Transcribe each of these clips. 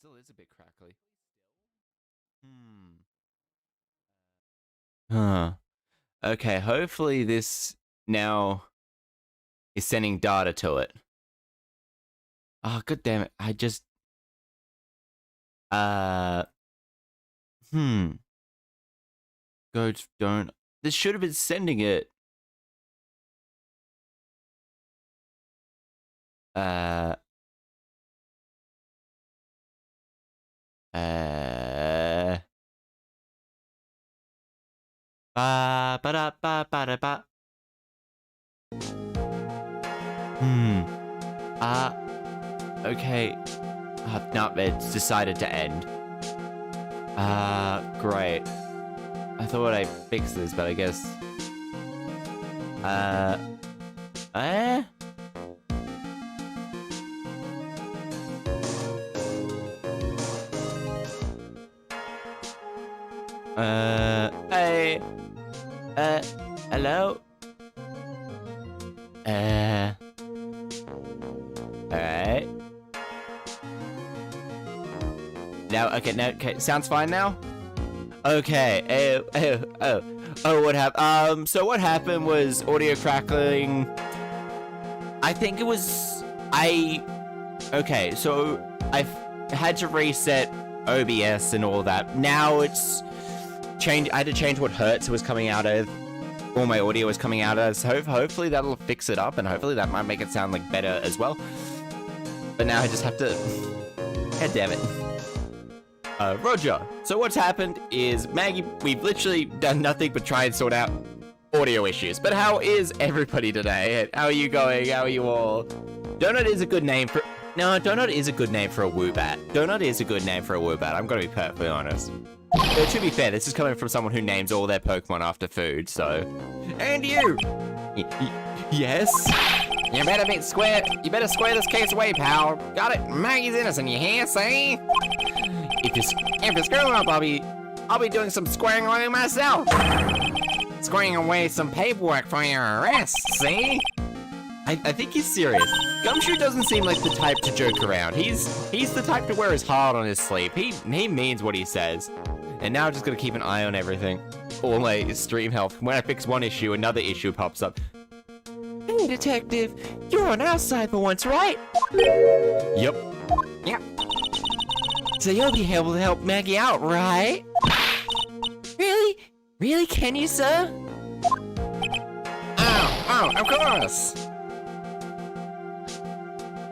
still is a bit crackly. Huh. Okay, hopefully this now is sending data to it. Oh, god damn it. I just... Go, don't... This should have been sending it. Ba da ba ba da ba. Okay. No, it's decided to end. Great. I thought I fixed this, but I guess... Hey. Hello? Alright. Now, okay, sounds fine now? Okay, what happened? So what happened was audio crackling. I think it was, okay, so I've had to reset OBS and all that. Now it's changed. I had to change what hertz it was coming out of. All my audio was coming out as. So hopefully that'll fix it up, and hopefully that might make it sound like better as well. But now I just have to. God damn it. Roger. So what's happened is Maggie. We've literally done nothing but try and sort out audio issues. But how is everybody today? How are you going? How are you all? Donut is a good name for. No, Donut is a good name for a Woobat. Donut is a good name for a Woobat. I'm gonna be perfectly honest. But to be fair, this is coming from someone who names all their Pokemon after food, so... And you! Yes? You better square this case away, pal. Got it? Maggie's innocent, you hear, see? If you screw up, I'll be doing some squaring away myself. Squaring away some paperwork for your arrest, see? I think he's serious. Gumshoe doesn't seem like the type to joke around. He's the type to wear his heart on his sleeve. He means what he says. And now I'm just gonna keep an eye on everything. All my stream health. When I fix one issue, another issue pops up. Hey, detective, you're on our side for once, right? Yep. Yep. So you'll be able to help Maggie out, right? Really? Really, can you, sir? Oh, of course.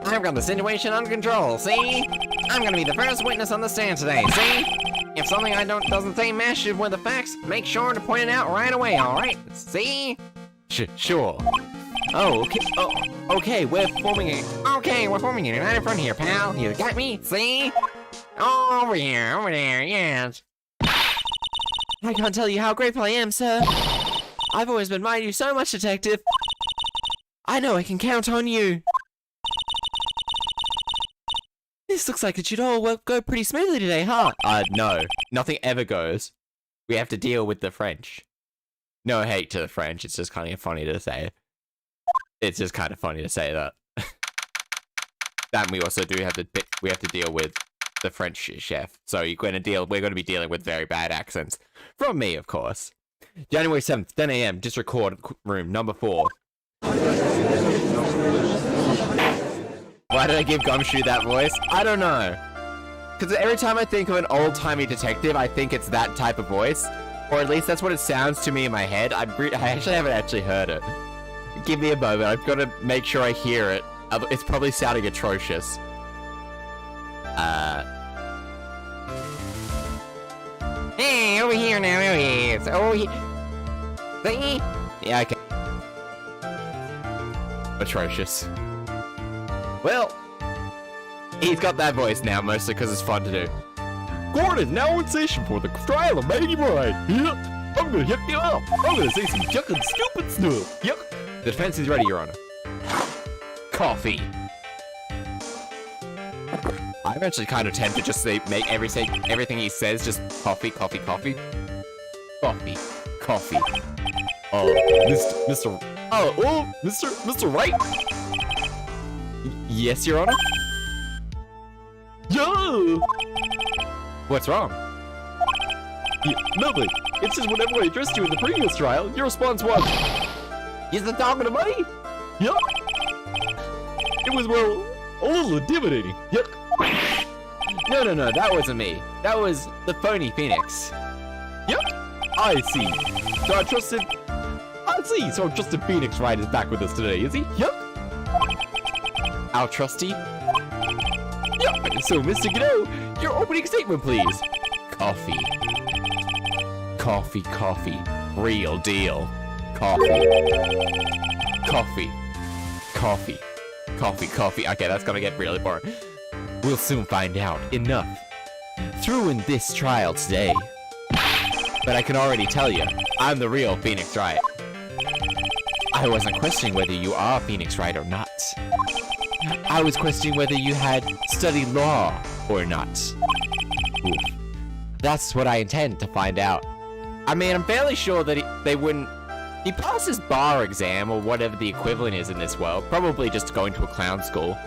I've got the situation under control, see? I'm gonna be the first witness on the stand today, see? If something doesn't say meshes with the facts, make sure to point it out right away, alright? See? Sure. Oh, okay. Oh, okay, we're forming a united front here, pal. You got me? See? Over here, over there, yes. I can't tell you how grateful I am, sir. I've always admired you so much, detective. I know I can count on you. This looks like it should all go pretty smoothly today, huh? No. Nothing ever goes. We have to deal with the French. No hate to the French, it's just kind of funny to say. It's just kind of funny to say that. That we also do have to deal with the French chef. So we're going to be dealing with very bad accents. From me, of course. January 7th, 10 AM, district court room, number 4. Why did I give Gumshoe that voice? I don't know. Because every time I think of an old-timey detective, I think it's that type of voice. Or at least that's what it sounds to me in my head. I actually haven't heard it. Give me a moment. I've got to make sure I hear it. It's probably sounding atrocious. Hey, over here now, over here. It's over here. See? Yeah, okay. Atrocious. Well, he's got that voice now, mostly because it's fun to do. Court is now in session for the trial of Maggie Wright. Yep, I'm gonna hit you up. I'm gonna say some yuckin' stupid stuff. Yep. The defense is ready, Your Honor. Coffee. I'm actually kind of tempted just to make everything he says just coffee, coffee, coffee. Coffee. Coffee. Oh, Mr. Wright? Yes, Your Honor? Yo! What's wrong? Yeah, nothing. It's just whenever I addressed you in the previous trial, your response was, "Is the talking to me?" Yuck. It was, well, a little intimidating. Yuck. No, that wasn't me. That was the phony Phoenix. Yuck. I see. So trusted Phoenix Wright is back with us today, is he? Yuck. Our trusty? Yuck. So, Mr. Godot, your opening statement, please. Coffee. Coffee. Real deal. Coffee. Okay, that's gonna get really boring. We'll soon find out. Enough. Through in this trial today. But I can already tell you, I'm the real Phoenix Wright. I wasn't questioning whether you are Phoenix Wright or not. I was questioning whether you had studied law or not. Oof. That's what I intend to find out. I mean, I'm fairly sure that they wouldn't... He passed his bar exam, or whatever the equivalent is in this world, probably just going to a clown school.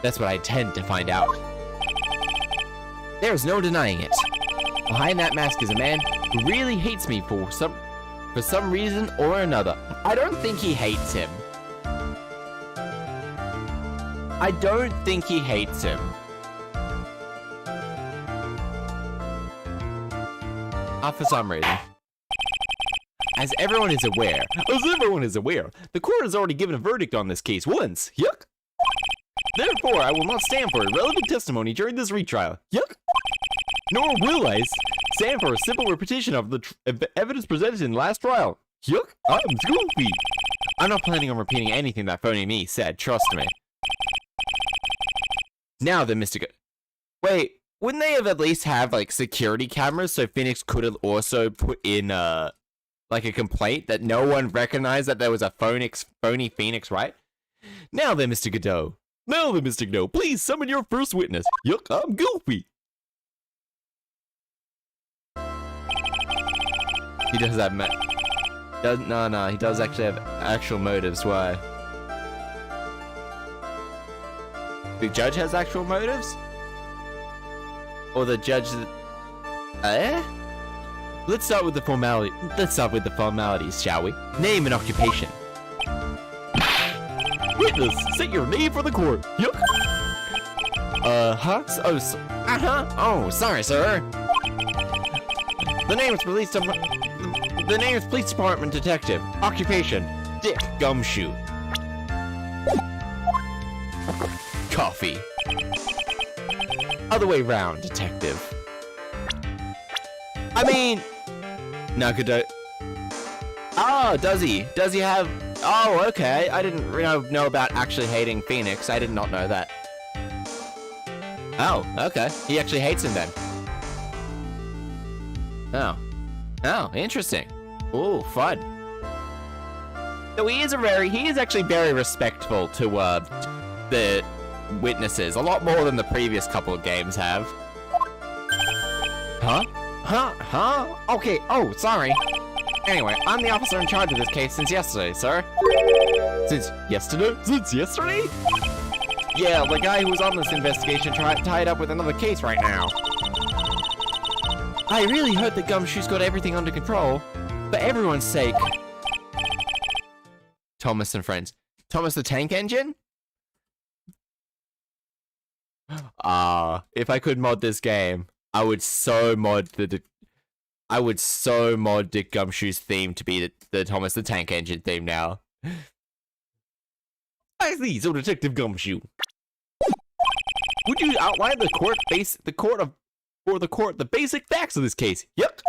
That's what I intend to find out. There's no denying it. Behind that mask is a man who really hates me for some reason or another. I don't think he hates him. For some reason. As everyone is aware, the court has already given a verdict on this case once. Yuck. Therefore, I will not stand for irrelevant testimony during this retrial. Yuck. Nor will I stand for a simple repetition of the evidence presented in the last trial. Yuck. I'm goofy. I'm not planning on repeating anything that phony me said, trust me. Now then, Mr. Wait, wouldn't they have at least have, like, security cameras so Phoenix could have also put in, like, a complaint that no one recognized that there was a phony Phoenix, right? Now then, Mr. Godot, please summon your first witness. Yuck, I'm Goofy. He does have no, he does actually have actual motives. Why? The judge has actual motives? Or the judge... Let's start with the formalities, shall we? Name and occupation. Witness, say your name for the court. Yuck. Oh, sorry, sir. The name is Police Department Detective. Occupation, Dick Gumshoe. Coffee. Other way round, detective. I mean... Nagado... Oh, does he? Does he have... Oh, okay. I didn't know about actually hating Phoenix. I did not know that. Oh, okay. He actually hates him then. Oh, interesting. Ooh, fun. So he is actually very respectful to, the witnesses. A lot more than the previous couple of games have. Huh? Okay, oh, sorry. Anyway, I'm the officer in charge of this case since yesterday, sir. Since yesterday? Yeah, the guy who was on this investigation tied up with another case right now. I really hope that Gumshoe's got everything under control. For everyone's sake. Thomas and friends. Thomas the Tank Engine? If I could mod this game, I would so mod Dick Gumshoe's theme to be the Thomas the Tank Engine theme now. I see, so Detective Gumshoe. Would you outline the basic facts of this case? Yep.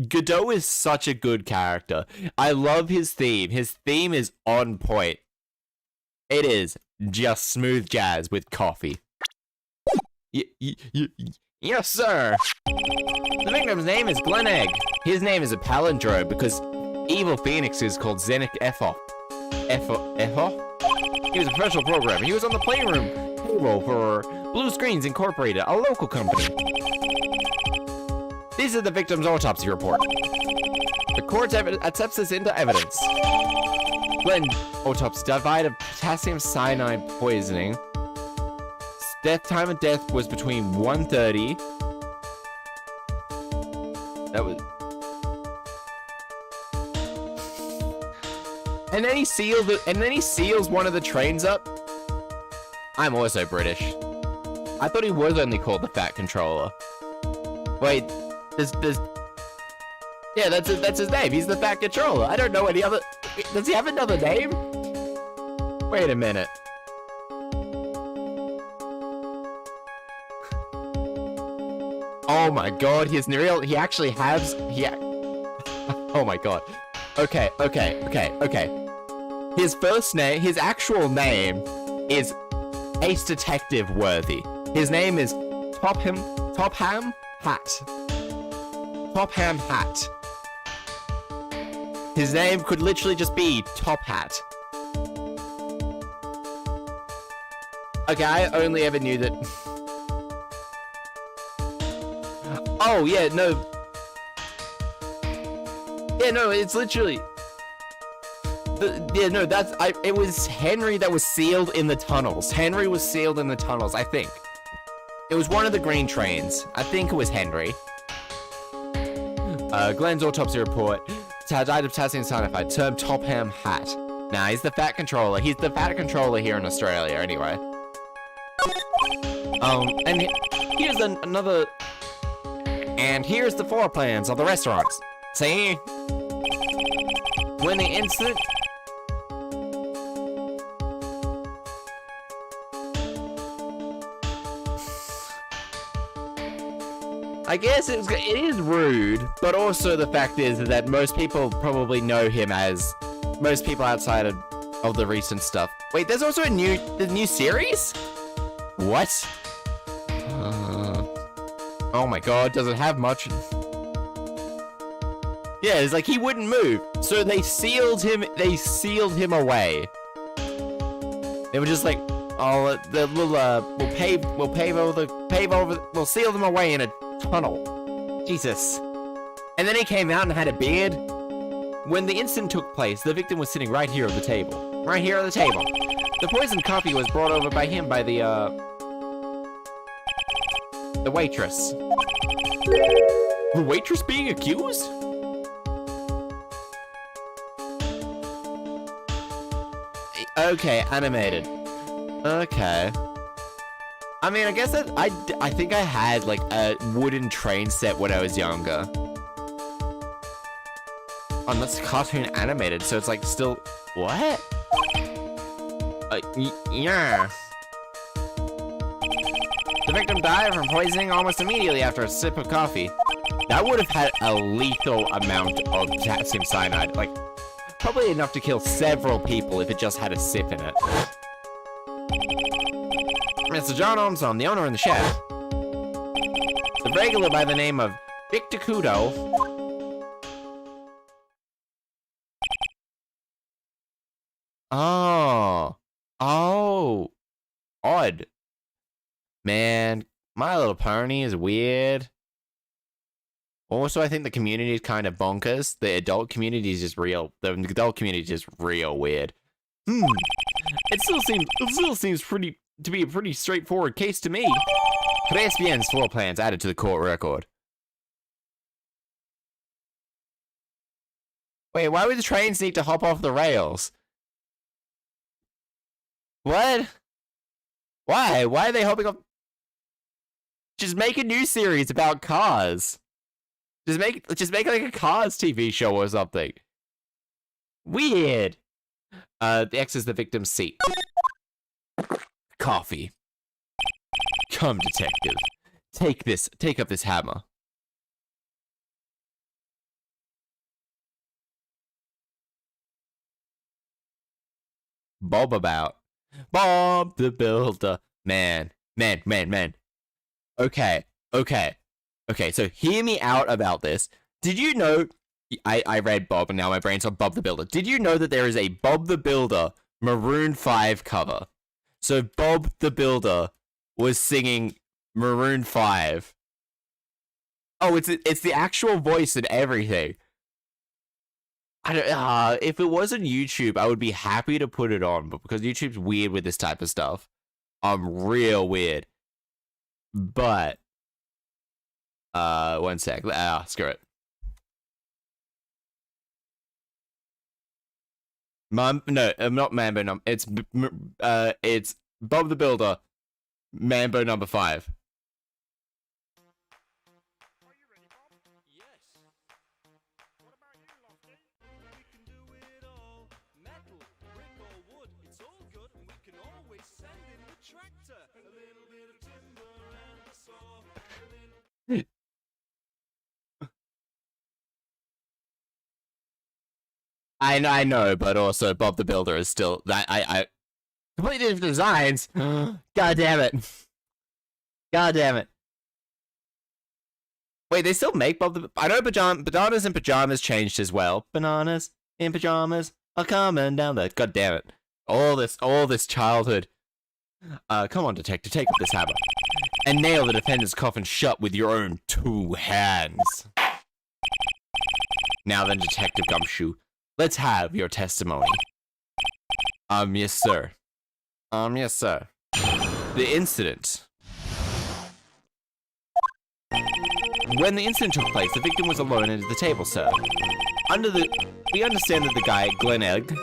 Godot is such a good character. I love his theme. His theme is on point. It is just smooth jazz with coffee. Yes, sir. The victim's name is Glen Egg. His name is a palindrome because evil Phoenix is called Zenith Efo. He was a professional programmer. He was on the Playroom payroll for Blue Screens Incorporated, a local company. This is the victim's autopsy report. The court accepts this into evidence. Glenn autopsy died of potassium cyanide poisoning. time of death was between 1:30. That was. And then he seals one of the trains up. I'm also British. I thought he was only called the Fat Controller. Wait, yeah, that's his name. He's the Fat Controller. I don't know any other. Does he have another name? Wait a minute. Oh my god, he actually has. Oh my god. Okay. His actual name is Ace Detective Worthy. His name is Topham Hat. Topham Hat. His name could literally just be Top Hat. Okay, I only ever knew that. Oh yeah, no. Yeah, no, it's literally. It was Henry that was sealed in the tunnels. Henry was sealed in the tunnels, I think. It was one of the green trains. I think it was Henry. Glenn's autopsy report. Died of potassium cyanide. Term Topham Hat. Nah, he's the Fat Controller. He's the Fat Controller here in Australia, anyway. And here's another. And here's the floor plans of the restaurants. See? When the incident. I guess it is rude, but also the fact is that most people probably know him as most people outside of the recent stuff. Wait, there's also a new series? What? Oh my god, does it have much? Yeah, it's like he wouldn't move, so they sealed him. They sealed him away. They were just like, oh, we'll seal them away in a tunnel. Jesus. And then he came out and had a beard. When the incident took place, the victim was sitting right here at the table. Right here at the table. The poisoned coffee was brought over by him by the waitress. The waitress being accused? Okay, animated. Okay. I mean, I guess that I think I had like a wooden train set when I was younger. Unless cartoon animated, so it's like still what? Yeah. The victim died from poisoning almost immediately after a sip of coffee. That would have had a lethal amount of potassium cyanide, like probably enough to kill several people if it just had a sip in it. Mr. John Armstrong, the owner and the chef. The regular by the name of Victor Kudo. Oh. Odd. Man, My Little Pony is weird. Also, I think the community is kind of bonkers. The adult community is just real. The adult community is just real weird. It still seems to be a pretty straightforward case to me. Pedestrians floor plans added to the court record. Wait, why would the trains need to hop off the rails? What? Why? Why are they hopping off? Just make a new series about cars. Just make like a Cars TV show or something. Weird. The X is the victim's seat. Coffee. Come, detective. Take up this hammer. Bob about. Bob the Builder. Man. Okay, so hear me out about this. Did you know, I read Bob and now my brain's on Bob the Builder. Did you know that there is a Bob the Builder Maroon 5 cover? So Bob the Builder was singing Maroon 5. Oh, it's the actual voice and everything. If it wasn't YouTube, I would be happy to put it on, but because YouTube's weird with this type of stuff. real weird. But, one sec. Screw it. No, not Mambo. It's Bob the Builder, Mambo number 5. Are you ready, Bob? Yes. What about you, Lofty? We can do it all. Metal, brick or wood, it's all good, and we can always send in the tractor. A little bit of timber and a saw. I know, but also Bob the Builder is still that I completely different designs. God damn it. God damn it. Wait, they still make Bob the... I know Bananas in Pajamas changed as well. Bananas in Pajamas are coming down the... God damn it. All this childhood. Come on, detective, take up this hammer. And nail the defendant's coffin shut with your own 2 hands. Now then, Detective Gumshoe, let's have your testimony. Yes, sir. Yes, sir. The incident. When the incident took place, the victim was alone at the table, sir. We understand that the guy, Glenn Egg,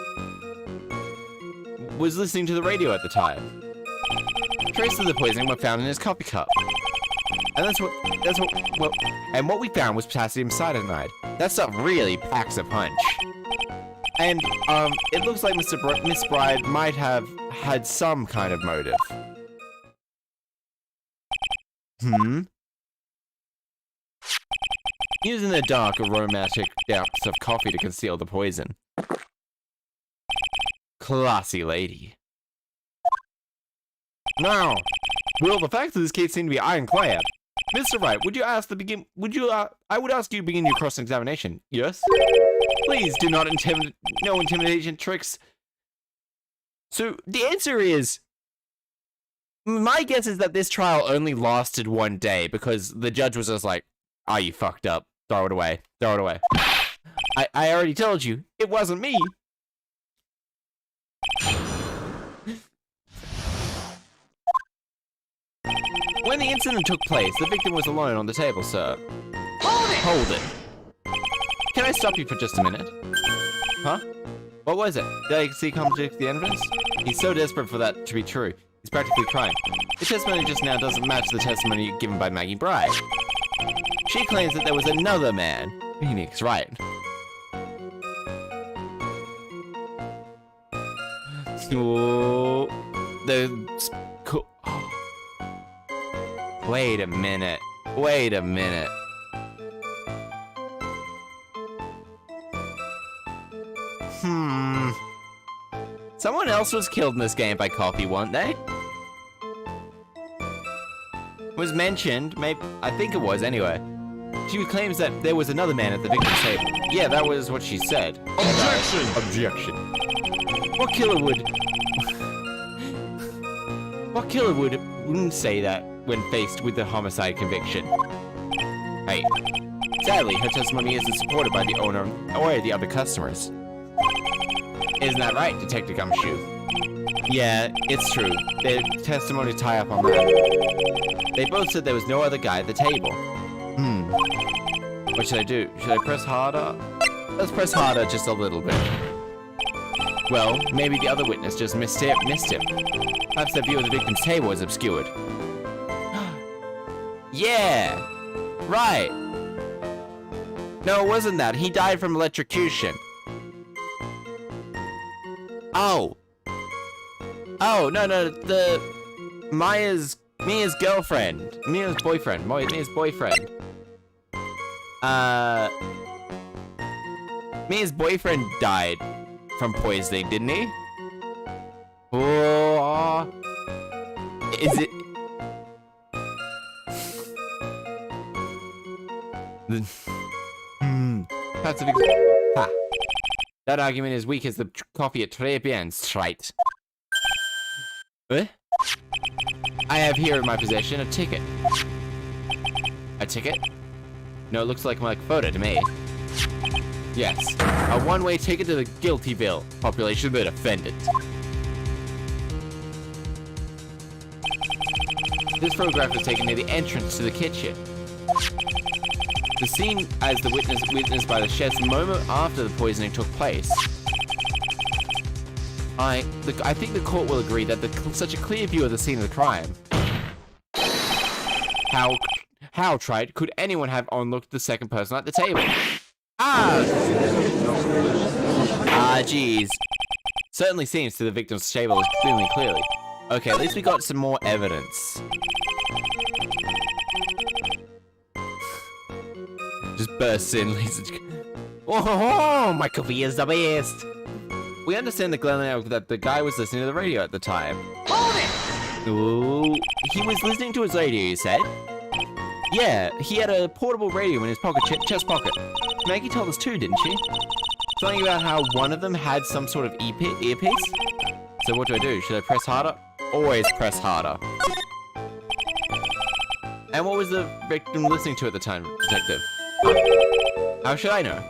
was listening to the radio at the time. Traces of the poisoning were found in his coffee cup. And what we found was potassium cyanide. That stuff really packs a punch. And, it looks like Miss Bride might have had some kind of motive. Using the dark, aromatic depths of coffee to conceal the poison. Classy lady. Now, well, the facts of this case seem to be ironclad. Mr. Wright, I would ask you to begin your cross-examination. Yes? Please do not no intimidation tricks. So, the answer is, my guess is that this trial only lasted 1 day because the judge was just like, oh, you fucked up. Throw it away. Throw it away. I already told you, it wasn't me. When the incident took place, the victim was alone on the table, sir. Hold it! Can I stop you for just a minute? Huh? What was it? Did I see contradict the evidence? He's so desperate for that to be true. He's practically crying. The testimony just now doesn't match the testimony given by Maggie Bride. She claims that there was another man, Phoenix Wright. Wait a minute. Wait a minute. Someone else was killed in this game by coffee, weren't they? Was mentioned, maybe, I think it was anyway. She claims that there was another man at the victim's table. Yeah, that was what she said. Objection! Objection. What killer wouldn't say that when faced with the homicide conviction? Hey, sadly, her testimony isn't supported by the owner or the other customers. Isn't that right, Detective Gumshoe? Yeah, it's true. Their testimony tie up on that. They both said there was no other guy at the table. What should I do? Should I press harder? Let's press harder just a little bit. Well, maybe the other witness just missed him. Perhaps their view of the victim's table is obscured. Yeah! Right! No, it wasn't that. He died from electrocution. Oh! Oh, no, Mia's girlfriend. Mia's boyfriend. Mia's boyfriend died from poisoning, didn't he? Oh, is it? Ha. That argument is weak as the coffee at Tribulations, right? What? I have here in my possession a ticket. A ticket? No, it looks like my photo to me. Yes, a one-way ticket to the Guiltyville population of the defendant. This photograph was taken near the entrance to the kitchen. The scene as the witnessed by the chefs the moment after the poisoning took place. I think the court will agree that such a clear view of the scene of the crime. How, Trite, could anyone have onlooked the second person at the table? Jeez. Certainly seems to the victim's table extremely clearly. Okay, at least we got some more evidence. Just bursts in. Oh, my coffee is the best. We understand that the guy was listening to the radio at the time. Hold it! Ooh, he was listening to his radio, you said? Yeah, he had a portable radio in his chest pocket. Maggie told us too, didn't she? Something about how one of them had some sort of earpiece? So what do? Should I press harder? Always press harder. And what was the victim listening to at the time, detective? How should I know?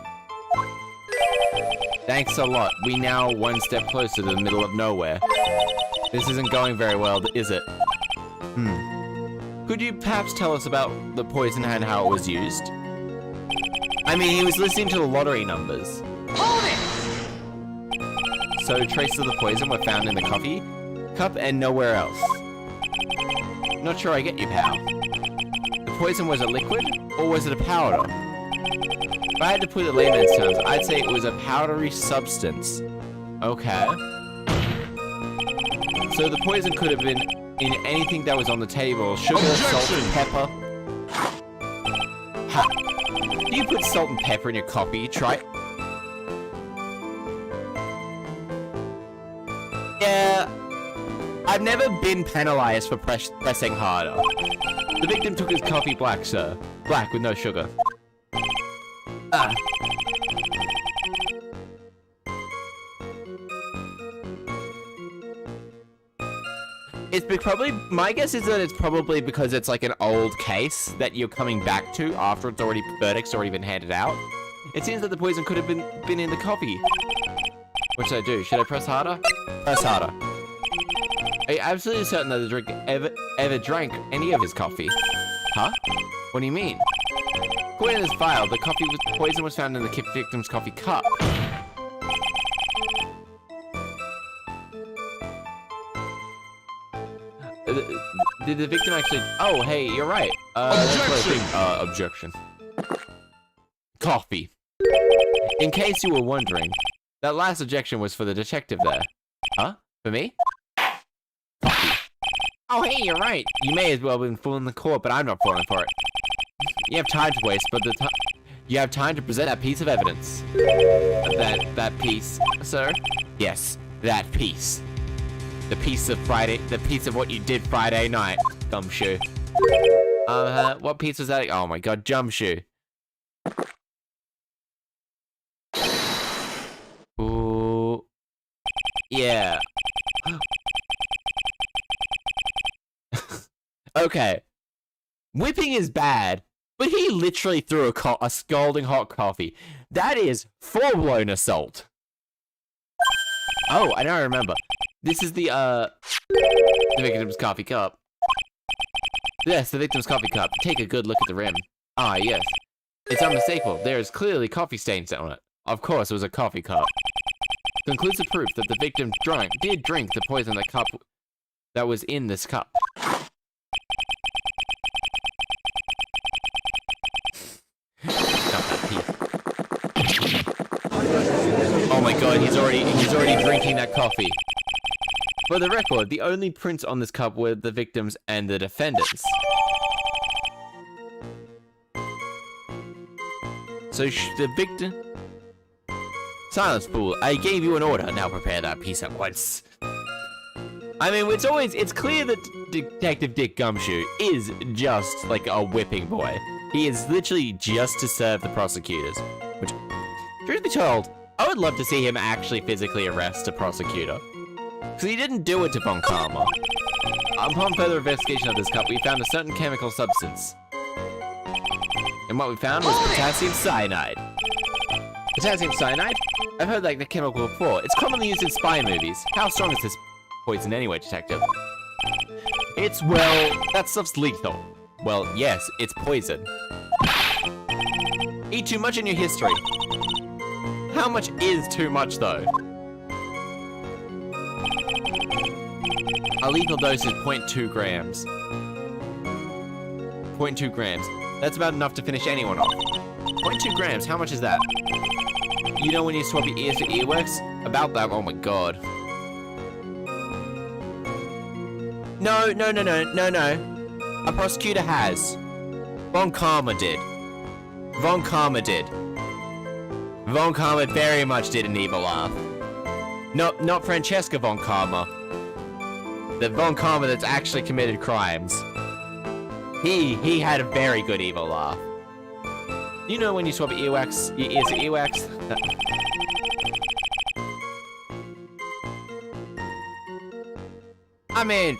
Thanks a lot. We now one step closer to the middle of nowhere. This isn't going very well, is it? Could you perhaps tell us about the poison and how it was used? I mean, he was listening to the lottery numbers. Hold it! So traces of the poison were found in the coffee cup and nowhere else. Not sure I get you, pal. The poison was a liquid, or was it a powder? If I had to put it in layman's terms, I'd say it was a powdery substance. Okay. So the poison could have been in anything that was on the table. Sugar, salt, pepper. Ha! Do you put salt and pepper in your coffee? Try. Yeah. I've never been penalized for pressing harder. The victim took his coffee black, sir. Black with no sugar. My guess is that it's probably because it's like an old case that you're coming back to after verdict's already been handed out. It seems that the poison could have been in the coffee. What should I do? Should I press harder? Press harder. Are you absolutely certain that the drink ever drank any of his coffee? Huh? What do you mean? According to this file, the poison was found in the victim's coffee cup. Did the victim actually... Oh, hey, you're right. Objection. Coffee. In case you were wondering, that last objection was for the detective there. Huh? For me? Coffee. Oh, hey, you're right. You may as well have been fooling the court, but I'm not falling for it. You have time to waste, but you have time to present that piece of evidence. That piece, sir? Yes, that piece. The piece of what you did Friday night, gumshoe. What piece was that? Oh my god, Gumshoe. Ooh. Yeah. Okay. Whipping is bad, but he literally threw a scalding hot coffee. That is full-blown assault. Oh, I now remember. This is the victim's coffee cup. Yes, the victim's coffee cup. Take a good look at the rim. Ah, yes. It's unmistakable. There is clearly coffee stains on it. Of course, it was a coffee cup. Conclusive proof that the victim did drink the poison that was in this cup. Oh my god, he's already drinking that coffee. For the record, the only prints on this cup were the victims and the defendants. So the victim... Silence, fool. I gave you an order. Now prepare that piece at once. I mean, it's clear that Detective Dick Gumshoe is just like a whipping boy. He is literally just to serve the prosecutors. Which, truth be told, I would love to see him actually physically arrest a prosecutor. Because he didn't do it to Von Karma. Upon further investigation of this cup, we found a certain chemical substance. And what we found was potassium cyanide. Potassium cyanide? I've heard like the chemical before. It's commonly used in spy movies. How strong is this poison anyway, detective? Well, that stuff's lethal. Well, yes, it's poison. Eat too much in your history. How much is too much, though? A lethal dose is 0.2 grams. 0.2 grams. That's about enough to finish anyone off. 0.2 grams, how much is that? You know when you swap your ears for earwax? About that, oh my god. No. A prosecutor has. Von Karma did. Von Karma very much did an evil laugh. Not Francesca Von Karma. The Von Karma that's actually committed crimes. He had a very good evil laugh. You know when you swap your ears for earwax? I mean,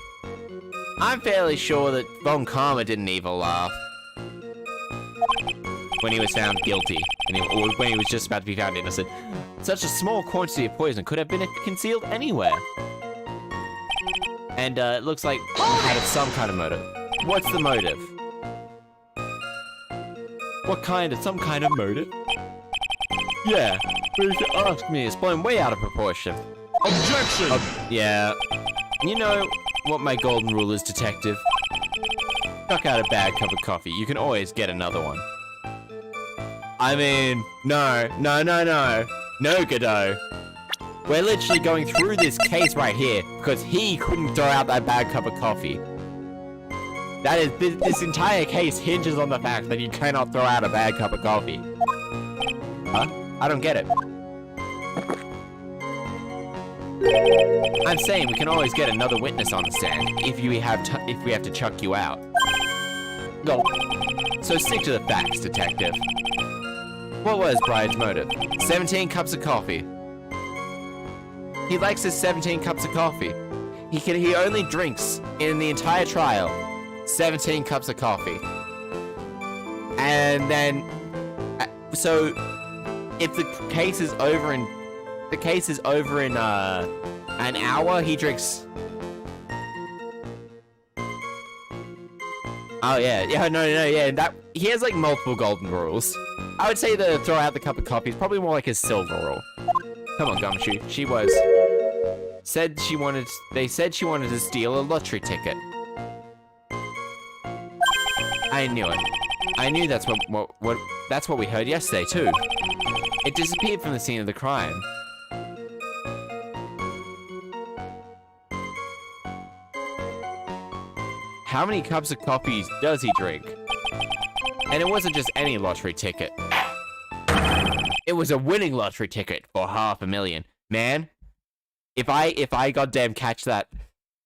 I'm fairly sure that Von Karma did an evil laugh. When he was found guilty, or when he was just about to be found innocent. Such a small quantity of poison could have been concealed anywhere. And it looks like he had some kind of motive. What's the motive? Some kind of motive? Yeah, but if you ask me, it's blown way out of proportion. Objection! Yeah. You know what my golden rule is, detective? Chuck out a bad cup of coffee, you can always get another one. I mean, no, Godot. We're literally going through this case right here because he couldn't throw out that bad cup of coffee. That is, this entire case hinges on the fact that you cannot throw out a bad cup of coffee. Huh? I don't get it. I'm saying we can always get another witness on the stand if we have to chuck you out. No. So stick to the facts, detective. What was Brian's motive? 17 cups of coffee. He likes his 17 cups of coffee. He only drinks in the entire trial 17 cups of coffee. And then so if the case is over in an hour, he drinks. Oh yeah, no, yeah. That he has like multiple golden rules. I would say the throw out the cup of coffee is probably more like his silver rule. Come on, Gumshoe. They said she wanted to steal a lottery ticket. I knew it. I knew that's what we heard yesterday too. It disappeared from the scene of the crime. How many cups of coffee does he drink? And it wasn't just any lottery ticket. It was a winning lottery ticket for $500,000. Man, if I goddamn catch that.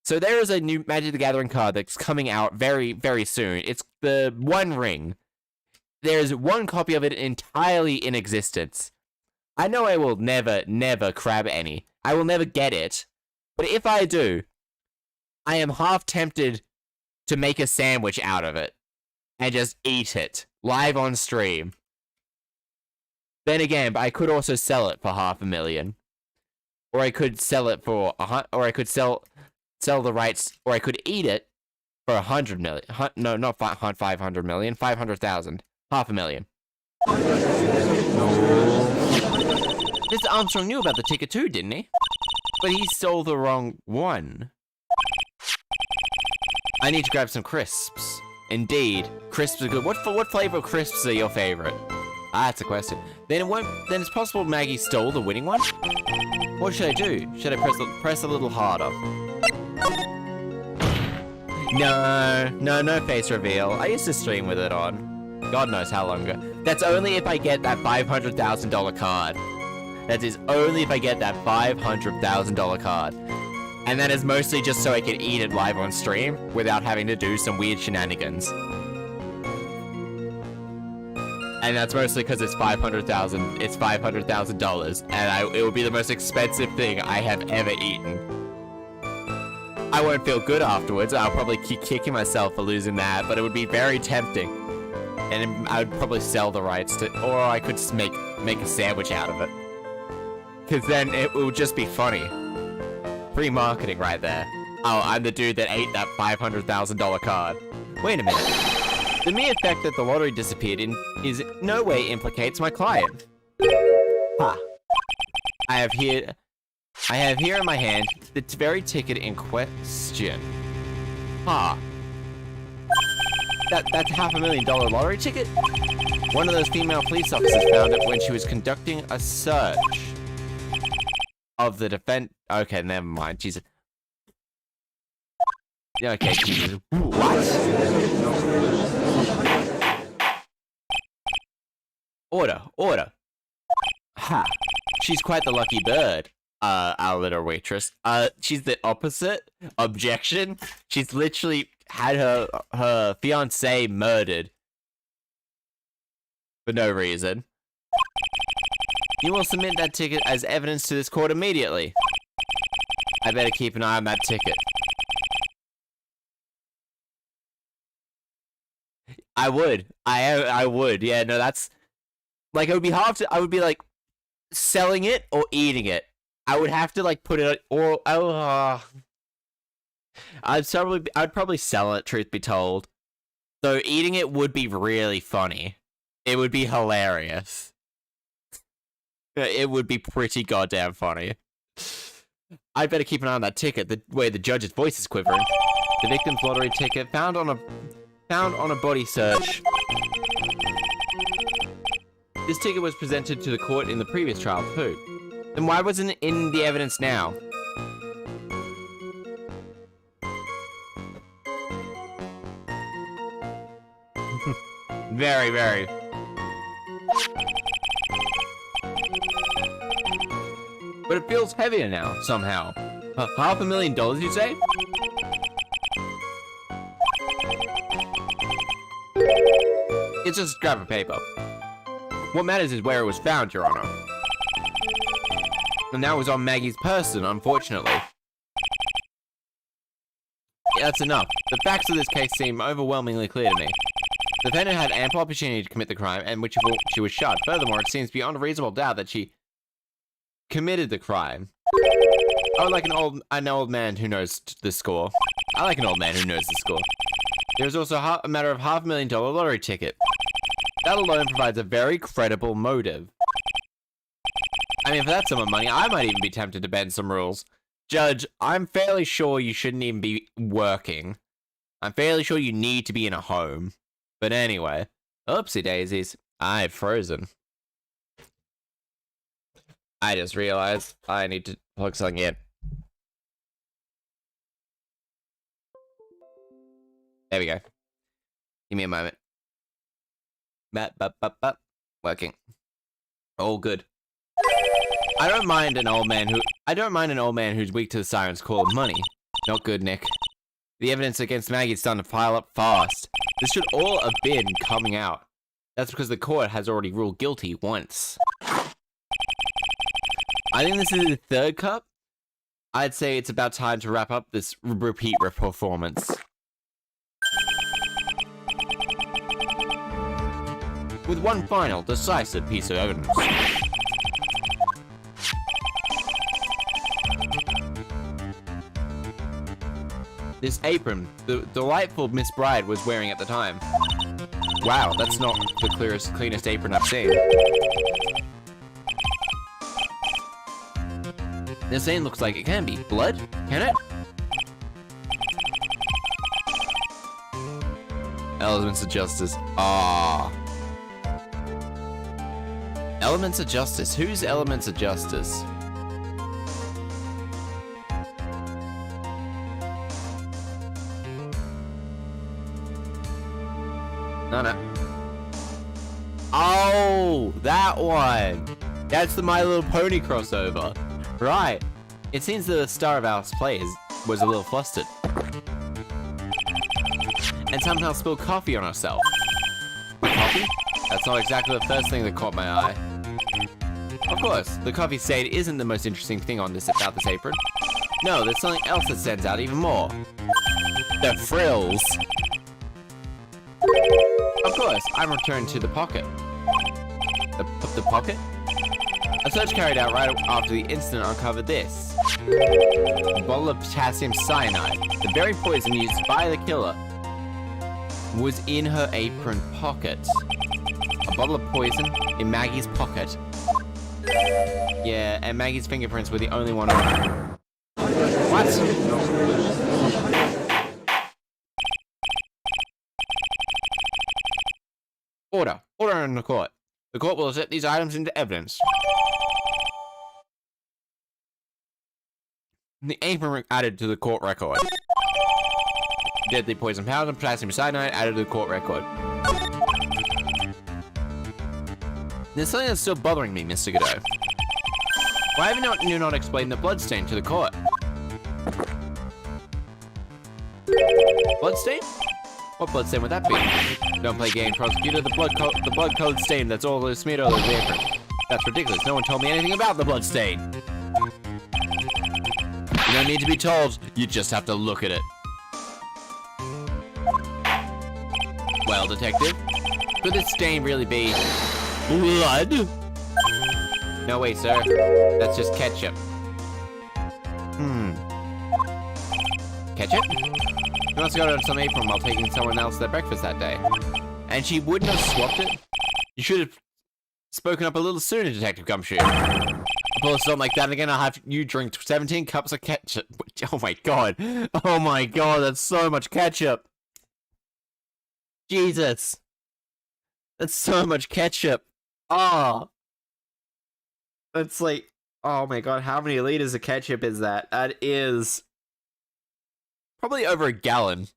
So there is a new Magic the Gathering card that's coming out very, very soon. It's the One Ring. There's one copy of it entirely in existence. I know I will never grab any. I will never get it. But if I do, I am half tempted to make a sandwich out of it and just eat it live on stream. Then again, but I could also sell it for $500,000, or I could sell it for or I could sell the rights, or I could eat it for $100 million. No, not 500 million, 500,000, $500,000. Mr. Armstrong knew about the ticket too, didn't he? But he stole the wrong one. I need to grab some crisps. Indeed, crisps are good. What flavor of crisps are your favorite? Ah, that's a question. Then it's possible Maggie stole the winning one? What should I do? Should I press a little harder? No face reveal. I used to stream with it on. God knows how long ago. That's only if I get that $500,000 card. That is only if I get that $500,000 card. And that is mostly just so I can eat it live on stream without having to do some weird shenanigans. And that's mostly because it's $500,000. It's $500,000, and it will be the most expensive thing I have ever eaten. I won't feel good afterwards. I'll probably keep kicking myself for losing that, but it would be very tempting. And I would probably sell the rights to, or I could just make a sandwich out of it. Because then it would just be funny. Free marketing right there. Oh, I'm the dude that ate that $500,000 card. Wait a minute. The mere fact that the lottery disappeared in no way implicates my client. Ha. I have here in my hand the very ticket in question. Ha. That's $500,000 lottery ticket? One of those female police officers found it when she was conducting a search of the defense. Okay, never mind. Jesus. Yeah, okay, Jesus. What? Order. Ha. She's quite the lucky bird, our little waitress. She's the opposite. Objection. She's literally had her fiancé murdered. For no reason. You will submit that ticket as evidence to this court immediately. I better keep an eye on that ticket. I would. I would. Yeah, no, that's... Like, it would be hard to... I would be, like, selling it or eating it. I would have to, like, put it... Or... I'd probably sell it, truth be told. So eating it would be really funny. It would be hilarious. It would be pretty goddamn funny. I'd better keep an eye on that ticket, the way the judge's voice is quivering. The victim's lottery ticket found on a body search. This ticket was presented to the court in the previous trial too. Then why wasn't it in the evidence now? Very, very. But it feels heavier now, somehow. $500,000, you say? It's just a scrap of paper. What matters is where it was found, Your Honor. And that was on Maggie's person, unfortunately. Yeah, that's enough. The facts of this case seem overwhelmingly clear to me. The defendant had ample opportunity to commit the crime, and which she was shot. Furthermore, it seems beyond a reasonable doubt that she committed the crime. I would like an old man who knows the score. I like an old man who knows the score. There's also a matter of $500,000 lottery ticket. That alone provides a very credible motive. I mean, for that sum of money, I might even be tempted to bend some rules. Judge, I'm fairly sure you shouldn't even be working. I'm fairly sure you need to be in a home. But anyway, oopsie daisies, I've frozen. I just realized I need to plug something in. There we go. Give me a moment. Working. All good. I don't mind an old man who's weak to the siren's call of money. Not good, Nick. The evidence against Maggie is starting to pile up fast. This should all have been coming out. That's because the court has already ruled guilty once. I think this is the third cup. I'd say it's about time to wrap up this repeat performance. With one final, decisive piece of evidence. This apron, the delightful Miss Bride was wearing at the time. Wow, that's not the cleanest apron I've seen. This stain looks like it can be. Blood? Can it? Elements of justice. Ah. Elements of justice. Who's elements of justice? No. Oh, that one. That's the My Little Pony crossover. Right. It seems the star of our play was a little flustered. And somehow spilled coffee on herself. Coffee? That's not exactly the first thing that caught my eye. Of course, the coffee stain isn't the most interesting thing about this apron. No, there's something else that stands out even more. The frills. Of course, I'm returned to the pocket. The pocket? A search carried out right after the incident uncovered this. A bottle of potassium cyanide, the very poison used by the killer, was in her apron pocket. A bottle of poison in Maggie's pocket. Yeah, and Maggie's fingerprints were the only one on her. What? Order. Order in the court. The court will accept these items into evidence. The apron added to the court record. Deadly poison powder and potassium cyanide added to the court record. There's something that's still bothering me, Mr. Godot. Why have you not explained the bloodstain to the court? Bloodstain? What bloodstain would that be? Don't play game, prosecutor. The blood-colored stain that's all that is smeared all over the apron. That's ridiculous. No one told me anything about the bloodstain. You don't need to be told. You just have to look at it. Well, detective, could this stain really be blood? No, wait, sir. That's just ketchup. Ketchup? She must have got it on some apron while taking someone else their breakfast that day. And she wouldn't have swapped it? You should have spoken up a little sooner, Detective Gumshoe. I'll pull a stunt like that again, I'll have you drink 17 cups of ketchup. Oh my god. Oh my god, that's so much ketchup. Jesus. That's so much ketchup. Oh. That's like, oh my god, how many liters of ketchup is that? That is probably over a gallon.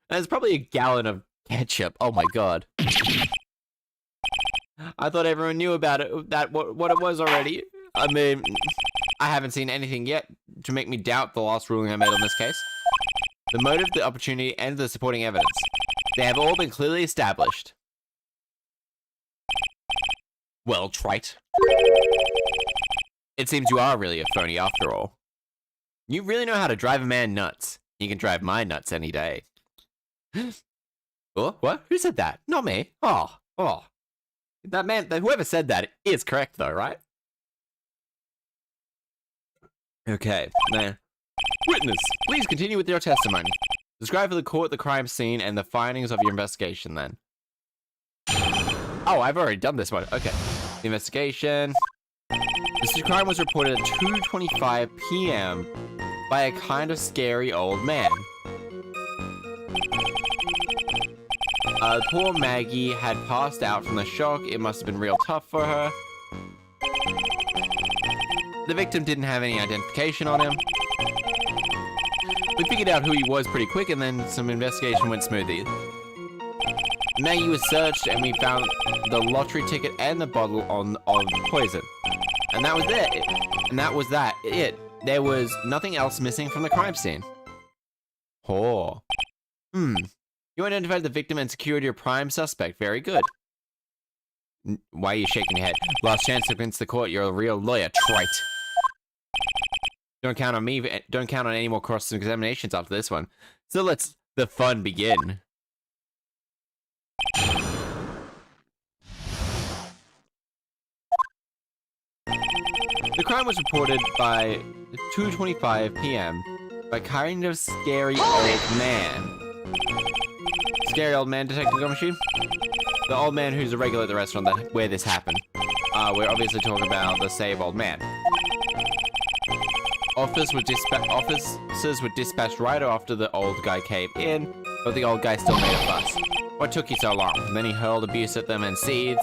That's probably a gallon of ketchup. Oh my god. I thought everyone knew about it, what it was already. I mean, I haven't seen anything yet to make me doubt the last ruling I made on this case. The motive, the opportunity, and the supporting evidence. They have all been clearly established. Well, trite. It seems you are really a phony after all. You really know how to drive a man nuts. You can drive my nuts any day. Oh, what? Who said that? Not me. Oh. That man, whoever said that is correct though, right? Okay, now. Witness, please continue with your testimony. Describe for the court the crime scene and the findings of your investigation then. Oh, I've already done this one. Okay. The investigation. This crime was reported at 2:25 p.m. by a kind of scary old man. Poor Maggie had passed out from the shock. It must have been real tough for her. The victim didn't have any identification on him. We figured out who he was pretty quick, and then some investigation went smoothly. Maggie was searched, and we found the lottery ticket and the bottle of poison. And that was it. And that was it. There was nothing else missing from the crime scene. Oh. You identified the victim and secured your prime suspect. Very good. Why are you shaking your head? Last chance to convince the court you're a real lawyer, trite. Don't count on me. Don't count on any more cross-examinations after this one. So let's the fun begin. The crime was reported by 2:25 p.m. by kind of scary old man. Scary old man, Detective Gumshoe? The old man who's a regular at the restaurant where this happened. We're obviously talking about the save old man. Officers were dispatched right after the old guy came in, but the old guy still made a fuss. What took you so long? And then he hurled abuse at them and seeds.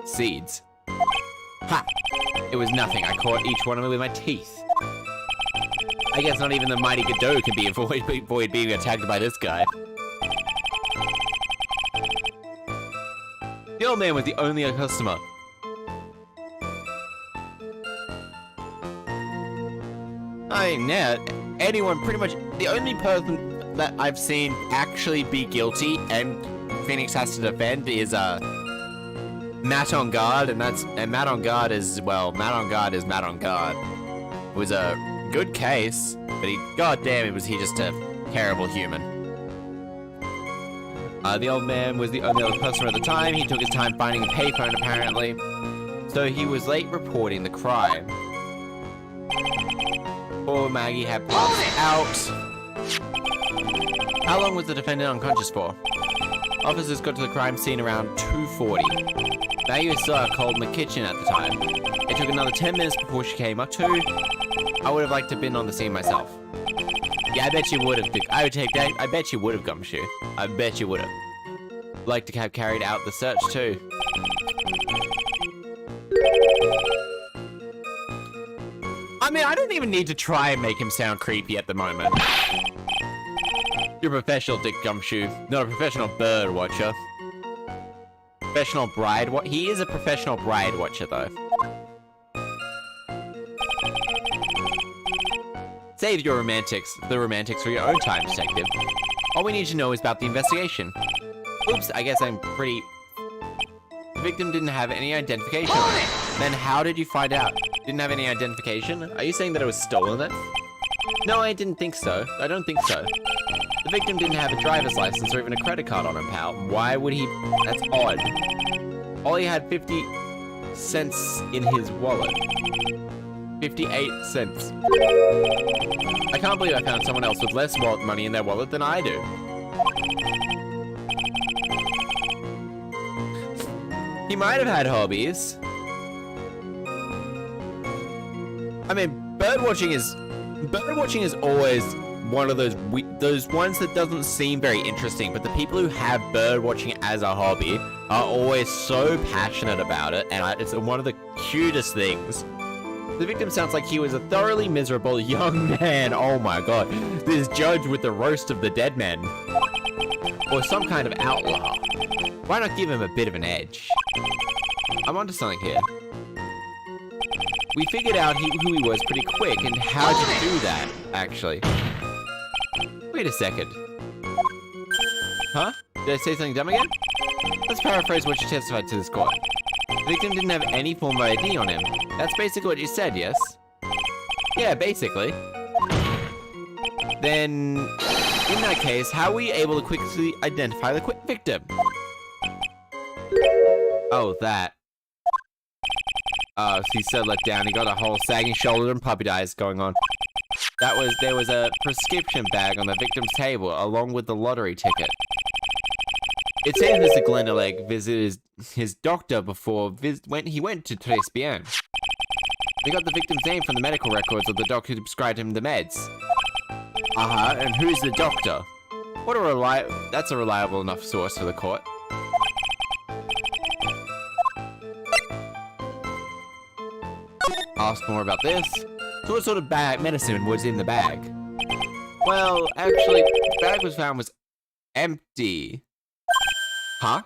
Seeds. Ha! It was nothing. I caught each one of them with my teeth. I guess not even the mighty Godot can avoid being attacked by this guy. The old man was the only customer. I mean, yeah, anyone, pretty much, the only person that I've seen actually be guilty and Phoenix has to defend is, Matt on guard, and Matt on guard is, well, Matt on guard is Matt on guard. It was a good case, but goddamn, was he just a terrible human. The old man was the only other customer at the time. He took his time finding a payphone, apparently. So he was late reporting the crime. Poor Maggie had passed out. How long was the defendant unconscious for? Officers got to the crime scene around 2:40. Maggie was still out cold in the kitchen at the time. It took another 10 minutes before she came up to. I would have liked to have been on the scene myself. Yeah, I bet you would have. I would take that. I bet you would have, Gumshoe. I bet you would have. Like to have carried out the search too. I mean, I don't even need to try and make him sound creepy at the moment. You're a professional, Dick Gumshoe, not a professional bird watcher. Professional bride watcher. He is a professional bride watcher, though. Save your the romantics for your own time, detective. All we need to know is about the investigation. Oops, I guess I'm pretty... The victim didn't have any identification on it. Then how did you find out? Didn't have any identification? Are you saying that it was stolen then? No, I didn't think so. I don't think so. The victim didn't have a driver's license or even a credit card on him, pal. Why would he... That's odd. All he had 50 cents in his wallet. 58 cents. I can't believe I found someone else with less money in their wallet than I do. He might have had hobbies. I mean, birdwatching is always one of those ones that doesn't seem very interesting, but the people who have birdwatching as a hobby are always so passionate about it, and it's one of the cutest things. The victim sounds like he was a thoroughly miserable young man. Oh my god. This judge with the roast of the dead men. Or some kind of outlaw. Why not give him a bit of an edge? I'm onto something here. We figured out who he was pretty quick, and how'd you do that, actually? Wait a second. Huh? Did I say something dumb again? Let's paraphrase what you testified to this court. The victim didn't have any form of ID on him. That's basically what you said, yes? Yeah, basically. Then, in that case, how were you able to quickly identify the victim? Oh, that. Oh, he said let down. He got a whole sagging shoulder and puppy eyes going on. There was a prescription bag on the victim's table, along with the lottery ticket. It says Mr. Glendeleg visited his doctor before he went to Tres Bien. They got the victim's name from the medical records of the doctor who prescribed him the meds. Uh-huh, and who's the doctor? That's a reliable enough source for the court. Ask more about this. So what sort of medicine was in the bag? Well, actually, the bag was empty. Huh?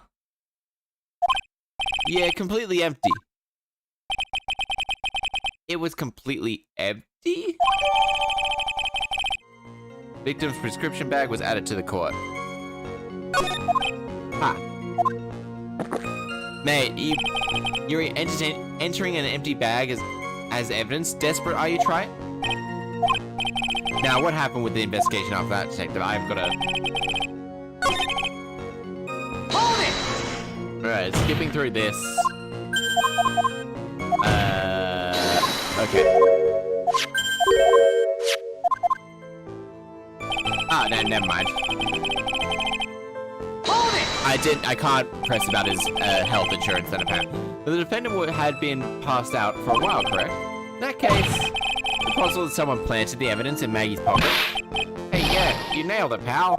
Yeah, completely empty. It was completely empty? Victim's prescription bag was added to the court. Ha. Mate, you're entering an empty bag as evidence? Desperate are you, try? Now, what happened with the investigation after that, detective? I've got to... Alright, skipping through this. Okay. Ah, no, never mind. I can't press about his health insurance then, apparently. But the defendant had been passed out for a while, correct? In that case, it's possible that someone planted the evidence in Maggie's pocket. Hey, yeah, you nailed it, pal.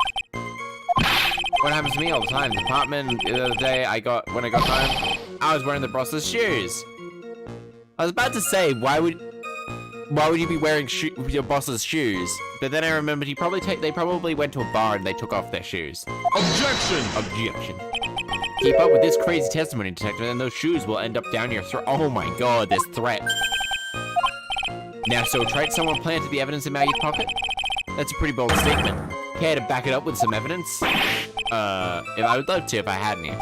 What happens to me all the time? The apartment the other day when I got home, I was wearing the boss's shoes. I was about to say, why would you be wearing your boss's shoes? But then I remembered they probably went to a bar and they took off their shoes. Objection! Objection. Keep up with this crazy testimony, detective, and those shoes will end up down your throat. Oh my god, this threat. Now, so someone planted the evidence in Maggie's pocket? That's a pretty bold statement. Care to back it up with some evidence? If I would love to if I had any.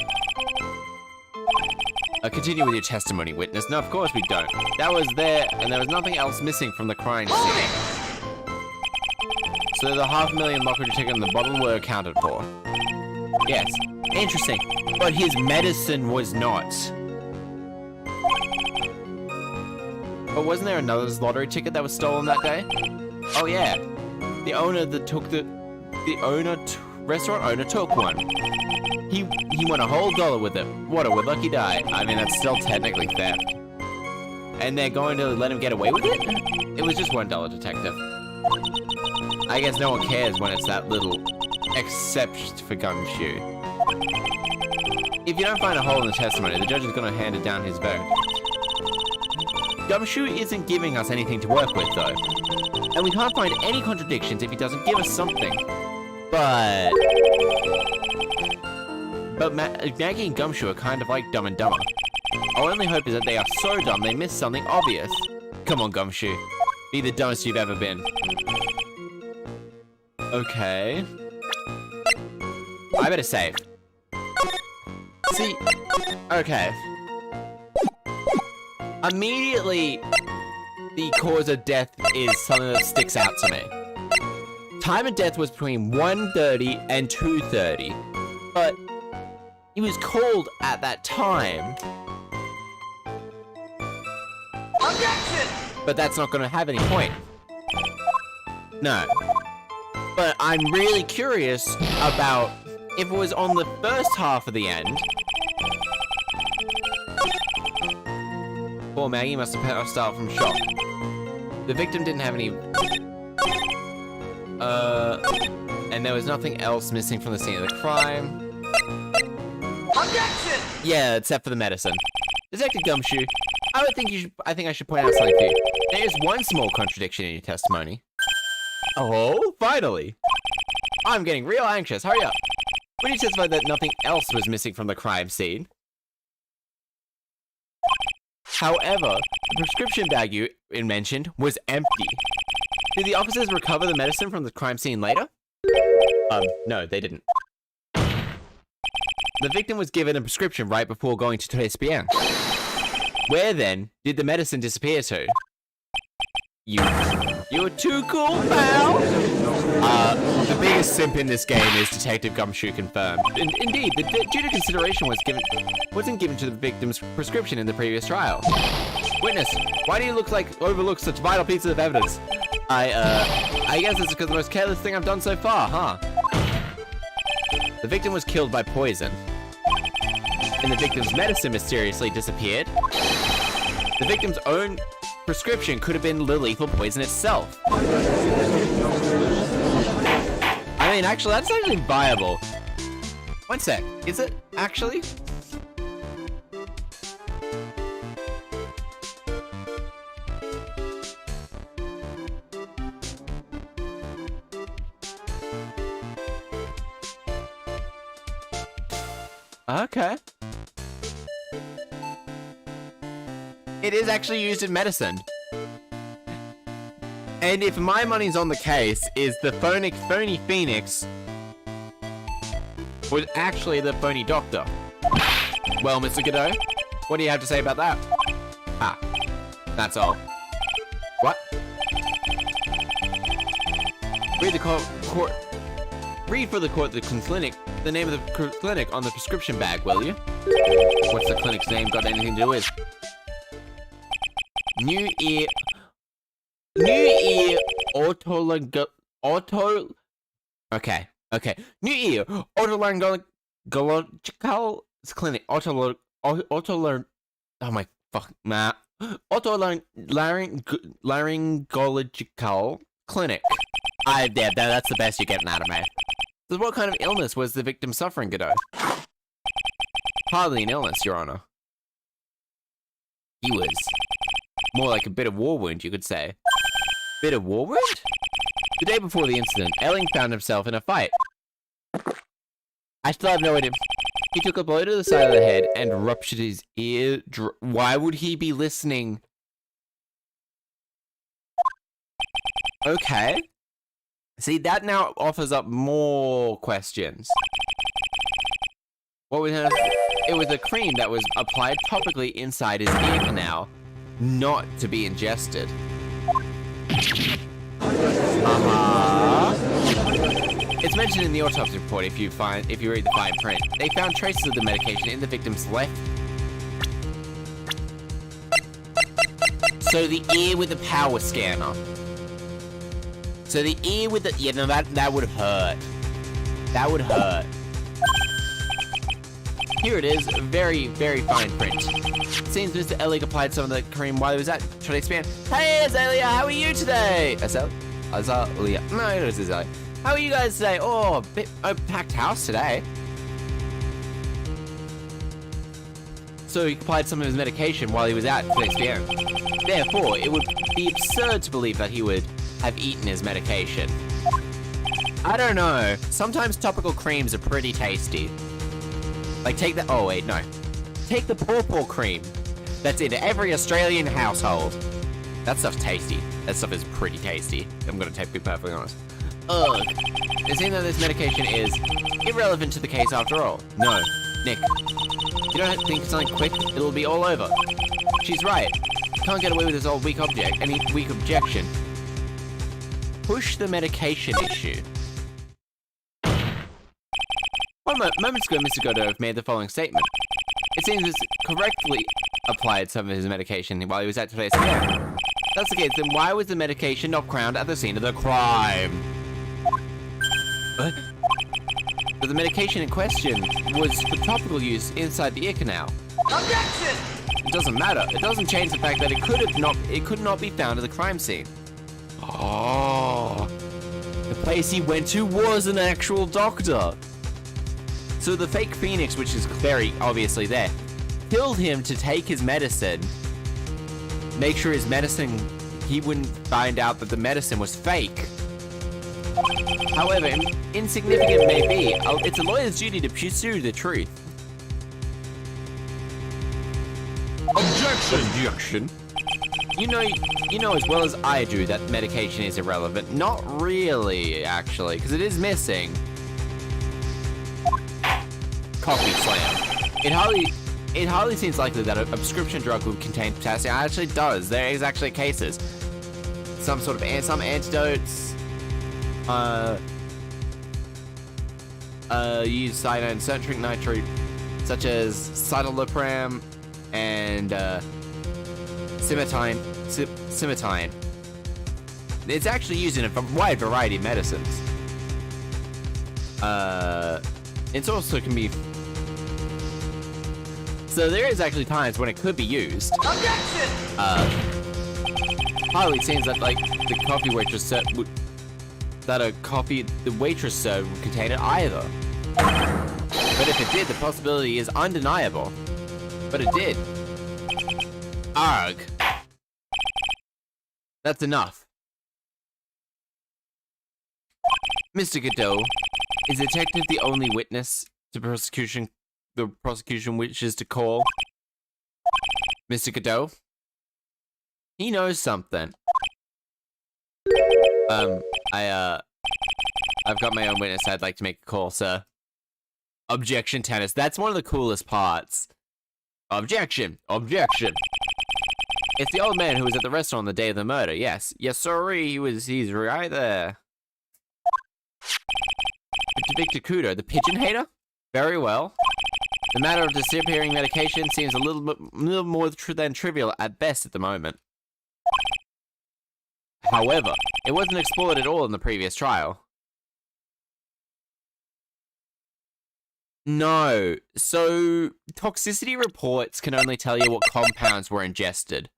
Continue with your testimony, witness. No, of course we don't. That was there, and there was nothing else missing from the crime scene. So the $500,000 lottery ticket and the bottle were accounted for. Yes. Interesting. But his medicine was not. But wasn't there another lottery ticket that was stolen that day? Oh yeah. The owner that took restaurant owner took one. He won a whole dollar with it. What a lucky die. I mean, that's still technically theft. And they're going to let him get away with it? It was just $1, detective. I guess no one cares when it's that little, except for Gumshoe. If you don't find a hole in the testimony, the judge is going to hand it down his verdict. Gumshoe isn't giving us anything to work with, though. And we can't find any contradictions if he doesn't give us something. But Maggie and Gumshoe are kind of like Dumb and Dumber. Our only hope is that they are so dumb they missed something obvious. Come on, Gumshoe. Be the dumbest you've ever been. Okay. I better save. See, okay. Immediately, the cause of death is something that sticks out to me. Time of death was between 1:30 and 2:30, but he was called at that time. Objection! But that's not going to have any point. No. But I'm really curious about if it was on the first half of the end. Poor Maggie must have passed out from shock. The victim didn't have any... and there was nothing else missing from the scene of the crime. Objection! Yeah, except for the medicine. Detective Gumshoe, I think I should point out something to you. There is one small contradiction in your testimony. Oh, finally! I'm getting real anxious, hurry up! When you testified that nothing else was missing from the crime scene. However, the prescription bag you mentioned was empty. Did the officers recover the medicine from the crime scene later? No, they didn't. The victim was given a prescription right before going to Tribulations. Where then did the medicine disappear to? You're too cool, pal! The biggest simp in this game is Detective Gumshoe confirmed. Indeed, due to consideration wasn't given to the victim's prescription in the previous trial. Witness, why do you overlook such vital pieces of evidence? I guess it's because the most careless thing I've done so far, huh? The victim was killed by poison. And the victim's medicine mysteriously disappeared. The victim's own prescription could have been the lethal poison itself. I mean, actually, that's actually viable. One sec, is it actually? Okay. It is actually used in medicine. And if my money's on the case, is the phony Phoenix was actually the phony doctor. Well, Mr. Godot, what do you have to say about that? Ah, that's all. What? Read for the court the name of the clinic on the prescription bag, will you? What's the clinic's name got anything to do with? New Ear Okay. New Ear Otolaryngological Clinic. Otolaryngological Clinic. Yeah, that's the best you're getting out of me. So what kind of illness was the victim suffering, Godot? Hardly an illness, Your Honor. He was more like a bit of war wound, you could say. Bit of war wound? The day before the incident, Elling found himself in a fight. I still have no idea. He took a blow to the side of the head and ruptured his ear. Why would he be listening? Okay. See, that now offers up more questions. What was it? It was a cream that was applied topically inside his ear canal, not to be ingested. It's mentioned in the autopsy report if you read the fine print. They found traces of the medication in the victim's left. So the ear with the power scanner. So the ear with the... Yeah, no, that would hurt. That would hurt. Here it is. Very, very fine print. It seems Mr. Elliot applied some of the cream while he was at Tribulations. Hey, Azalea, how are you today? Azalea. No, it was Azalea. How are you guys today? Oh, a packed house today. So he applied some of his medication while he was out for Tribulations. Therefore, it would be absurd to believe that he would have eaten his medication. I don't know. Sometimes topical creams are pretty tasty. Like, take the... Oh, wait, no. Take the pawpaw cream that's in every Australian household. That stuff's tasty. That stuff is pretty tasty. I'm gonna be perfectly honest. Ugh. It seems that this medication is irrelevant to the case after all. No. Nick. You don't think something quick, it'll be all over. She's right. Can't get away with this old weak objection. Push the medication issue. Moments ago, Mr. Godot made the following statement. It seems this correctly applied some of his medication while he was at today's care. That's the case, then why was the medication not crowned at the scene of the crime? What? But the medication in question was for topical use inside the ear canal. Objection! It doesn't matter. It doesn't change the fact that it could not be found at the crime scene. Oh. The place he went to was an actual doctor. So the fake Phoenix, which is very obviously there, killed him to take his medicine. Make sure his medicine, he wouldn't find out that the medicine was fake. However, insignificant may be, it's a lawyer's duty to pursue the truth. Objection. You know as well as I do that medication is irrelevant. Not really, actually, because it is missing. Coffee slam. It hardly seems likely that a prescription drug would contain potassium. It actually does. There is actually cases. Some antidotes. Use cyanide and citric nitrate, such as citalopram and cimetine. It's actually used in a wide variety of medicines. It also can be. So there is actually times when it could be used. Objection! Hardly seems that like the coffee waitress said the waitress served would contain it either. But if it did, the possibility is undeniable. But it did. Arg. That's enough. Mr. Godot, is the detective the only witness to the prosecution wishes to call? Mr. Godot? He knows something. I've got my own witness I'd like to make a call, sir. Objection, tennis. That's one of the coolest parts. Objection. It's the old man who was at the restaurant on the day of the murder. Yes, sorry, he's right there. Victor Kudo, the pigeon hater? Very well. The matter of disappearing medication seems a little more than trivial at best at the moment. However, it wasn't explored at all in the previous trial. No. So, toxicity reports can only tell you what compounds were ingested.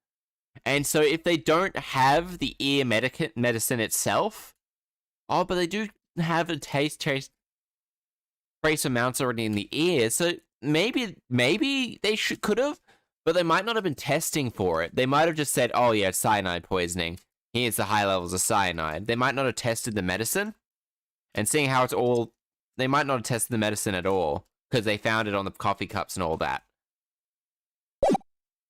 And so if they don't have the ear medicine itself... Oh, but they do have a trace amounts already in the ear, so maybe they could have, but they might not have been testing for it. They might have just said, oh yeah, cyanide poisoning. Here's the high levels of cyanide. They might not have tested the medicine, and seeing how it's all... They might not have tested the medicine at all, because they found it on the coffee cups and all that.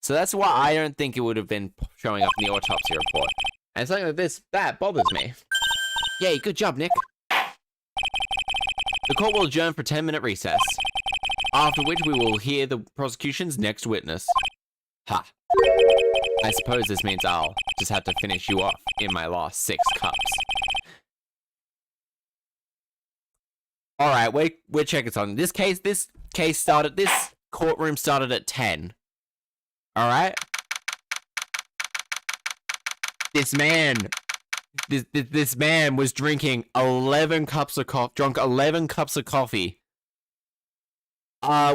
So that's why I don't think it would have been showing up in the autopsy report. And something like this, that bothers me. Yay, good job, Nick. The court will adjourn for 10-minute recess, after which we will hear the prosecution's next witness. Ha. I suppose this means I'll just have to finish you off in my last 6 cups. Alright, we're checking something. This courtroom started at 10. Alright? this man was drinking 11 cups of coffee, drunk 11 cups of coffee.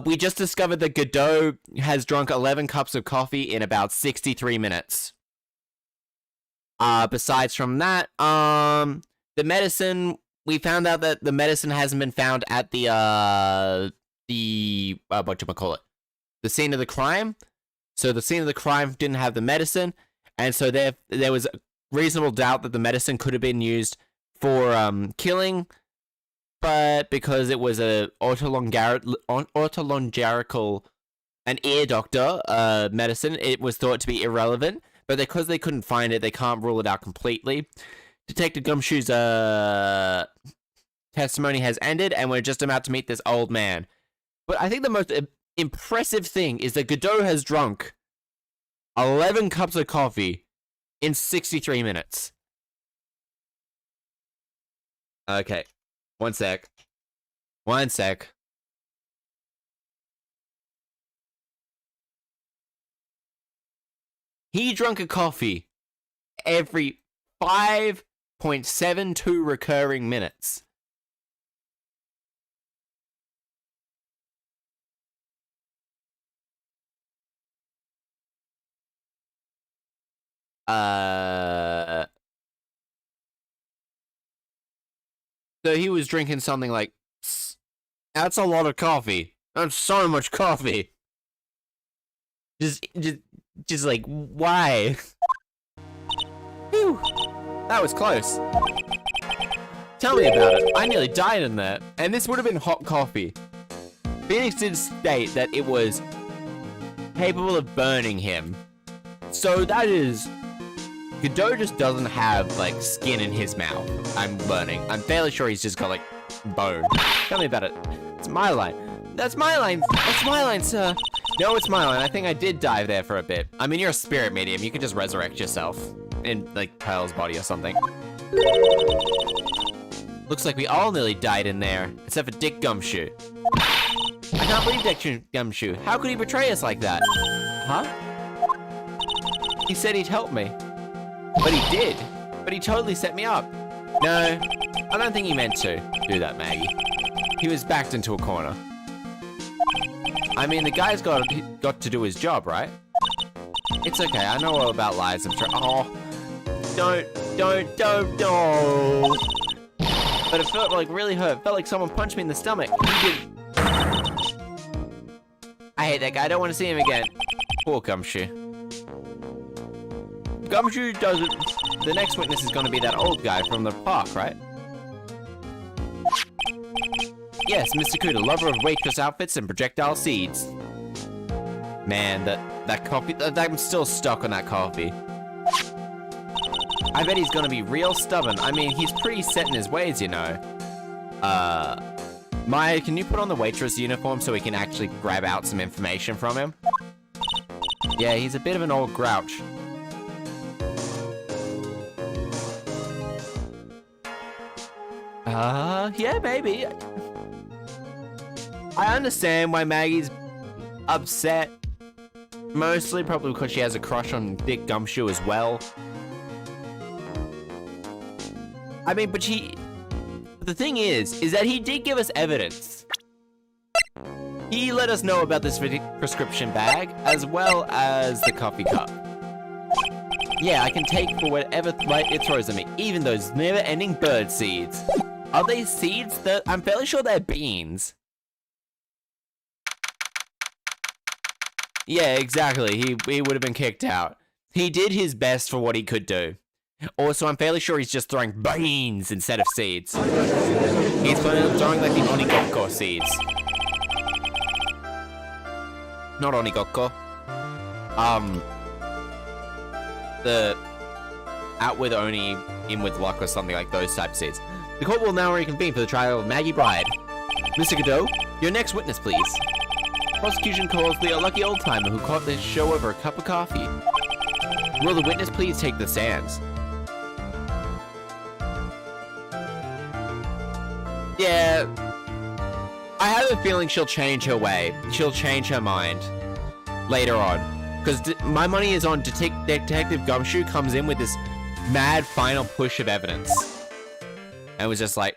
We just discovered that Godot has drunk 11 cups of coffee in about 63 minutes. Besides from that, the medicine, we found out that the medicine hasn't been found at the whatchamacallit, the scene of the crime. So the scene of the crime didn't have the medicine, and so there was reasonable doubt that the medicine could have been used for killing, but because it was a otolongarical, an ear doctor medicine, it was thought to be irrelevant. But because they couldn't find it, they can't rule it out completely. Detective Gumshoe's testimony has ended, and we're just about to meet this old man. But I think the most impressive thing is that Godot has drunk 11 cups of coffee in 63 minutes. Okay. One sec. He drank a coffee every 5.72 recurring minutes. So he was drinking something like, that's a lot of coffee. That's so much coffee. Just like, why? Whew. That was close. Tell me about it. I nearly died in there. And this would have been hot coffee. Phoenix did state that it was capable of burning him. So that is... Godot just doesn't have, like, skin in his mouth. I'm fairly sure he's just got, like, bone. Tell me about it. It's my line. That's my line. That's my line, sir. No, it's my line. I think I did dive there for a bit. I mean, you're a spirit medium. You could just resurrect yourself in, like, Pearl's body or something. Looks like we all nearly died in there, except for Dick Gumshoe. I can't believe Dick Gumshoe. How could he betray us like that? Huh? He said he'd help me. But he did. But he totally set me up. No, I don't think he meant to do that, Maggie. He was backed into a corner. I mean, the guy's got to do his job, right? It's okay, I know all about lies, I'm sure. Oh, don't. But it felt like really hurt. It felt like someone punched me in the stomach. He did. I hate that guy, I don't want to see him again. Poor Gumshoe. Gumshoe doesn't... The next witness is going to be that old guy from the park, right? Yes, Mr. Cuda, lover of waitress outfits and projectile seeds. Man, that coffee... I'm still stuck on that coffee. I bet he's going to be real stubborn. I mean, he's pretty set in his ways, you know. Maya, can you put on the waitress uniform so we can actually grab out some information from him? Yeah, he's a bit of an old grouch. Yeah, maybe. I understand why Maggie's upset. Mostly probably because she has a crush on Dick Gumshoe as well. I mean, but the thing is that he did give us evidence. He let us know about this prescription bag, as well as the coffee cup. Yeah, I can take for whatever light it throws at me, even those never-ending bird seeds. Are they seeds? I'm fairly sure they're beans. Yeah, exactly. He would have been kicked out. He did his best for what he could do. Also, I'm fairly sure he's just throwing beans instead of seeds. He's throwing like the onigoko seeds. Not onigoko. The out with Oni, in with luck, or something like those type of seeds. The court will now reconvene for the trial of Maggie Bride. Mr. Godot, your next witness, please. Prosecution calls the lucky old-timer who caught this show over a cup of coffee. Will the witness please take the stands? Yeah, I have a feeling she'll change her way. She'll change her mind later on. Because my money is on Detective Gumshoe comes in with this mad final push of evidence. And it was just like,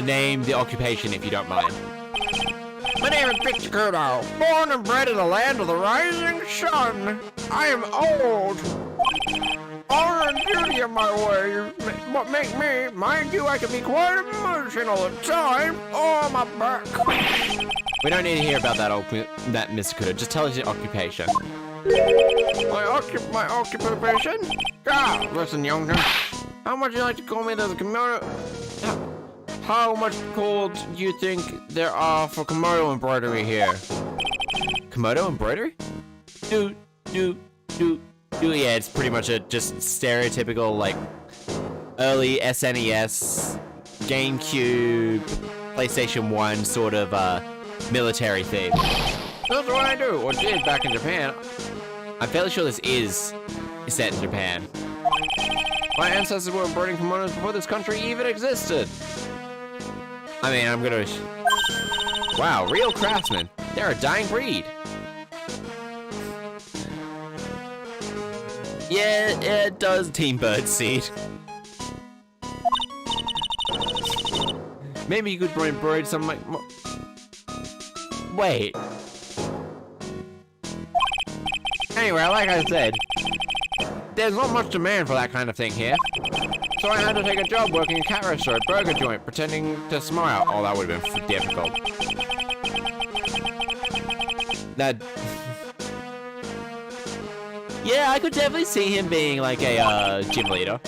name the occupation if you don't mind. My name is VTuber, born and bred in the land of the rising sun. I am old. Honor and beauty of my ways, what make me, mind you, I can be quite emotional at times. Oh, my back. We don't need to hear about that Mr. Kudo. Just tell us your occupation. My occupation? Ah, listen, youngster. How much you like to call me the kimono? How much gold do you think there are for kimono embroidery here? Komodo embroidery? Yeah, it's pretty much a just stereotypical, like, early SNES, GameCube, PlayStation 1 sort of, military theme. That's what I do, or did back in Japan. I'm fairly sure this is set in Japan. My ancestors were embroidering kimonos before this country even existed. I mean, I'm gonna... Wow, real craftsmen. They're a dying breed. Yeah, it does Team Birdseed. Maybe you could embroider some like... Wait. Anyway, like I said, there's not much demand for that kind of thing here. So I had to take a job working a cat restaurant, burger joint, pretending to smile. Oh, that would have been difficult. That... Yeah, I could definitely see him being like a gym leader.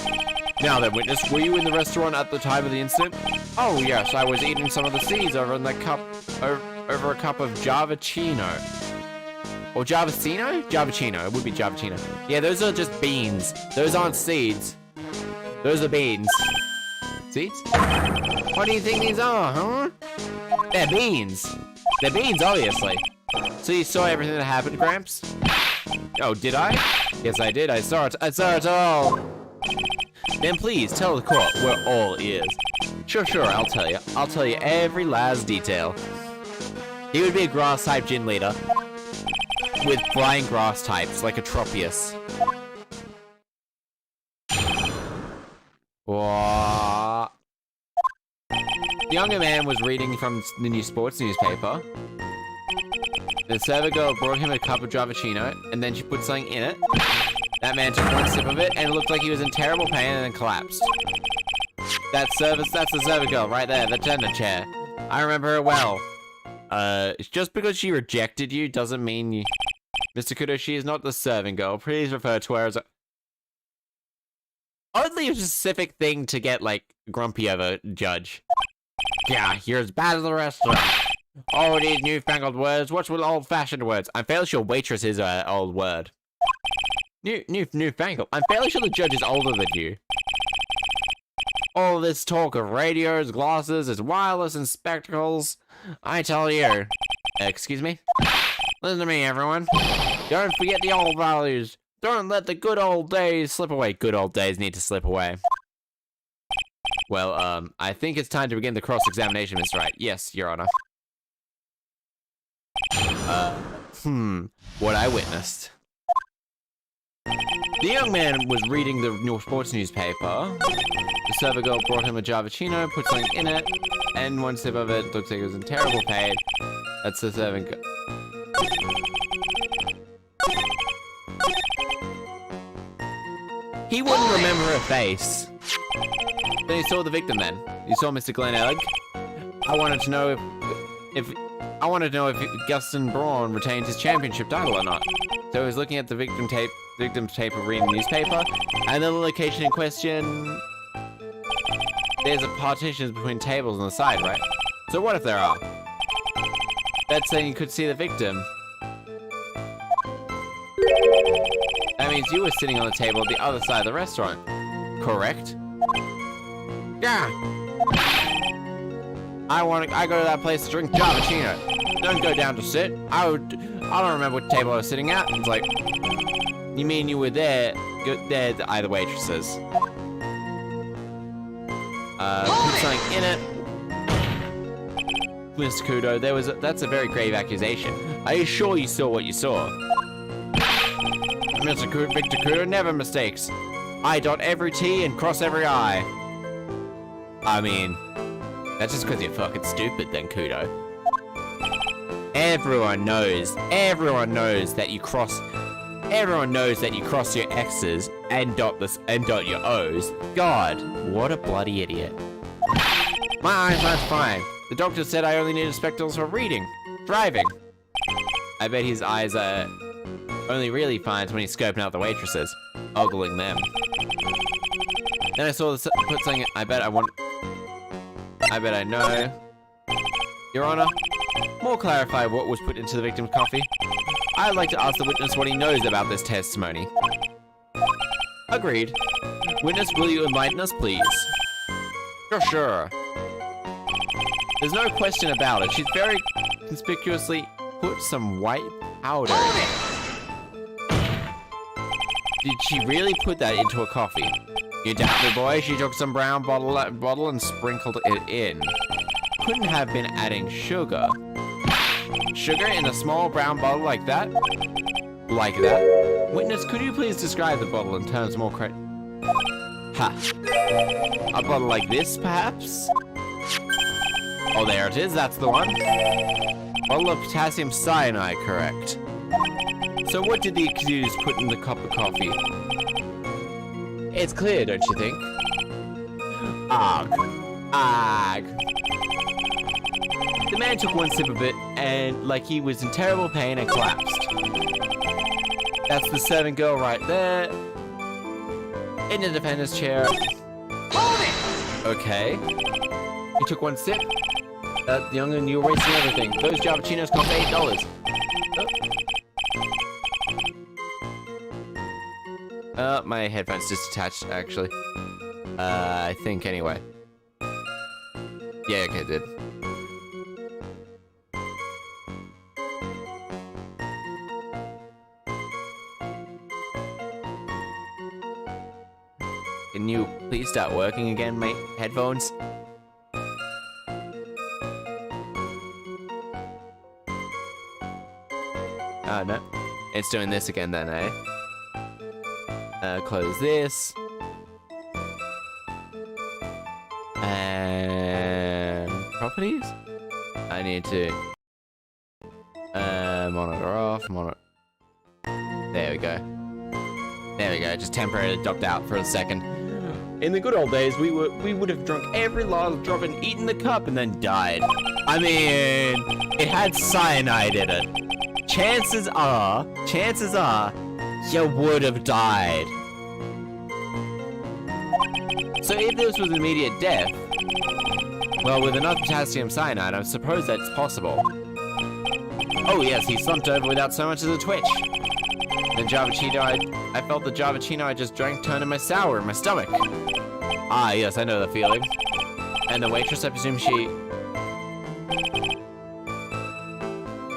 Now then, witness, were you in the restaurant at the time of the incident? Oh yes, I was eating some of the seeds over in the cup, over a cup of Javachino. Or Javacino? Javachino, it would be Javachino. Yeah, those are just beans. Those aren't seeds. Those are beans. Seeds? What do you think these are, huh? They're beans. They're beans, obviously. So you saw everything that happened, Gramps? Oh, did I? Yes, I did. I saw it. I saw it all. Then please tell the court where all is. Sure, I'll tell you. I'll tell you every last detail. He would be a grass-type gym leader with flying grass types, like a Tropius. What? The younger man was reading from the new sports newspaper. The server girl brought him a cup of Javachino, and then she put something in it. That man took one sip of it, and it looked like he was in terrible pain and then collapsed. That's the server girl right there, the tender chair. I remember her well. Just because she rejected you doesn't mean you... Mr. Kudo, she is not the serving girl. Please refer to her as a... Oddly a specific thing to get, like, grumpy over, Judge. Yeah, you're as bad as the rest of them. All these newfangled words, what's with old-fashioned words? I'm fairly sure waitress is an old word. Newfangled? I'm fairly sure the judge is older than you. All this talk of radios, glasses, is wireless and spectacles. I tell you. Excuse me? Listen to me, everyone. Don't forget the old values. Don't let the good old days slip away. Good old days need to slip away. Well, I think it's time to begin the cross-examination, Mr. Wright. Yes, Your Honor. What I witnessed. The young man was reading the new sports newspaper. The server girl brought him a Javachino, put something in it, and one sip of it looks like it was in terrible pain. That's the serving girl. He wouldn't remember her face. Then he saw the victim then. You saw Mr. Glenn Ellig. I wanted to know if Gustin Braun retained his championship title or not. So he was looking at the victim's tape of reading the newspaper, and the location in question... There's a partition between tables on the side, right? So what if there are? That's saying you could see the victim. That means you were sitting on the table at the other side of the restaurant. Correct? Yeah. I go to that place to drink Javachino. Don't go down to sit. I don't remember what table I was sitting at. It's like, You mean you were there? There, either waitresses. Put something in it. Mr. Kudo, that's a very grave accusation. Are you sure you saw what you saw? Victor Kudo never mistakes. I dot every T and cross every I. I mean, that's just because you're fucking stupid then, Kudo. Everyone knows that you cross your X's and dot your O's. God, what a bloody idiot. My eyesight's fine. The doctor said I only needed spectacles for reading, driving. I bet his eyes are only really finds when he's scoping out the waitresses, ogling them. Then I saw put something. I bet I know. Your Honor, more clarify what was put into the victim's coffee. I'd like to ask the witness what he knows about this testimony. Agreed. Witness, will you enlighten us, please? Sure. There's no question about it. She's very conspicuously put some white powder in it. Did she really put that into a coffee? You doubt me, boy? She took some brown bottle and sprinkled it in. Couldn't have been adding sugar. Sugar in a small brown bottle like that? Like that? Witness, could you please describe the bottle in terms more correct? Ha. A bottle like this, perhaps? Oh, there it is. That's the one. Bottle of potassium cyanide, correct. So what did the accused put in the cup of coffee? It's clear, don't you think? Ag. The man took one sip of it, and like he was in terrible pain and collapsed. That's the serving girl right there. In the defendant's chair. Hold it! Okay. He took one sip. Young and you're wasting everything. Those Javachinos cost $8. My headphones just attached, actually. I think anyway. Yeah, okay, did. Can you please start working again, mate? Headphones? Oh, no. It's doing this again then, eh? Close this. And properties? I need to monitor off, monitor. There we go. There we go. Just temporarily dropped out for a second. In the good old days, we would have drunk every last drop and eaten the cup and then died. I mean, it had cyanide in it. Chances are, you would have died. So if this was immediate death, well, with enough potassium cyanide, I suppose that's possible. Oh yes, he slumped over without so much as a twitch. The Javachino, I felt the Javachino I just drank turn my sour in my stomach. Ah, yes, I know the feeling. And the waitress, I presume she...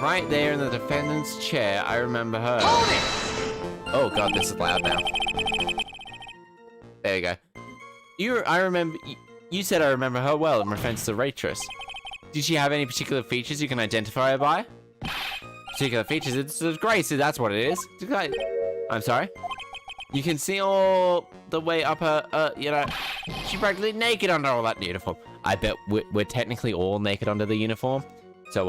Right there in the defendant's chair, I remember her. Oh god, this is loud now. There you go. You said I remember her well in reference to the waitress. Did she have any particular features you can identify her by? Particular features? It's great, so that's what it is. I'm sorry? You can see all the way up her, you know, she's practically naked under all that uniform. I bet we're technically all naked under the uniform. So,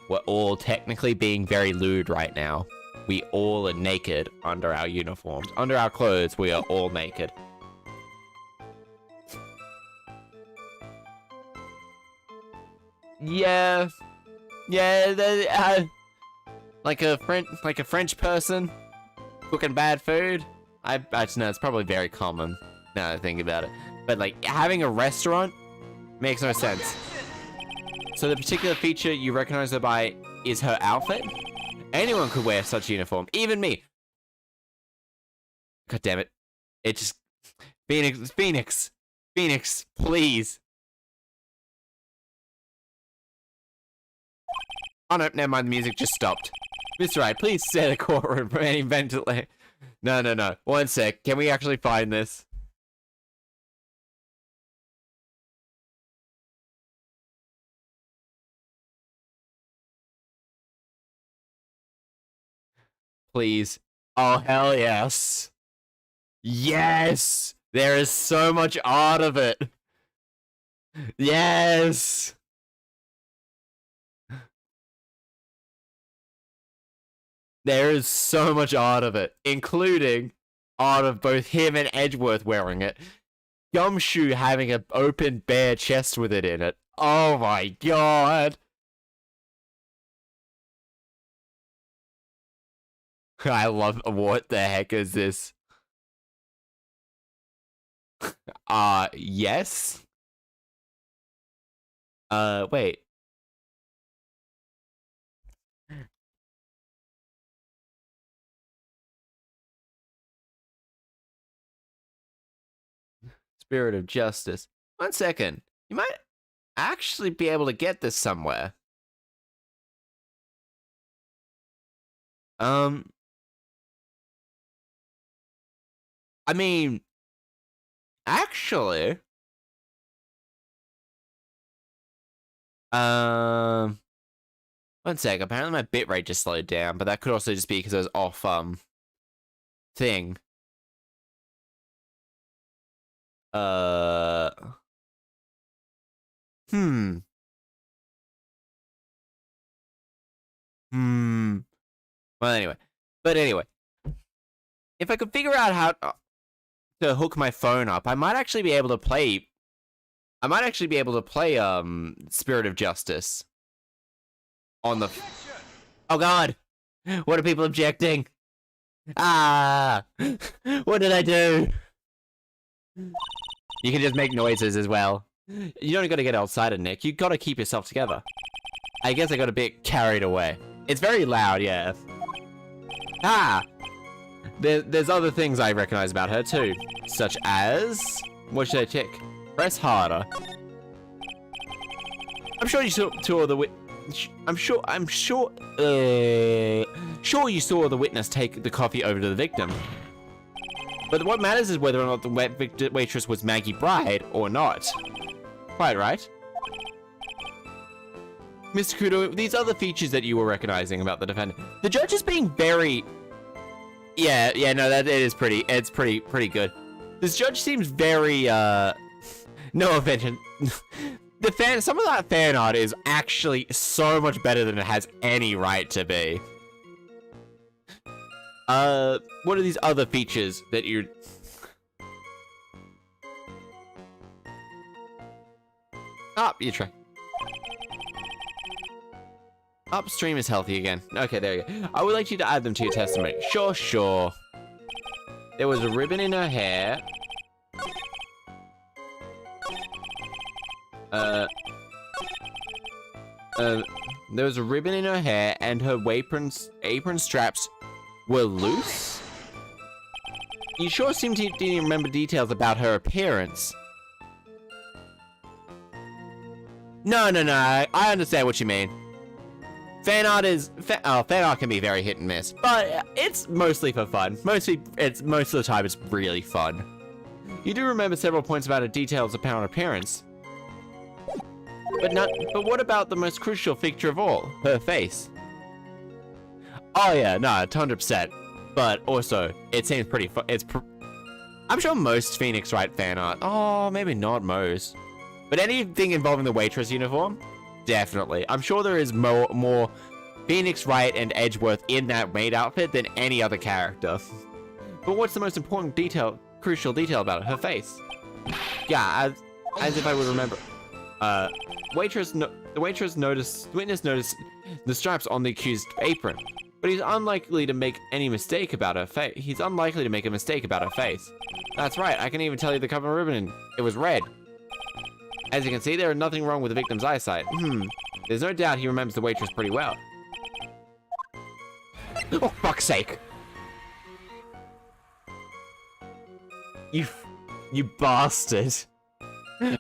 we're all technically being very lewd right now. We all are naked under our uniforms. Under our clothes, we are all naked. Yeah. Yeah, like a French person cooking bad food. I just know it's probably very common now that I think about it. But like having a restaurant makes no sense. So the particular feature you recognize her by is her outfit? Anyone could wear such uniform, even me. God damn it. It just... Phoenix, please. Oh no, never mind, the music just stopped. Mr. Wright, please stay in the courtroom for any ventilation. No. 1 sec, can we actually find this? Please. Oh, hell yes. Yes! There is so much art of it. Yes! There is so much art of it, including art of both him and Edgeworth wearing it. Gumshoe having an open bare chest with it in it. Oh my god! I love. What the heck is this? Yes? Wait. Spirit of justice. 1 second. You might actually be able to get this somewhere. I mean, actually, 1 sec. Apparently my bitrate just slowed down, but that could also just be because I was off, thing. Well, anyway. But anyway. If I could figure out how to hook my phone up, I might actually be able to play... Spirit of Justice. On the... Oh god! What are people objecting? Ah! What did I do? You can just make noises as well. You don't gotta get outside it, Nick. You gotta keep yourself together. I guess I got a bit carried away. It's very loud, yeah. Ah! There's other things I recognize about her too, such as... What should I check? Press harder. I'm sure you saw the sure you saw the witness take the coffee over to the victim. But what matters is whether or not the waitress was Maggie Bride or not. Quite right. Mr. Kudo, these other features that you were recognizing about the defendant. The judge is being very... Yeah, no, it's pretty good. This judge seems very, no offense. Some of that fan art is actually so much better than it has any right to be. What are these other features that you... You try. Upstream is healthy again. Okay, there you go. I would like you to add them to your testimony. Sure. There was a ribbon in her hair. There was a ribbon in her hair and her apron straps were loose. You sure seem to didn't remember details about her appearance. No, I understand what you mean. Fan art can be very hit and miss, but it's mostly for fun. Most of the time it's really fun. You do remember several points about her details about her appearance. But what about the most crucial feature of all? Her face. Oh yeah, no, 100%. But also, it seems pretty fun. I'm sure most Phoenix Wright fan art. Oh, maybe not most. But anything involving the waitress uniform? Definitely. I'm sure there is more Phoenix Wright and Edgeworth in that maid outfit than any other character. But what's the most important crucial detail about it? Her face. Yeah, as if I would remember. The witness noticed the stripes on the accused's apron, but he's unlikely to make a mistake about her face. That's right, I can even tell you the cover ribbon. It was red. As you can see, there is nothing wrong with the victim's eyesight. There's no doubt he remembers the waitress pretty well. Oh, fuck's sake. You bastard.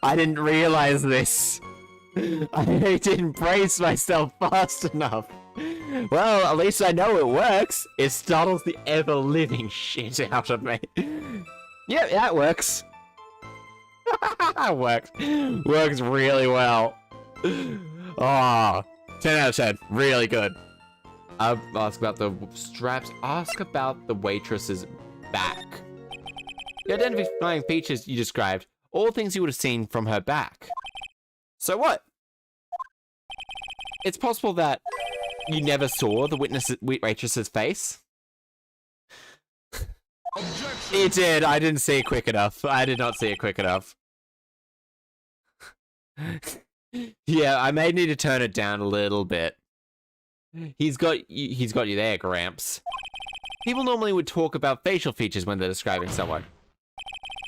I didn't realize this. I didn't brace myself fast enough. Well, at least I know it works. It startles the ever-living shit out of me. Yep, that works. Works really well. Oh, 10 out of 10. Really good. Ask about the straps. Ask about the waitress's back. The identifying features you described, all things you would have seen from her back. So what? It's possible that you never saw the waitress's face? It did. I didn't see it quick enough. I did not see it quick enough. Yeah, I may need to turn it down a little bit. He's got you there, Gramps. People normally would talk about facial features when they're describing someone.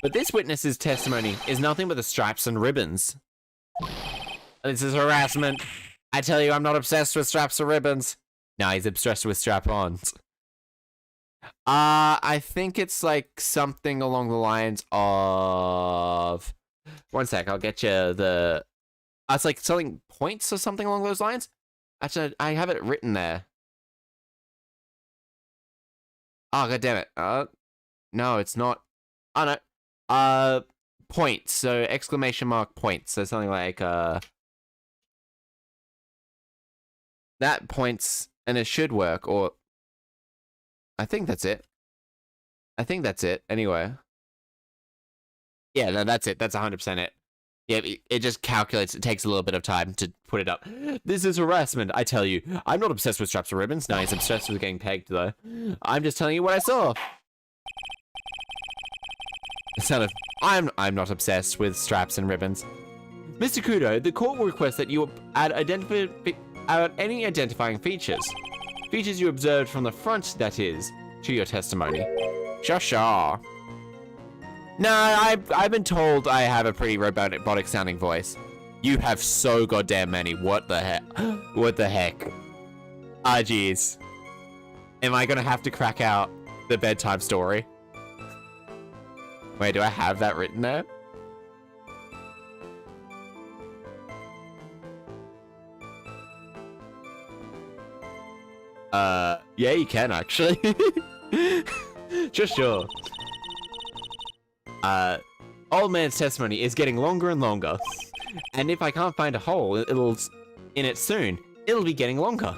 But this witness's testimony is nothing but the stripes and ribbons. This is harassment. I tell you, I'm not obsessed with straps or ribbons. No, he's obsessed with strap-ons. I think it's like something along the lines of... One sec, I'll get you the... it's like something points or something along those lines. Actually, I have it written there. Oh, god damn it. No, it's not. Oh, no. Points. So, exclamation mark points. So, something like, that points, and it should work, or... I think that's it. I think that's it, anyway. Yeah, no, that's it. That's 100% it. Yeah, it just calculates. It takes a little bit of time to put it up. This is harassment, I tell you. I'm not obsessed with straps or ribbons. No, he's obsessed with getting pegged, though. I'm just telling you what I saw. Instead of, I'm not obsessed with straps and ribbons. Mr. Kudo, the court will request that you add any identifying features. Features you observed from the front, that is, to your testimony. Sure. No, I've been told I have a pretty robotic sounding voice. You have so goddamn many. What the heck? What the heck? Ah, jeez. Am I gonna have to crack out the bedtime story? Wait, do I have that written there? Yeah, you can actually. Just sure. Old man's testimony is getting longer and longer. And if I can't find a hole in it soon, it'll be getting longer.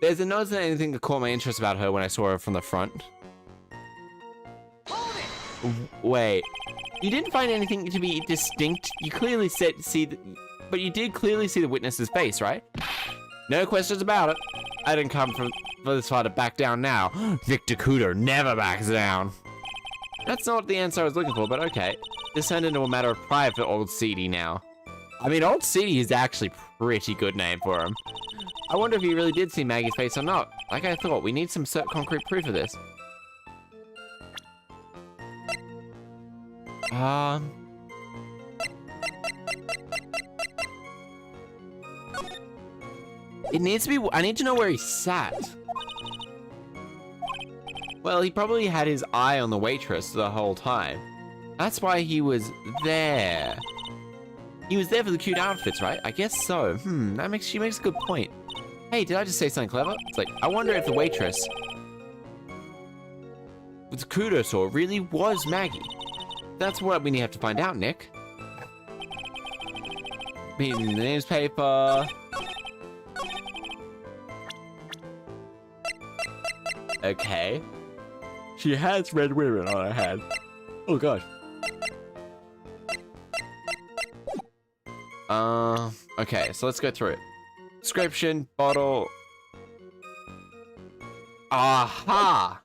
There's not anything that caught my interest about her when I saw her from the front. Wait, you didn't find anything to be distinct? You clearly but you did clearly see the witness's face, right? No questions about it. I didn't come for this far to back down now. Victor Cooter never backs down. That's not the answer I was looking for, but okay. This turned into a matter of pride for Old Seedy now. I mean, Old Seedy is actually a pretty good name for him. I wonder if he really did see Maggie's face or not. Like I thought, we need some concrete proof of this. It needs to be... I need to know where he sat. Well, he probably had his eye on the waitress the whole time. That's why he was there. He was there for the cute outfits, right? I guess so. She makes a good point. Hey, did I just say something clever? It's like, I wonder if the waitress with Kudo saw really was Maggie. That's what we have to find out, Nick. Reading the newspaper. Okay. She has red ribbon on her head. Oh gosh. Okay, so let's go through it. Description, bottle. Aha!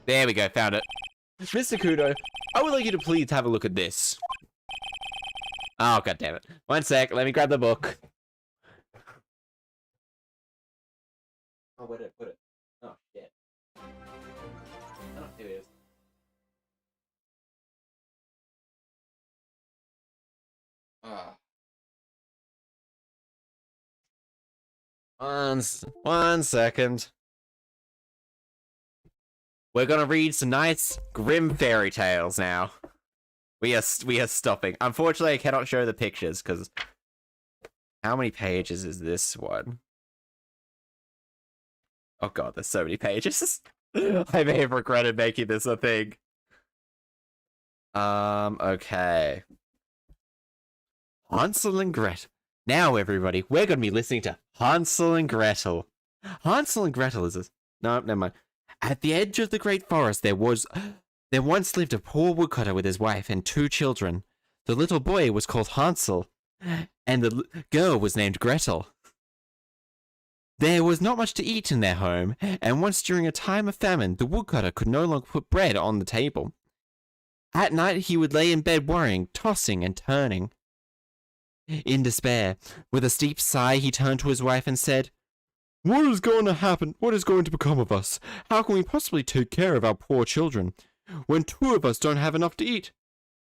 There we go, found it. Mr. Kudo, I would like you to please have a look at this. Oh, god damn it. One sec, let me grab the book. Oh, where did I put it? Oh, shit. Oh, here it is. One second. We're gonna read some nice, grim fairy tales now. We are stopping. Unfortunately, I cannot show the pictures, because... How many pages is this one? Oh god, there's so many pages. I may have regretted making this a thing. Okay. Hansel and Gretel. Now, everybody, we're going to be listening to Hansel and Gretel. Hansel and Gretel is a... No, never mind. At the edge of the great forest, there once lived a poor woodcutter with his wife and 2 children. The little boy was called Hansel, and the girl was named Gretel. There was not much to eat in their home, and once during a time of famine, the woodcutter could no longer put bread on the table. At night, he would lay in bed worrying, tossing and turning. In despair, with a deep sigh, he turned to his wife and said, "What is going to happen? What is going to become of us? How can we possibly take care of our poor children when 2 of us don't have enough to eat?"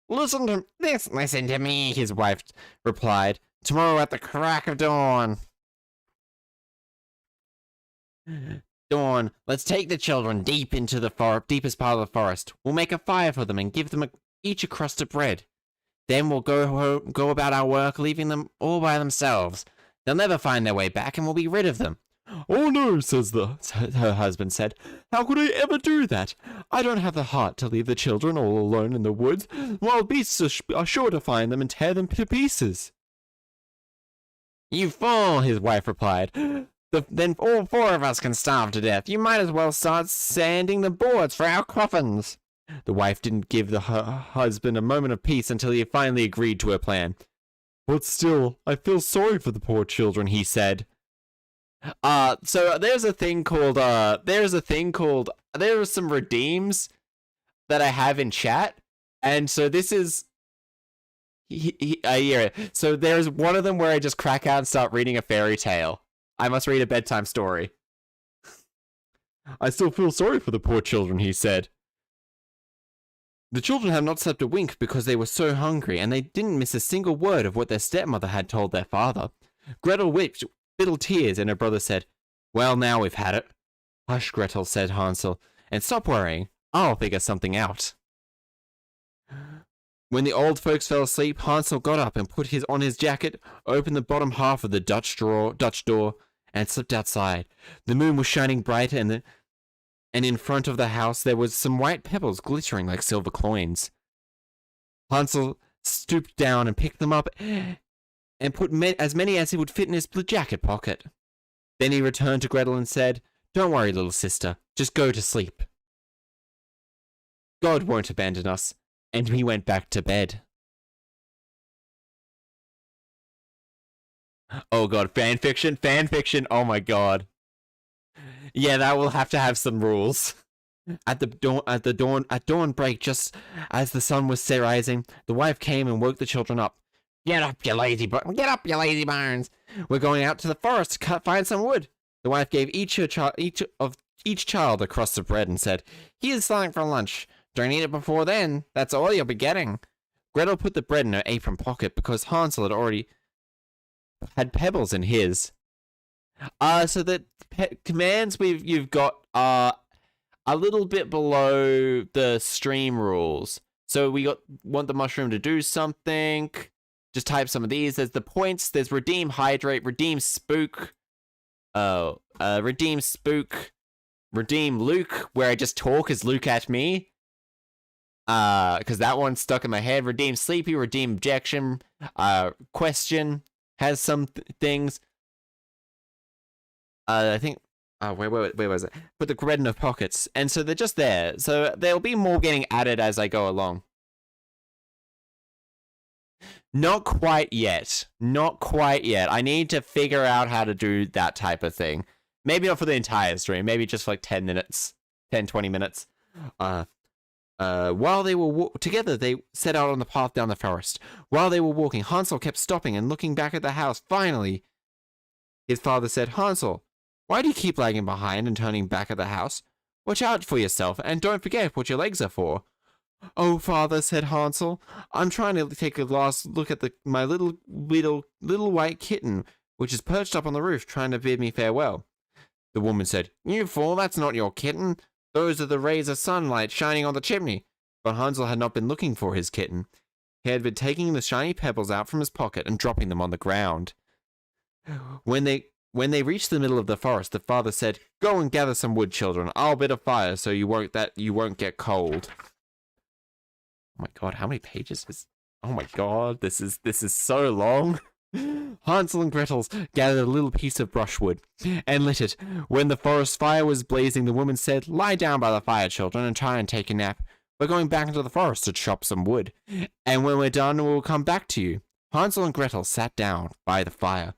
Listen to me, his wife replied. "Tomorrow at the crack of dawn. Let's take the children deep into the deepest part of the forest. We'll make a fire for them and give them each a crust of bread. Then we'll go about our work, leaving them all by themselves. They'll never find their way back, and we'll be rid of them." "Oh no," her husband said. "How could I ever do that? I don't have the heart to leave the children all alone in the woods. Wild beasts are sure to find them and tear them to pieces." "You fool," his wife replied. "Then all 4 of us can starve to death. You might as well start sanding the boards for our coffins." The wife didn't give her husband a moment of peace until he finally agreed to her plan. "But still, I feel sorry for the poor children," he said. So there are some redeems that I have in chat, and so this is, yeah. So there's one of them where I just crack out and start reading a fairy tale. I must read a bedtime story. "I still feel sorry for the poor children," he said. The children had not slept a wink because they were so hungry, and they didn't miss a single word of what their stepmother had told their father. Gretel wept little tears, and her brother said, "Well, now we've had it." "Hush, Gretel," said Hansel, "and stop worrying. I'll figure something out." When the old folks fell asleep, Hansel got up and put on his jacket, opened the bottom half of the Dutch door, and slipped outside. The moon was shining bright, and in front of the house there was some white pebbles glittering like silver coins. Hansel stooped down and picked them up, and put as many as he would fit in his jacket pocket. Then he returned to Gretel and said, "Don't worry, little sister, just go to sleep. God won't abandon us," and he went back to bed. Oh god, fanfiction, oh my god. Yeah, that will have to have some rules. At dawn break, just as the sun was rising, the wife came and woke the children up. Get up, you lazy barns! We're going out to the forest to find some wood." The wife gave each child a crust of bread and said, "Here's something for lunch. Don't eat it before then. That's all you'll be getting." Gretel put the bread in her apron pocket because Hansel had already had pebbles in his. So the commands you've got are a little bit below the stream rules. So we want the mushroom to do something. Just type some of these. There's the points. There's redeem, hydrate, redeem, spook. Redeem, spook. Redeem, Luke, where I just talk as Luke at me. Because that one's stuck in my head. Redeem, sleepy. Redeem, objection. Question has some things. I think. Where was it? Put the bread in the pockets, and so they're just there. So there'll be more getting added as I go along. Not quite yet. I need to figure out how to do that type of thing. Maybe not for the entire stream. Maybe just for like 10 minutes, 20 minutes. While they were together, they set out on the path down the forest. While they were walking, Hansel kept stopping and looking back at the house. Finally, his father said, "Hansel, why do you keep lagging behind and turning back at the house? Watch out for yourself, and don't forget what your legs are for." "Oh, father," said Hansel, "I'm trying to take a last look at my little white kitten, which is perched up on the roof, trying to bid me farewell." The woman said, "You fool, that's not your kitten. Those are the rays of sunlight shining on the chimney." But Hansel had not been looking for his kitten. He had been taking the shiny pebbles out from his pocket and dropping them on the ground. When they reached the middle of the forest, the father said, "Go and gather some wood, children. I'll build a fire so you won't get cold." Oh my god, how many pages is... Oh my god, this is so long. Hansel and Gretel gathered a little piece of brushwood and lit it. When the forest fire was blazing, the woman said, "Lie down by the fire, children, and try and take a nap. We're going back into the forest to chop some wood, and when we're done, we'll come back to you." Hansel and Gretel sat down by the fire.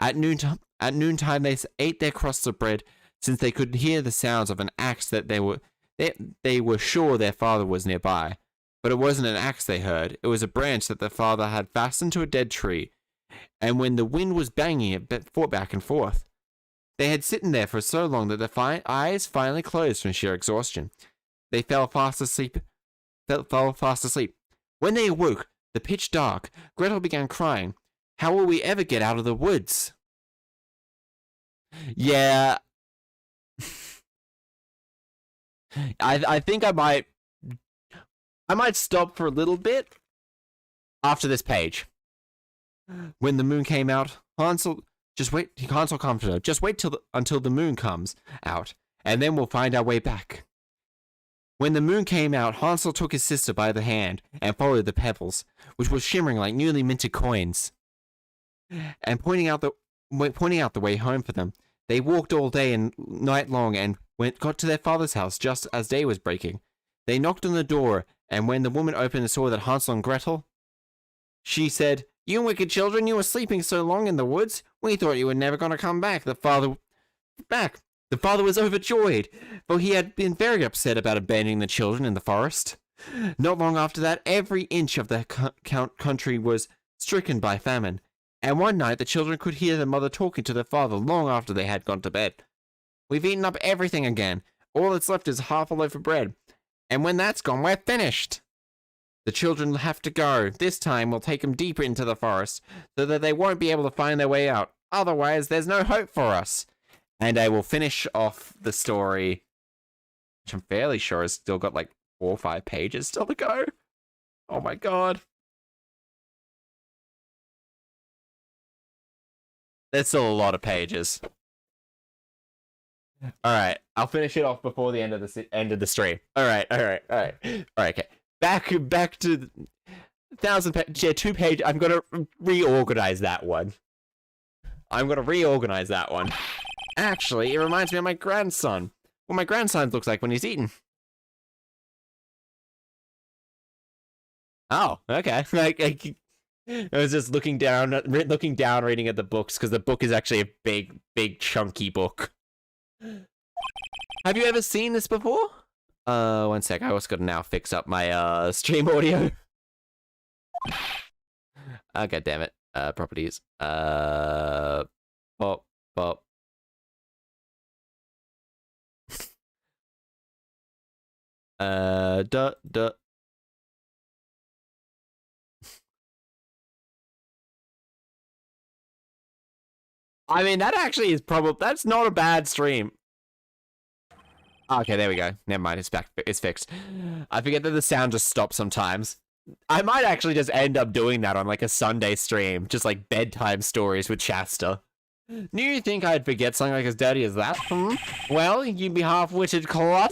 At noontime, they ate their crusts of bread, since they could hear the sounds of an axe that they were sure their father was nearby. But it wasn't an axe they heard. It was a branch that their father had fastened to a dead tree. And when the wind was banging it fought back and forth. They had sitten there for so long that their eyes finally closed from sheer exhaustion. They fell fast asleep. When they awoke, the pitch dark, Gretel began crying. "How will we ever get out of the woods?" Yeah. I think I might stop for a little bit after this page. When the moon came out, Hansel comforted her. "Just wait until the moon comes out, and then we'll find our way back." When the moon came out, Hansel took his sister by the hand and followed the pebbles, which were shimmering like newly minted coins, and pointing out the way home for them. They walked all day and night long and got to their father's house just as day was breaking. They knocked on the door, and when the woman opened and saw that Hansel and Gretel, she said, "You wicked children, you were sleeping so long in the woods. We thought you were never going to come back." The father was overjoyed, for he had been very upset about abandoning the children in the forest. Not long after that, every inch of the country was stricken by famine, and one night the children could hear their mother talking to their father long after they had gone to bed. "We've eaten up everything again. All that's left is half a loaf of bread, and when that's gone, we're finished. The children have to go. This time we'll take them deeper into the forest, so that they won't be able to find their way out. Otherwise, there's no hope for us." And I will finish off the story, which I'm fairly sure has still got like 4 or 5 pages still to go. Oh my god. There's still a lot of pages. All right, I'll finish it off before the end of the stream. All right. Okay. Back to 1,000 pages. Yeah, 2 pages. I'm gonna reorganize that one. Actually, it reminds me of my grandson. What my grandson looks like when he's eating. Oh, okay. I was just looking down, reading at the books, because the book is actually a big, chunky book. Have you ever seen this before? One sec. I also got to now fix up my stream audio. God damn it. Properties. Pop. Duh. I mean, that actually is that's not a bad stream. Okay, there we go. Never mind, it's back. It's fixed. I forget that the sound just stops sometimes. I might actually just end up doing that on like a Sunday stream, just like bedtime stories with Shasta. Do you think I'd forget something like as dirty as that? Well, you'd be half-witted clot.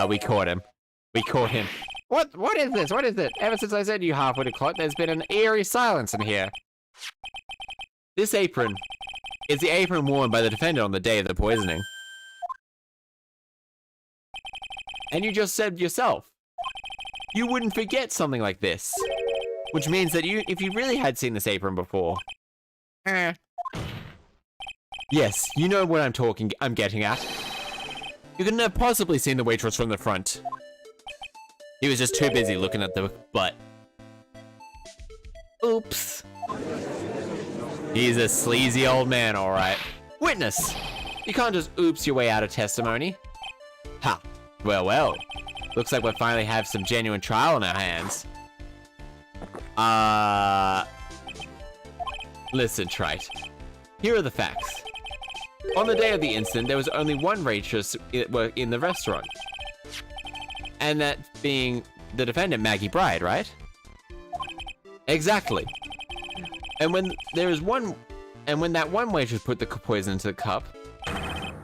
We caught him. What is this? What is it? Ever since I said you half-witted clot, there's been an eerie silence in here. This apron is the apron worn by the defendant on the day of the poisoning. And you just said yourself, you wouldn't forget something like this. Which means that if you really had seen this apron before. Yes, you know what I'm getting at. You couldn't have possibly seen the waitress from the front. He was just too busy looking at the butt. Oops. He's a sleazy old man, alright. Witness! You can't just oops your way out of testimony. Ha! Well. Looks like we finally have some genuine trial in our hands. Listen, Trite. Here are the facts. On the day of the incident, there was only one waitress in the restaurant. And that being the defendant, Maggie Bride, right? Exactly. And when that one waitress put the poison into the cup,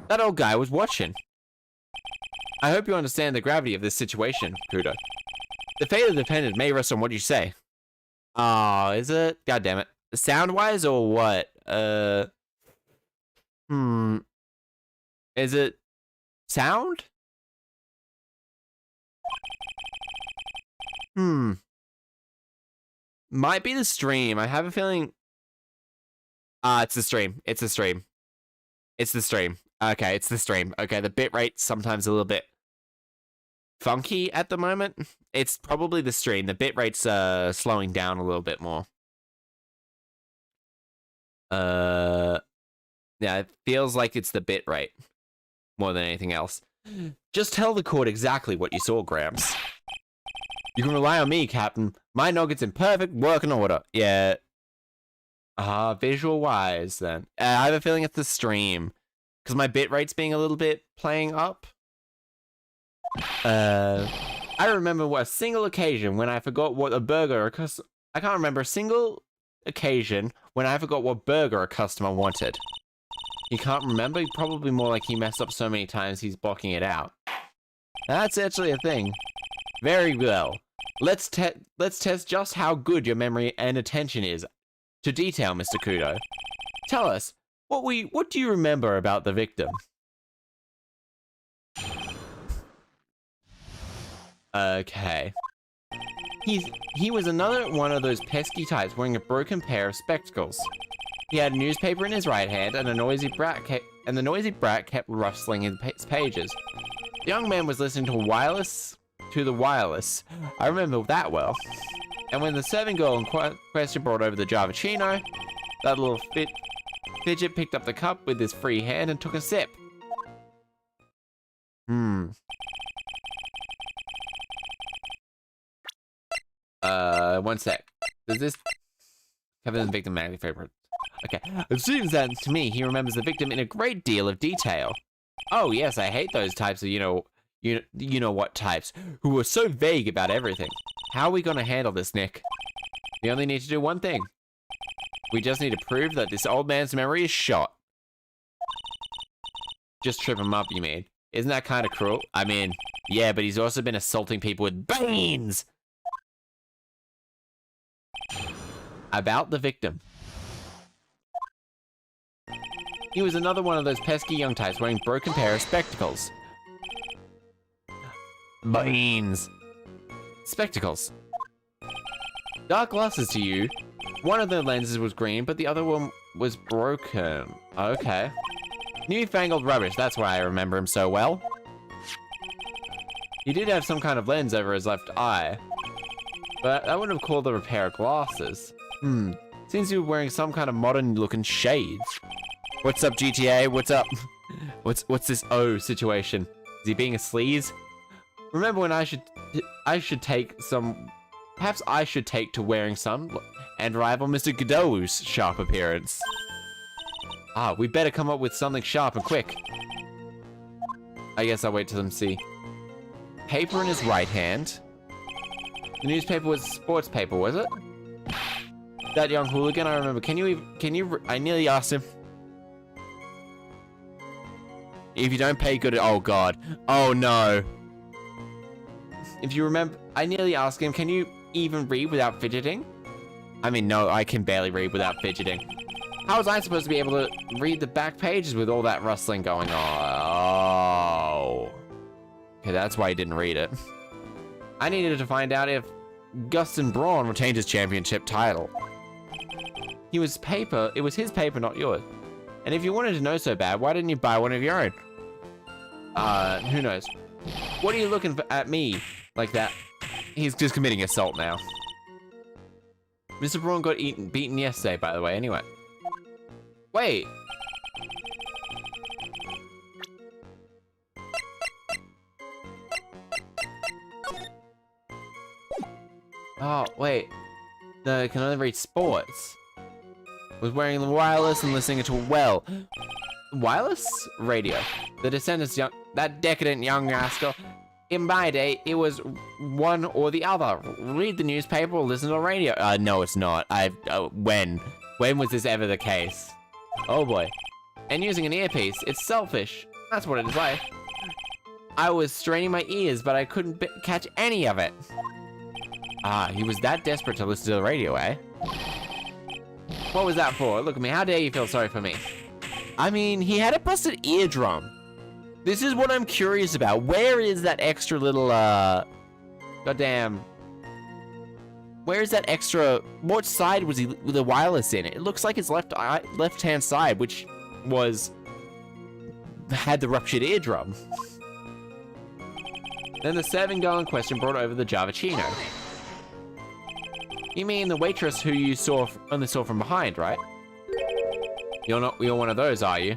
that old guy was watching. I hope you understand the gravity of this situation, Kudo. The fate of the defendant may rest on what you say. Oh, is it? God damn it. Sound-wise or what? Is it sound? Might be the stream. I have a feeling. It's the stream. It's the stream. It's the stream. Okay, it's the stream. Okay, the bitrate's sometimes a little bit funky at the moment. It's probably the stream. The bitrate's slowing down a little bit more. Yeah, it feels like it's the bitrate more than anything else. Just tell the court exactly what you saw, Gramps. You can rely on me, Captain. My nugget's in perfect working order. Yeah. Visual-wise, then. I have a feeling it's the stream. Because my bitrate's being a little bit playing up. I remember a single occasion when I forgot what a burger... I can't remember a single occasion when I forgot what burger a customer wanted. You can't remember? Probably more like he messed up so many times he's blocking it out. That's actually a thing. Very well. Let's test just how good your memory and attention is to detail, Mr. Kudo. Tell us, what do you remember about the victim? Okay. He was another one of those pesky types wearing a broken pair of spectacles. He had a newspaper in his right hand, and the noisy brat kept rustling his pages. The young man was listening to the wireless. I remember that well. And when the serving girl in question brought over the Javachino, that little fidget picked up the cup with his free hand and took a sip. One sec. Does this cover the victim magically favorite? Okay. It seems that to me he remembers the victim in a great deal of detail. Oh yes, I hate those types of you know what types who are so vague about everything. How are we gonna handle this, Nick? We only need to do one thing. We just need to prove that this old man's memory is shot. Just trip him up, you mean? Isn't that kind of cruel? I mean, yeah, but he's also been assaulting people with beans! About the victim. He was another one of those pesky young types wearing a broken pair of spectacles. Beans. Spectacles. Dark glasses to you. One of the lenses was green, but the other one was broken. Okay. Newfangled rubbish, that's why I remember him so well. He did have some kind of lens over his left eye. But I wouldn't have called the repair glasses. Seems you were wearing some kind of modern looking shades. What's up, GTA? What's up? What's this situation? Is he being a sleaze? Remember when I should take some... Perhaps I should take to wearing some and rival Mr. Godot's sharp appearance. We better come up with something sharp and quick. I guess I'll wait till them see. Paper in his right hand. The newspaper was sports paper, was it? That young hooligan, I remember. I nearly asked him. If you don't pay good, oh god. Oh no. If you remember, I nearly asked him, can you even read without fidgeting? I mean, no, I can barely read without fidgeting. How was I supposed to be able to read the back pages with all that rustling going on? Oh. Okay, that's why he didn't read it. I needed to find out if Gustin Braun retained his championship title. It was his paper, not yours. And if you wanted to know so bad, why didn't you buy one of your own? Who knows? What are you looking at me like that? He's just committing assault now. Mr. Braun got beaten yesterday, by the way, anyway. Wait. Oh, wait. No, I can only read sports. Was wearing the wireless and listening to wireless radio. The descendants that decadent young rascal. In my day, it was one or the other. Read the newspaper or listen to the radio. No, it's not. When was this ever the case? Oh boy. And using an earpiece, it's selfish. That's what it's like. I was straining my ears, but I couldn't catch any of it. Ah, he was that desperate to listen to the radio, eh? What was that for? Look at me, how dare you feel sorry for me? I mean, he had a busted eardrum. This is what I'm curious about. Where is that extra little, goddamn... Where is that extra... What side was he with the wireless in? It looks like his left-hand side, which had the ruptured eardrum. Then the serving girl in question brought over the Javachino. You mean the waitress who you only saw from behind, right? You're one of those, are you?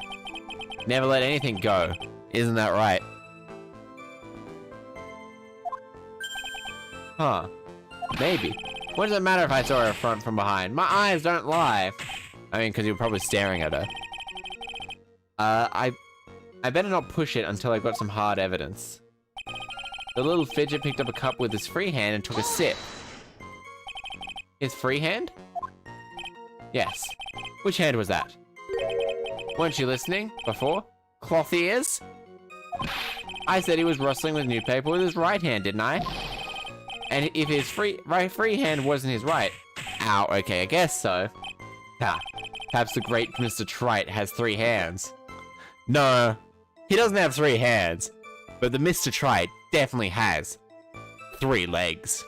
Never let anything go. Isn't that right? Huh. Maybe. What does it matter if I saw her front from behind? My eyes don't lie. I mean, because you were probably staring at her. I better not push it until I got some hard evidence. The little fidget picked up a cup with his free hand and took a sip. His free hand? Yes. Which hand was that? Weren't you listening before? Cloth ears? I said he was rustling with newspaper with his right hand, didn't I? And if his free hand wasn't his right... Ow, okay, I guess so. Ha. Perhaps the great Mr. Trite has 3 hands. No, he doesn't have 3 hands. But the Mr. Trite definitely has 3 legs.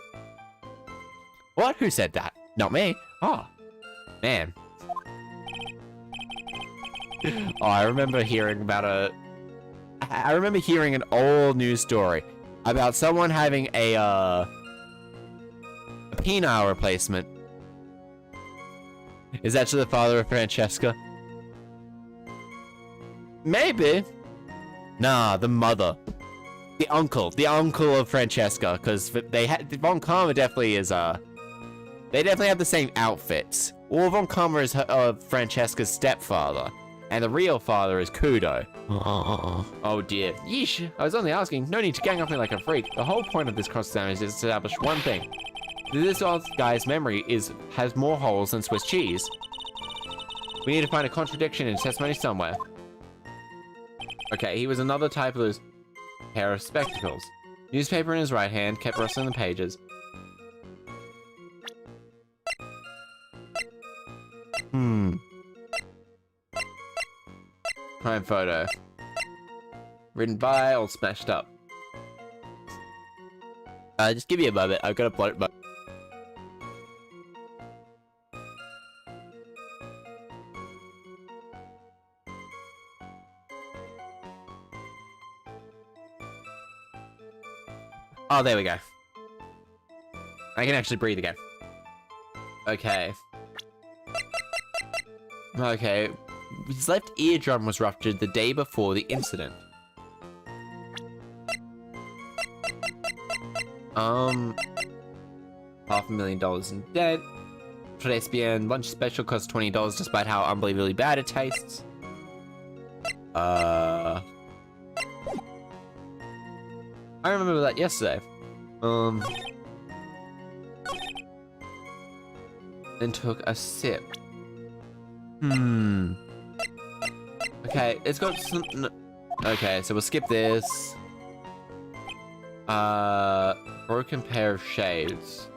What? Who said that? Not me. Oh, man. Oh, I remember hearing about I remember hearing an old news story about someone having a penile replacement. Is that to the father of Francesca? Maybe. Nah, the mother. The uncle of Francesca, because Von Karma definitely is, they definitely have the same outfits. Well, Von Karma is Francesca's stepfather, and the real father is Kudo. Oh dear. Yeesh, I was only asking, no need to gang up me like a freak. The whole point of this cross-exam is to establish one thing. This old guy's memory has more holes than Swiss cheese. We need to find a contradiction in testimony somewhere. Okay, he was another type of those pair of spectacles. Newspaper in his right hand, kept rustling the pages. Crime photo. Written by, all smashed up. Just give me a moment, I've got to plot it back. Oh, there we go. I can actually breathe again. Okay. Okay. His left eardrum was ruptured the day before the incident. $500,000 in debt. Tres bien. Lunch special costs $20 despite how unbelievably bad it tastes. I remember that yesterday. Then took a sip. Okay, it's got some... Okay, so we'll skip this. Broken pair of shades.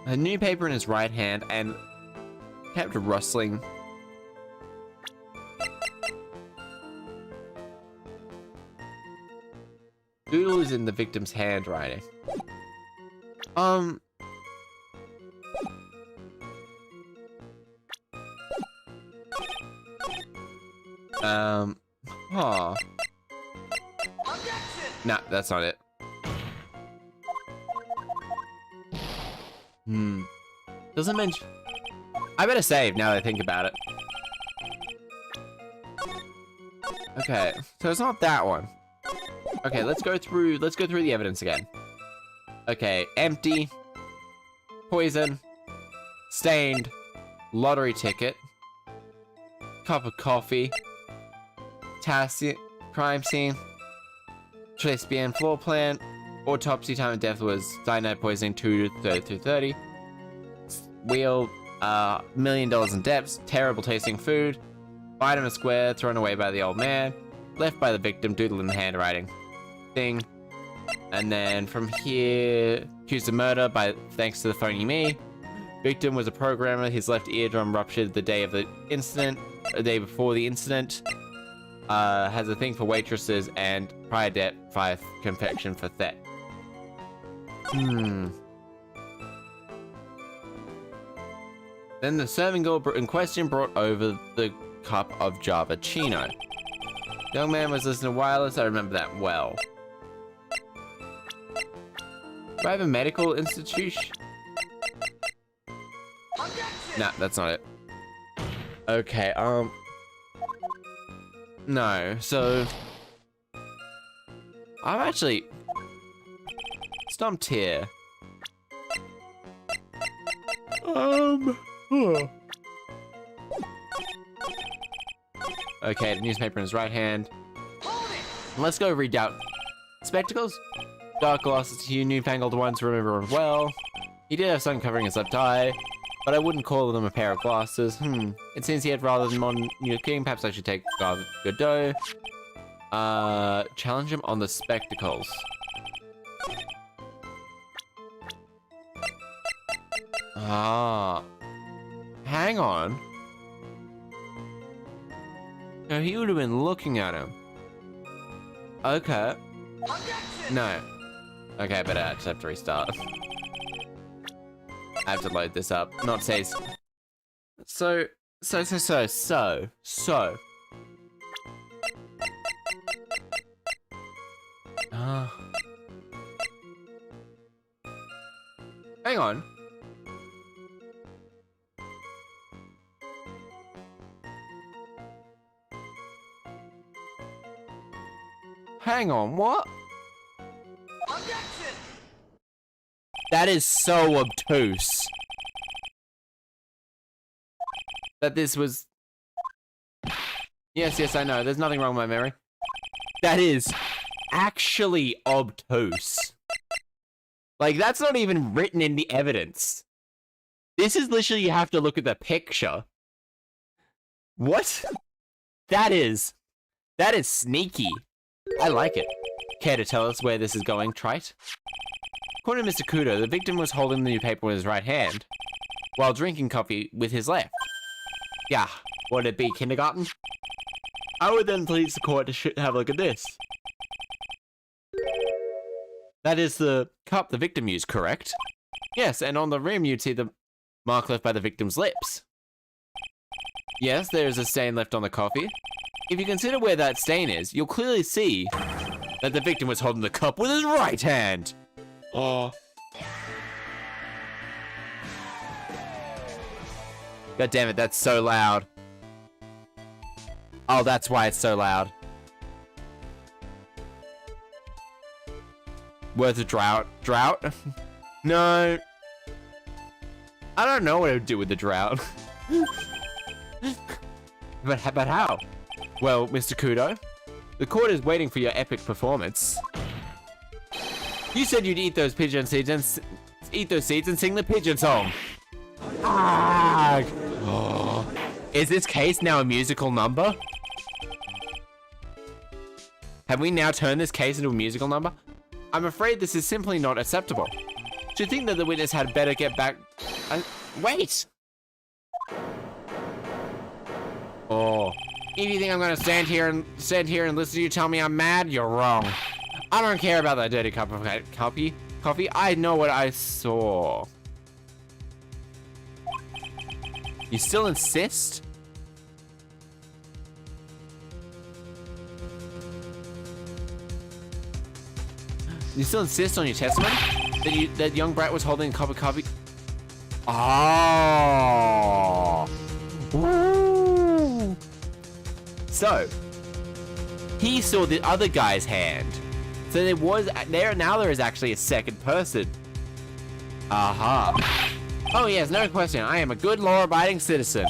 A newspaper in his right hand and kept rustling. Doodle is in the victim's handwriting. Huh. Nah, that's not it. Doesn't mention... I better save now that I think about it. Okay, so it's not that one. Okay, let's go through the evidence again. Okay, empty, poison, stained, lottery ticket, cup of coffee, crime scene, trace bien floor plan, autopsy time of death was cyanide poisoning 2 to 30, wheel, $1 million in debts, terrible tasting food, vitamin square thrown away by the old man, left by the victim, doodle in the handwriting. Thing. And then from here, accused of murder by thanks to the phony me. Victim was a programmer. His left eardrum ruptured the day of the incident, a day before the incident. Has a thing for waitresses and prior debt, 5 confection for theft. Then the serving girl in question brought over the cup of Javachino. The young man was listening to wireless. I remember that well. Do I have a medical institution? Nah, that's not it. Okay, no, so... I'm actually... stumped here. Okay, the newspaper in his right hand. Let's go read out. Spectacles? Dark glasses, you newfangled ones, remember him well. He did have sun covering his left eye, but I wouldn't call them a pair of glasses. It seems he had rather than modern New King. Perhaps I should take Godot. Challenge him on the spectacles. Ah. Hang on. No, he would have been looking at him. Okay. No. Okay, but I just have to restart. I have to load this up. Not say. So. Hang on. Hang on, what? That is so obtuse. That this was... Yes, I know. There's nothing wrong with my memory. That is actually obtuse. Like, that's not even written in the evidence. This is literally, you have to look at the picture. What? That is sneaky. I like it. Care to tell us where this is going, Trite? According to Mr. Kudo, the victim was holding the newspaper with his right hand, while drinking coffee with his left. Yeah, would it be kindergarten? I would then please the court to have a look at this. That is the cup the victim used, correct? Yes, and on the rim you'd see the mark left by the victim's lips. Yes, there is a stain left on the coffee. If you consider where that stain is, you'll clearly see that the victim was holding the cup with his right hand. Oh. God damn it, that's so loud. Oh, that's why it's so loud. Worth a drought. Drought? No. I don't know what I would do with the drought. But how? Well, Mr. Kudo, the court is waiting for your epic performance. You said you'd eat those pigeon seeds and sing the pigeon song. Ah! Oh. Is this case now a musical number? Have we now turned this case into a musical number? I'm afraid this is simply not acceptable. Do you think that the witness had better get back? Wait! Oh. If you think I'm gonna stand here and listen to you tell me I'm mad, you're wrong. I don't care about that dirty cup of coffee. I know what I saw. You still insist? You still insist on your testimony that young brat was holding a cup of coffee? Oh. Ooh. So, he saw the other guy's hand. So now there is actually a second person. Aha. Oh yes, no question. I am a good law-abiding citizen.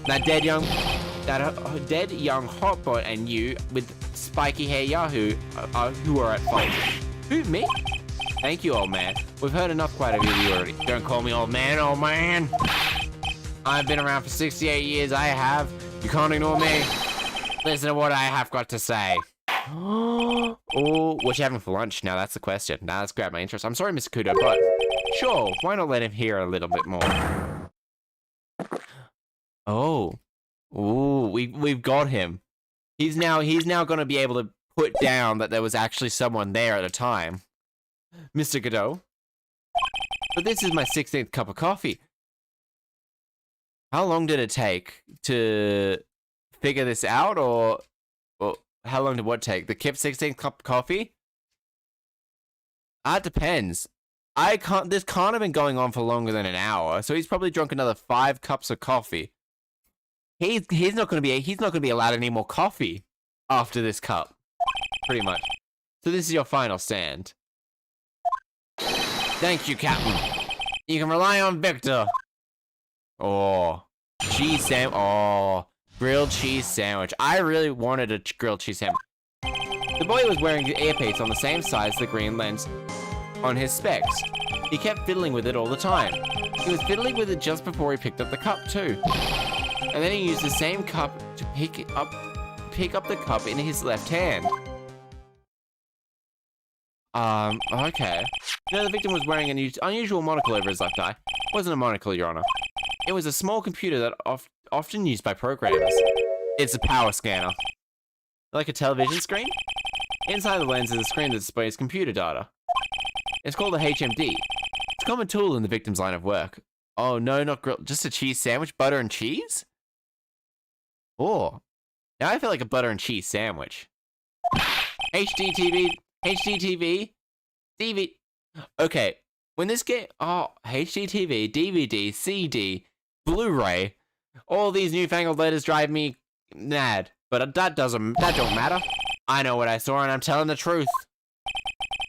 That dead young hotbot and you with spiky hair Yahoo who are at fault. Who, me? Thank you, old man. We've heard enough quite of you already. Don't call me old man, old man. I've been around for 68 years, I have. You can't ignore me. Listen to what I have got to say. Oh, what's you having for lunch? Now that's the question. Now that's grabbed my interest. I'm sorry, Mr. Kudo, but sure, why not let him hear a little bit more? Oh, ooh, we've got him. He's now gonna be able to put down that there was actually someone there at the time. Mr. Godot. But this is my 16th cup of coffee. How long did it take to figure this out, or how long did what take? The Kip 16th cup of coffee? That depends. This can't have been going on for longer than an hour, so he's probably drunk another 5 cups of coffee. He's not gonna be allowed any more coffee after this cup. Pretty much. So this is your final stand. Thank you, Captain. You can rely on Victor. Oh, cheese sandwich. Oh, grilled cheese sandwich. I really wanted a grilled cheese sandwich. The boy was wearing the earpiece on the same size as the green lens on his specs. He kept fiddling with it all the time. He was fiddling with it just before he picked up the cup too. And then he used the same cup to pick up the cup in his left hand. Okay. You know, the victim was wearing an unusual monocle over his left eye. It wasn't a monocle, Your Honor. It was a small computer that often used by programmers. It's a power scanner. Like a television screen? Inside the lens is a screen that displays computer data. It's called a HMD. It's a common tool in the victim's line of work. Oh no, not grilled, just a cheese sandwich, butter and cheese? Oh, now I feel like a butter and cheese sandwich. HDTV, DVD. Okay, when this game, HDTV, DVD, CD, Blu-ray, all these newfangled letters drive me mad. But that don't matter. I know what I saw and I'm telling the truth.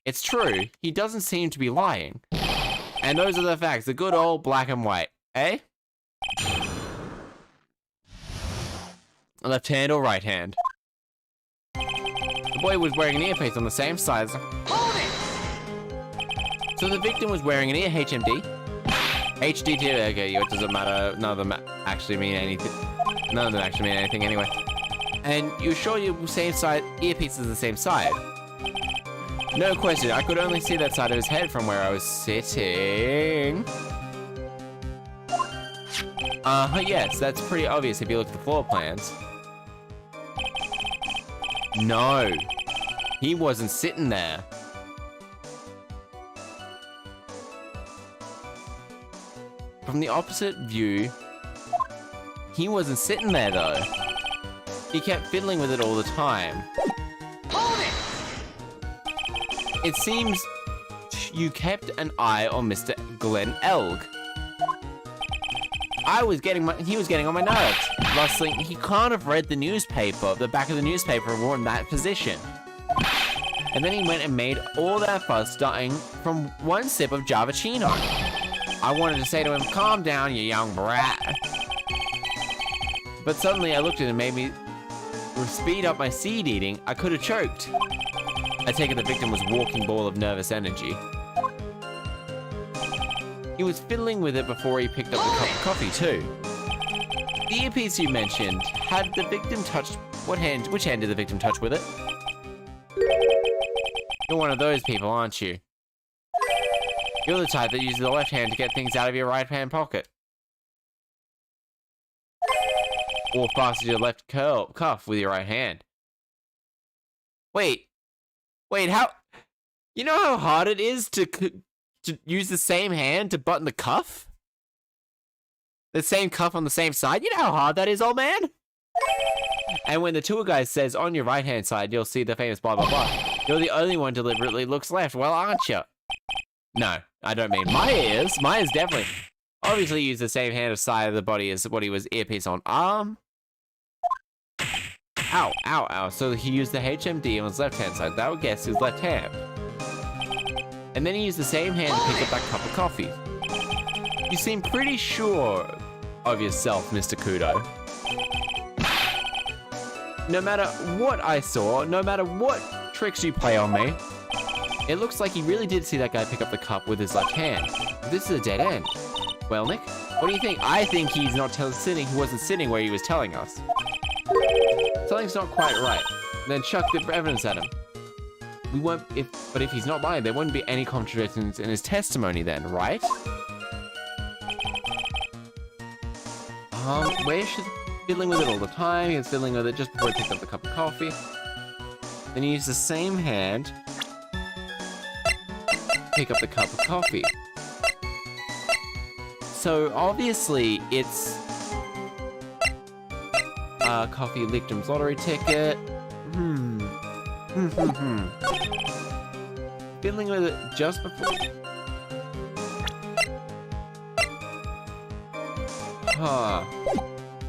It's true, he doesn't seem to be lying. And those are the facts, the good old black and white, eh? Left hand or right hand? The boy was wearing an earpiece on the same size. Hold it! So the victim was wearing an ear HMD? HDT, okay, it doesn't matter. None of them actually mean anything. None of them actually mean anything anyway. And you're sure your same side earpiece is the same side? No question, I could only see that side of his head from where I was sitting. Yes, that's pretty obvious if you look at the floor plans. No, he wasn't sitting there. From the opposite view, he wasn't sitting there though. He kept fiddling with it all the time. Hold it! It seems you kept an eye on Mr. Glenn Elg. He was getting on my nerves. Rustling, he can't have read the newspaper, the back of the newspaper, and were in that position. And then he went and made all that fuss starting from one sip of Javachino. I wanted to say to him, calm down, you young brat. But suddenly I looked at him and made me speed up my seed eating. I could have choked. I take it the victim was a walking ball of nervous energy. He was fiddling with it before he picked up the cup of coffee too. The earpiece you mentioned, had the victim touched... Which hand did the victim touch with it? You're one of those people, aren't you? You're the type that uses the left hand to get things out of your right hand pocket. Or fastens your left cuff with your right hand. Wait, how... You know how hard it is to use the same hand to button the cuff? The same cuff on the same side? You know how hard that is, old man? And when the tour guide says, on your right-hand side, you'll see the famous blah, blah, blah. You're the only one deliberately looks left, well, aren't you? No, I don't mean my ears. My ears definitely. Obviously use the same hand of side of the body as what he was earpiece on arm. Ow, ow, ow. So he used the HMD on his left-hand side. That would guess his left hand. And then he used the same hand to pick up that cup of coffee. You seem pretty sure of yourself, Mr. Kudo. No matter what I saw, no matter what tricks you play on me, it looks like he really did see that guy pick up the cup with his left hand. This is a dead end. Well, Nick, what do you think? I think he's not he wasn't sitting where he was telling us. Something's not quite right. then chuck the evidence at him. We won't, but if he's not lying, there wouldn't be any contradictions in his testimony then, right? Where should fiddling with it all the time? He was fiddling with it just before he picked up the cup of coffee. Then he used the same hand to pick up the cup of coffee. So obviously it's coffee victim's lottery ticket. Fiddling with it just before.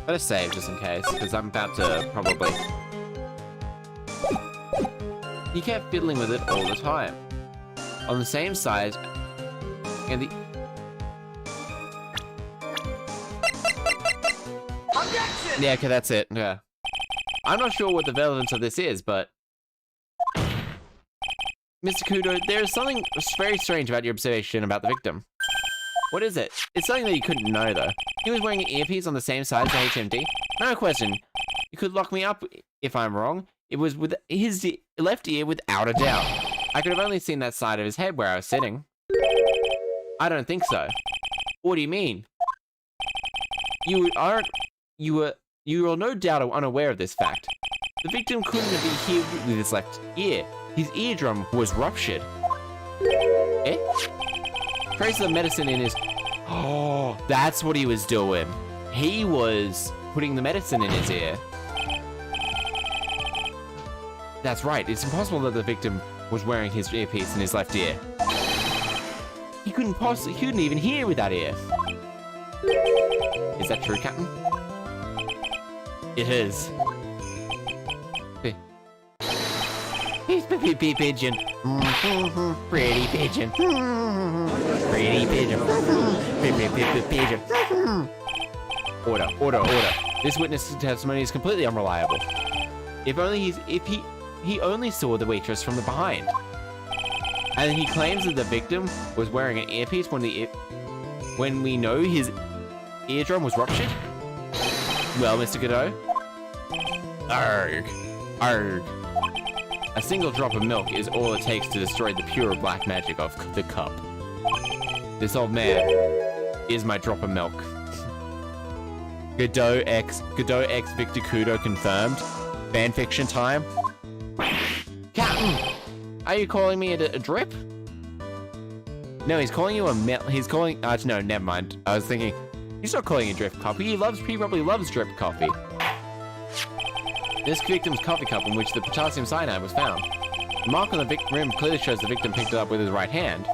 Better save just in case, because I'm about to probably. He kept fiddling with it all the time. On the same side, and the. Objection! Yeah, okay, that's it. Yeah. I'm not sure what the relevance of this is, but. Mr. Kudo, there is something very strange about your observation about the victim. What is it? It's something that you couldn't know, though. He was wearing an earpiece on the same side as the HMD. No question. You could lock me up if I'm wrong. It was with his left ear without a doubt. I could have only seen that side of his head where I was sitting. I don't think so. What do you mean? You are no doubt unaware of this fact. The victim couldn't have been here with his left ear. His eardrum was ruptured. Eh? Traces of medicine in his... Oh, that's what he was doing. He was putting the medicine in his ear. That's right. It's impossible that the victim was wearing his earpiece in his left ear. He couldn't even hear with that ear. Is that true, Captain? It is. Pigeon. Pretty pigeon. Pretty pigeon. Pigeon. Order. This witness's testimony is completely unreliable. If he only saw the waitress from the behind. And he claims that the victim was wearing an earpiece when we know his eardrum was ruptured? Well, Mr. Godot? Arg. A single drop of milk is all it takes to destroy the pure black magic of the cup. This old man is my drop of milk. Godot X Victor Kudo confirmed. Fanfiction time. Captain! Are you calling me a drip? No, he's calling you no, never mind. I was thinking, he's not calling you drip coffee. He probably loves drip coffee. This victim's coffee cup in which the potassium cyanide was found. The mark on the rim clearly shows the victim picked it up with his right hand.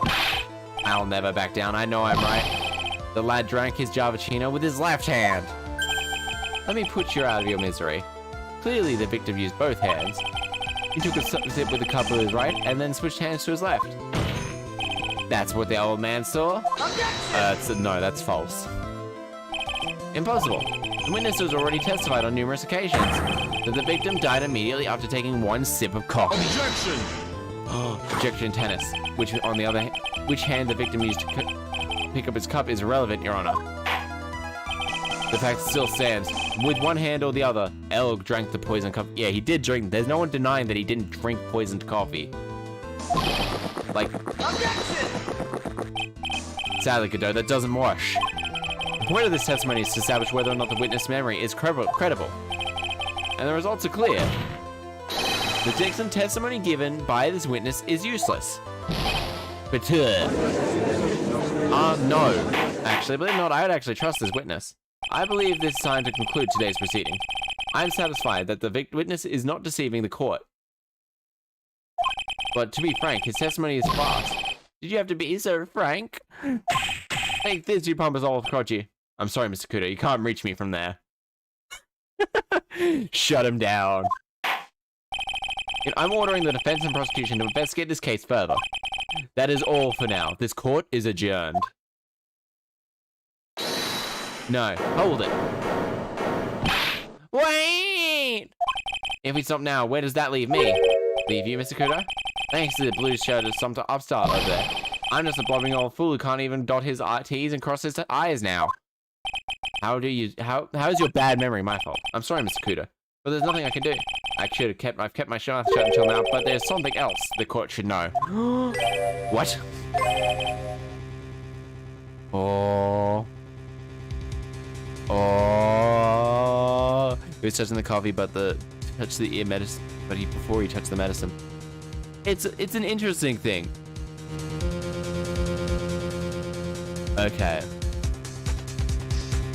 I'll never back down, I know I'm right. The lad drank his Javachino with his left hand. Let me put you out of your misery. Clearly the victim used both hands. He took a sip with the cup with his right and then switched hands to his left. That's what the old man saw? No, that's false. Impossible. The witness has already testified on numerous occasions that the victim died immediately after taking one sip of coffee. Objection! Objection tennis. Which hand the victim used to pick up his cup is irrelevant, Your Honor. The fact still stands. With one hand or the other, Elg drank the poisoned coffee. Yeah, he did drink. There's no one denying that he didn't drink poisoned coffee. Like... Objection! Sadly, Godot, that doesn't wash. The point of this testimony is to establish whether or not the witness' memory is credible. And the results are clear. The Dixon testimony given by this witness is useless. But, no. Actually, believe it or not, I would actually trust this witness. I believe this is time to conclude today's proceeding. I am satisfied that the witness is not deceiving the court. But to be frank, his testimony is fast. Did you have to be so frank? Take this, you pompous old crotchy. I'm sorry, Mr. Kudo, you can't reach me from there. Shut him down. I'm ordering the defense and prosecution to investigate this case further. That is all for now. This court is adjourned. No, hold it. Wait! If we stop now, where does that leave me? Leave you, Mr. Kudo? Thanks to the blue shirt of some upstart over there. I'm just a blobbing old fool who can't even dot his T's and cross his I's now. How is your bad memory my fault? I'm sorry, Mr. Kudo, but there's nothing I can do. I've kept my mouth shut until now, but there's something else the court should know. What? Oh. Oh. He was touching the coffee, but touched the ear medicine, before he touched the medicine. It's an interesting thing. Okay.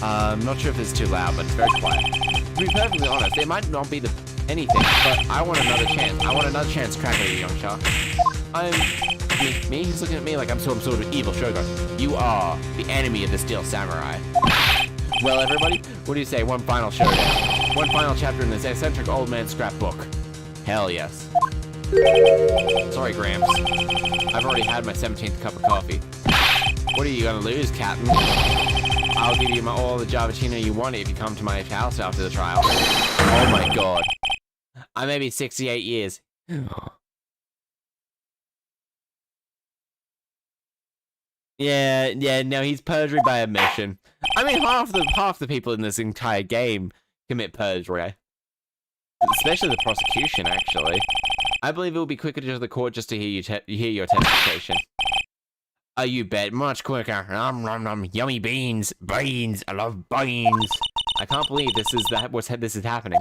I'm not sure if it's too loud, but it's very quiet. To be perfectly honest, it might not be anything, but I want another chance. I want another chance to crack at you, young shark. Me? He's looking at me like I'm some sort of evil shogun. You are the enemy of the Steel Samurai. Well, everybody, what do you say? One final showdown. One final chapter in this eccentric old man's scrapbook. Hell yes. Sorry, Gramps. I've already had my 17th cup of coffee. What are you gonna lose, Captain? I'll give you all the Javachino you want if you come to my house after the trial. Oh my god. I may be 68 years. Yeah, no, he's perjury by omission. I mean, half the people in this entire game commit perjury. Especially the prosecution, actually. I believe it will be quicker to the court just to hear your testification. Oh, you bet. Much quicker. Nom nom nom. Yummy beans. Beans. I love beans. I can't believe this is happening.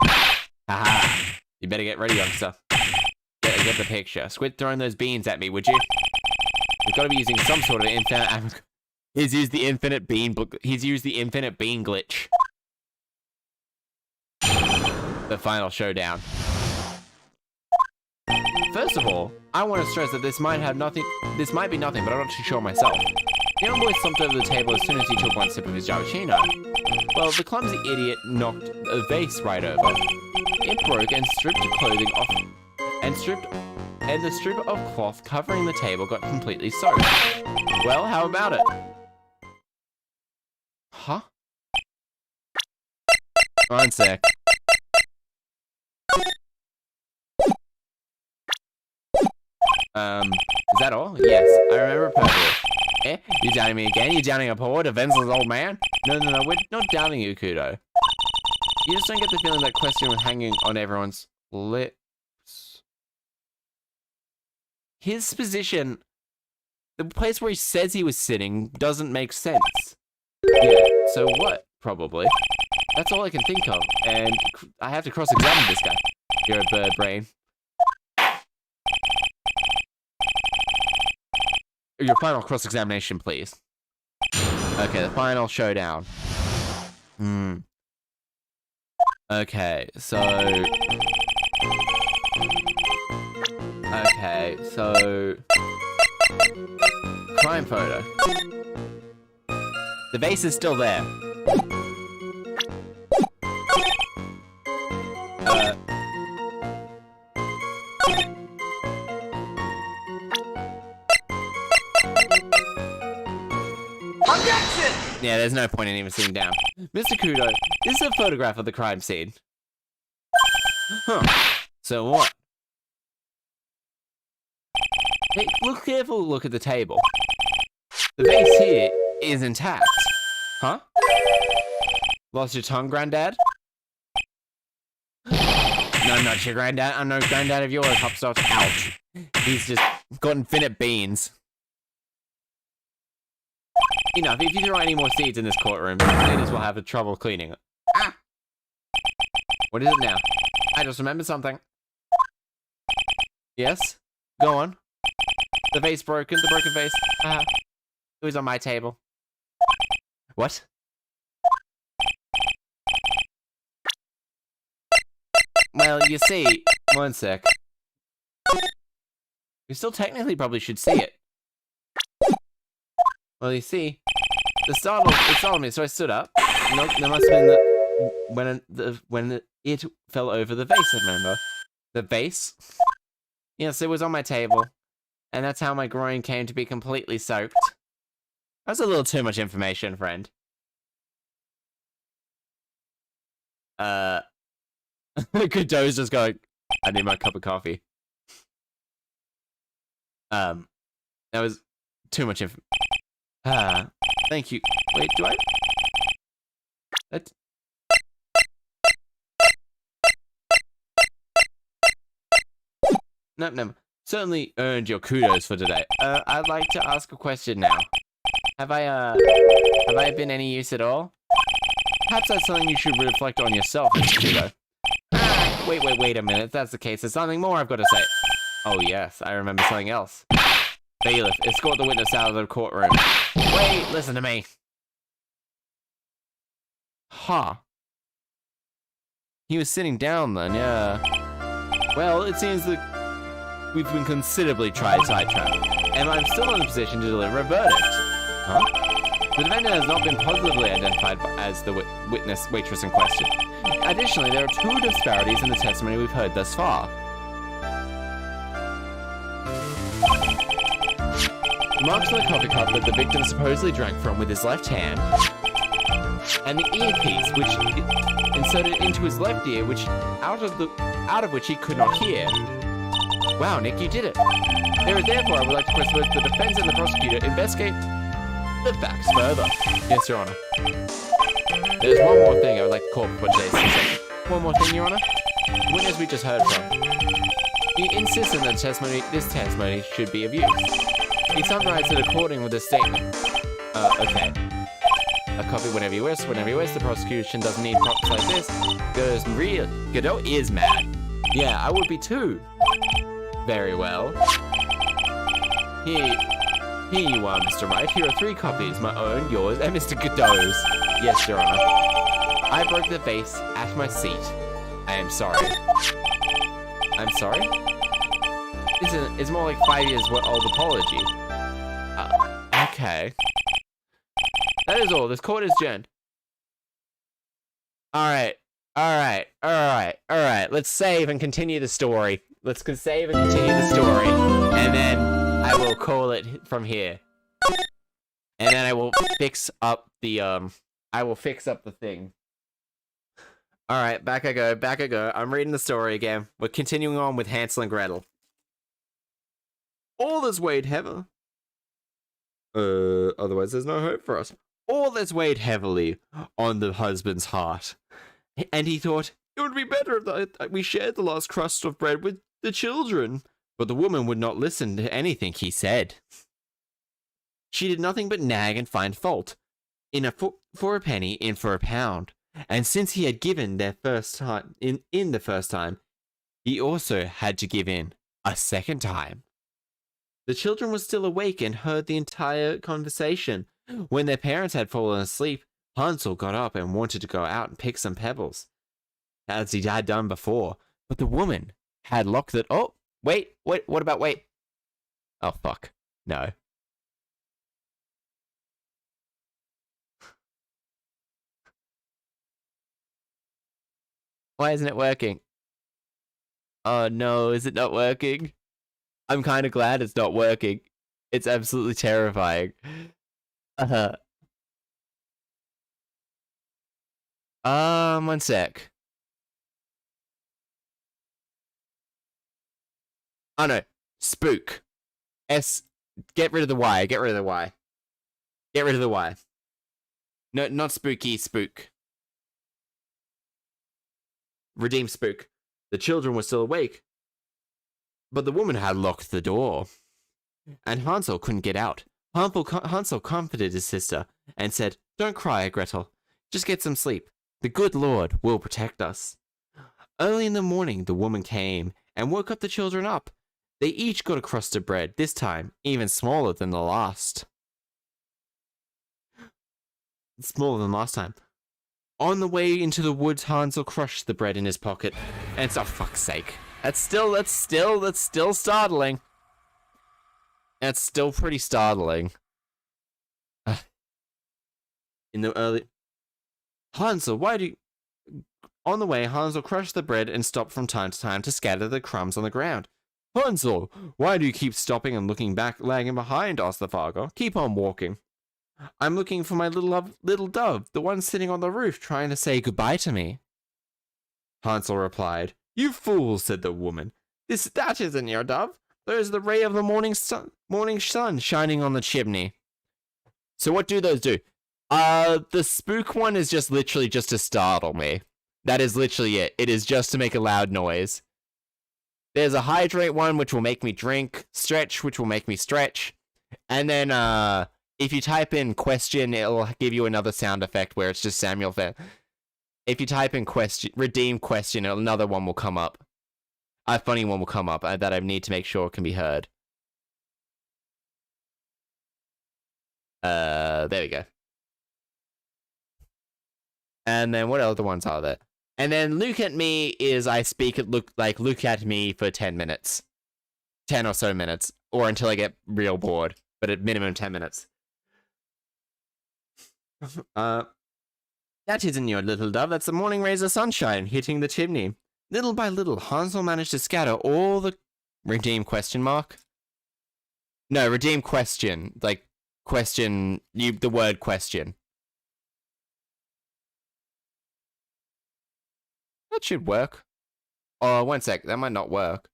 Haha. You better get ready, youngster. Get the picture. Quit throwing those beans at me, would you? We've got to be using some sort of infinite. He's used the infinite bean glitch. The final showdown. First of all, I want to stress that this might be nothing, but I'm not too sure myself. The young boy slumped over the table as soon as he took one sip of his Javachino. Well, the clumsy idiot knocked a vase right over. It broke and stripped clothing off, and the strip of cloth covering the table got completely soaked. Well, how about it? Huh? One sec. Is that all? Yes, I remember perfectly. Eh? You doubting me again? You doubting a poor, defenseless old man? No, we're not doubting you, Kudo. You just don't get the feeling that question was hanging on everyone's lips. His position, the place where he says he was sitting, doesn't make sense. Yeah, so what? Probably. That's all I can think of, and I have to cross-examine this guy. You're a bird brain. Your final cross-examination, please. Okay, the final showdown. Okay, so... Crime photo. The vase is still there. Yeah, there's no point in even sitting down. Mr. Kudo, this is a photograph of the crime scene. Huh. So what? Hey, look at the table. The vase here is intact. Huh? Lost your tongue, Granddad? No, I'm not your Granddad. I'm no Granddad of yours, Hopstop. Ouch. He's just got infinite beans. Enough. If you throw any more seeds in this courtroom, the cleaners will have trouble cleaning it. Ah! What is it now? I just remembered something. Yes? Go on. The vase broken. The broken vase. It was on my table. What? Well, you see... One sec. You still technically probably should see it. Well, you see... It startled me, so I stood up. No, there must have been when it fell over the vase, I remember. The vase? Yes, it was on my table. And that's how my groin came to be completely soaked. That's a little too much information, friend. Godot's just going, I need my cup of coffee. That was too much information. Thank you. Wait, do I? That's... No. Certainly earned your kudos for today. I'd like to ask a question now. Have I been any use at all? Perhaps that's something you should reflect on yourself, Mr. Kudo. Wait a minute. If that's the case, there's something more I've got to say. Oh, yes, I remember something else. Bailiff, escort the witness out of the courtroom. Wait, listen to me. Huh. He was sitting down then, yeah. Well, it seems that we've been considerably sidetracked, and I'm still in a position to deliver a verdict. Huh? The defendant has not been positively identified as the waitress in question. Additionally, there are 2 disparities in the testimony we've heard thus far. Marks on the coffee cup that the victim supposedly drank from with his left hand, and the earpiece which inserted into his left ear, out of which he could not hear. Wow, Nick, you did it. Therefore, I would like to request both the defense and the prosecutor investigate the facts further. Yes, Your Honor. There's one more thing I would like to call for today's session. One more thing, Your Honor. The witness we just heard from. He insisted that this testimony should be of use. He summarized it according with this statement. Okay. A copy whenever you wish. The prosecution doesn't need props like this. Godot is mad. Yeah, I would be too. Very well. Here you are, Mr. Wright. Here are 3 copies, my own, yours, and Mr. Godot's. Yes, Your Honor. I broke the vase at my seat. I am sorry. I'm sorry? It's more like 5 years old apology. Okay. That is all. This court is adjourned. Alright. Let's save and continue the story. And then I will call it from here. And then I will fix up the, thing. Alright, back I go. I'm reading the story again. We're continuing on with Hansel and Gretel. All this weighed heavy. Otherwise there's no hope for us. All this weighed heavily on the husband's heart. And he thought, it would be better if we shared the last crust of bread with the children. But the woman would not listen to anything he said. She did nothing but nag and find fault. For a penny, in for a pound. And since he had given the first time, he also had to give in a second time. The children were still awake and heard the entire conversation. When their parents had fallen asleep, Hansel got up and wanted to go out and pick some pebbles, as he had done before. But the woman had locked it. Oh, wait, what about wait? Oh, fuck. No. Why isn't it working? Oh no, is it not working? I'm kind of glad it's not working. It's absolutely terrifying. One sec. Oh no, spook. Get rid of the Y, Get rid of the Y. No, not spooky, spook. Redeem spook. The children were still awake, but the woman had locked the door, and Hansel couldn't get out. Hansel comforted his sister and said, "Don't cry, Gretel. Just get some sleep. The good Lord will protect us." Early in the morning, the woman came and woke up the children up. They each got a crust of bread, this time even smaller than the last. Smaller than last time. On the way into the woods, Hansel crushed the bread in his pocket. And it's, oh, fuck's sake. That's still startling. That's still pretty startling. In the early... Hansel, why do you... On the way, Hansel crushed the bread and stopped from time to time to scatter the crumbs on the ground. Hansel, why do you keep stopping and looking back, lagging behind? Asked the father. Keep on walking. I'm looking for my little dove, the one sitting on the roof trying to say goodbye to me. Hansel replied, "You fool," said the woman. That isn't your dove. There's the ray of the morning sun shining on the chimney." So what do those do? The spook one is just literally just to startle me. That is literally it. It is just to make a loud noise. There's a hydrate one, which will make me drink. Stretch, which will make me stretch. And then, if you type in question, it'll give you another sound effect where it's just Samuel Fair. If you type in question, redeem question, another one will come up. A funny one will come up that I need to make sure can be heard. There we go. And then what other ones are there? And then look at me is I speak at look at me for 10 minutes. 10 or so minutes. Or until I get real bored. But at minimum 10 minutes. That isn't your little dove, that's the morning rays of sunshine hitting the chimney. Little by little, Hansel managed to scatter all the... Redeem question mark? No, redeem question. Like, question... the word question. That should work. Oh, one sec, that might not work.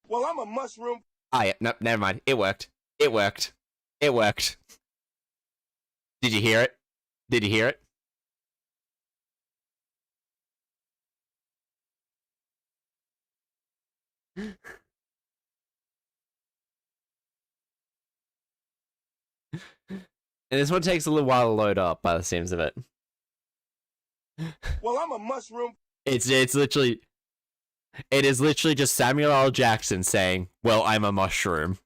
Well, I'm a mushroom. Ah, yeah, no, never mind. It worked. It worked. It worked. Did you hear it? Did you hear it? And this one takes a little while to load up by the seams of it. Well, I'm a mushroom. It's literally... It is literally just Samuel L. Jackson saying, well, I'm a mushroom.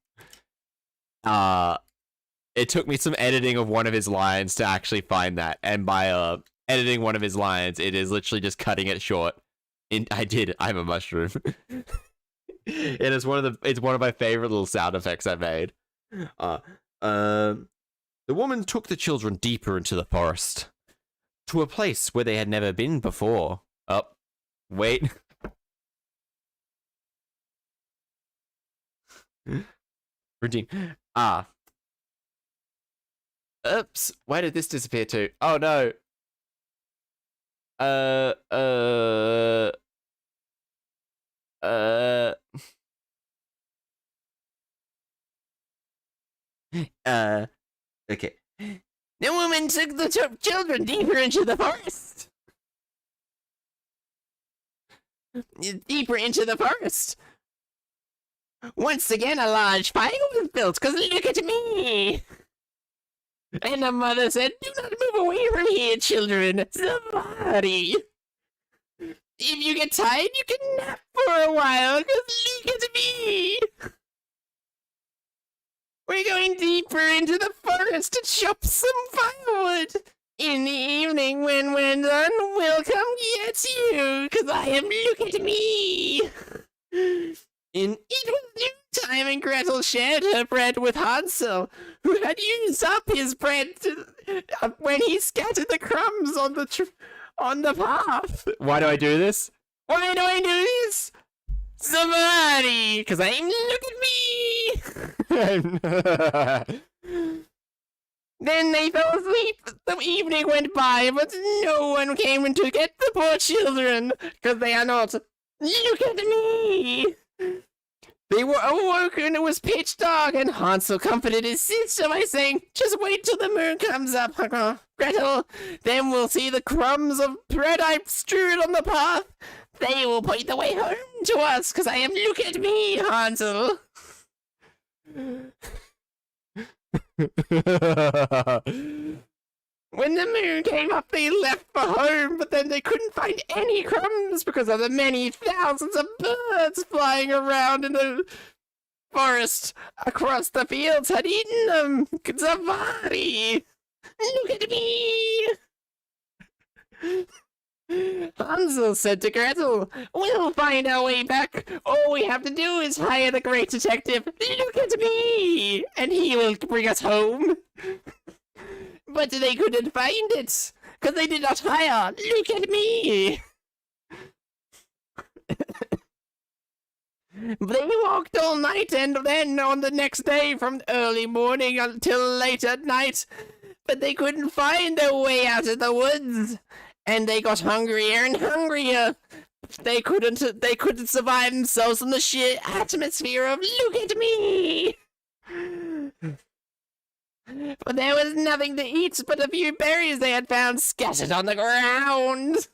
It took me some editing of one of his lines to actually find that. And by editing one of his lines, it is literally just cutting it short. I'm a mushroom. It's one of my favorite little sound effects I made. The woman took the children deeper into the forest. To a place where they had never been before. Oh, wait. Redeem. Oops. Where did this disappear to? Oh no. Okay. The woman took the children deeper into the forest. Deeper into the forest. Once again, a large fire was built, because look at me! And the mother said, do not move away from here, children. Somebody. If you get tired, you can nap for a while, because look at me! We're going deeper into the forest to chop some firewood. In the evening, when we're done, we'll come get you, because I am, look at me! It was noontime and Gretel shared her bread with Hansel, who had used up his bread when he scattered the crumbs on the path. Why do I do this? Why do I do this? Somebody! Because I'm, look at me! Then they fell asleep. The evening went by, but no one came to get the poor children, because they are not. Look at me! They were awoken, it was pitch dark, and Hansel comforted his sister by saying, just wait till the moon comes up, Gretel. Then we'll see the crumbs of bread I've strewed on the path. They will point the way home to us, because I am, look at me, Hansel. When the moon came up, they left for home, but then they couldn't find any crumbs because of the many thousands of birds flying around in the forest across the fields had eaten them. Zavari! Look at me! Hansel said to Gretel, we'll find our way back. All we have to do is hire the great detective. Look at me! And he will bring us home. But they couldn't find it, because they did not hire. Look at me! They walked all night, and then on the next day from early morning until late at night, but they couldn't find their way out of the woods, and they got hungrier and hungrier. They couldn't survive themselves in the sheer atmosphere of look at me! But there was nothing to eat but a few berries they had found scattered on the ground.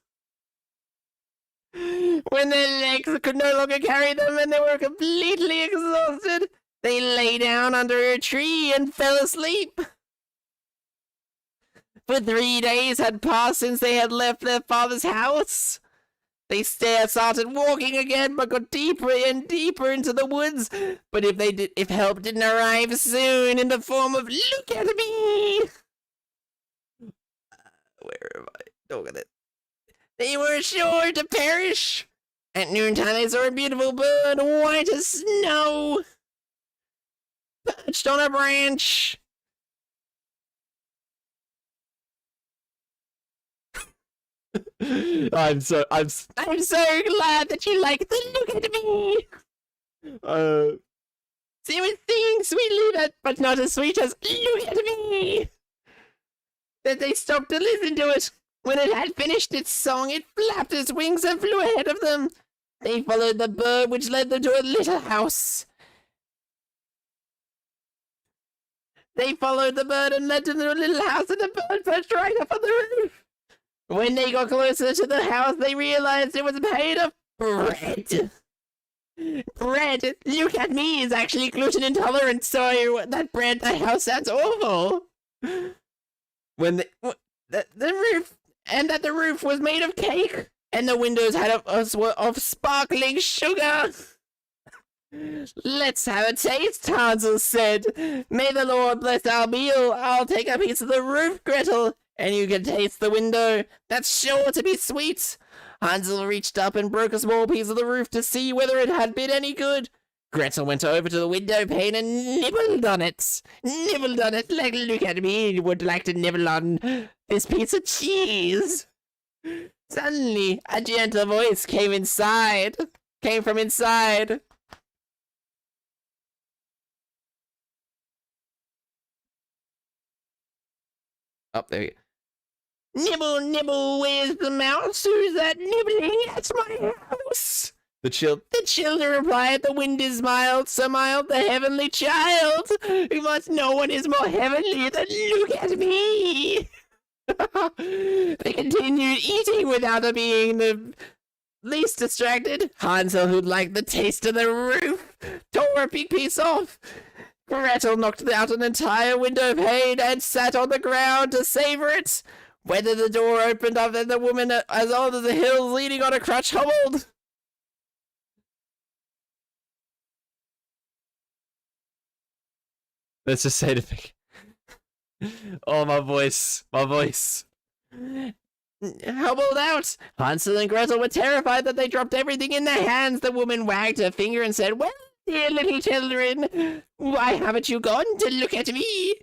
When their legs could no longer carry them and they were completely exhausted, they lay down under a tree and fell asleep. For 3 days had passed since they had left their father's house. They started walking again, but got deeper and deeper into the woods. But if help didn't arrive soon in the form of "Look at me," where am I? Look at it. They were sure to perish. At noontime, they saw a beautiful bird, white as snow, perched on a branch. I'm so I'm so glad that you like the look at me. She was singing sweetly, but not as sweet as "Look at me." Then they stopped to listen to it. When it had finished its song, it flapped its wings and flew ahead of them. They followed the bird, which led them to a little house. They followed the bird and led them to a little house, and the bird perched right up on the roof. When they got closer to the house, they realized it was made of bread. Bread? Look at me, is actually gluten intolerant, so that bread, the house sounds awful. When the roof, and that the roof was made of cake, and the windows had of sparkling sugar. Let's have a taste, Hansel said. May the Lord bless our meal. I'll take a piece of the roof, Gretel, and you can taste the window. That's sure to be sweet. Hansel reached up and broke a small piece of the roof to see whether it had been any good. Gretel went over to the window pane and nibbled on it. Nibbled on it like, look at me, would like to nibble on this piece of cheese. Suddenly, a gentle voice came from inside. Oh, there we go. Nibble, nibble, where's the mouse? Who's that nibbling at my house? The children replied, the wind is mild, so mild, the heavenly child. But no one is more heavenly than look at me. They continued eating without being the least distracted. Hansel, who liked the taste of the roof, tore a big piece off. Gretel knocked out an entire window pane and sat on the ground to savor it. Whether the door opened up and the woman as old as the hills leaning on a crutch hobbled. Let's just say to me. Oh, my voice. Hobbled out. Hansel and Gretel were terrified that they dropped everything in their hands. The woman wagged her finger and said, well, dear little children, why haven't you gone to look at me?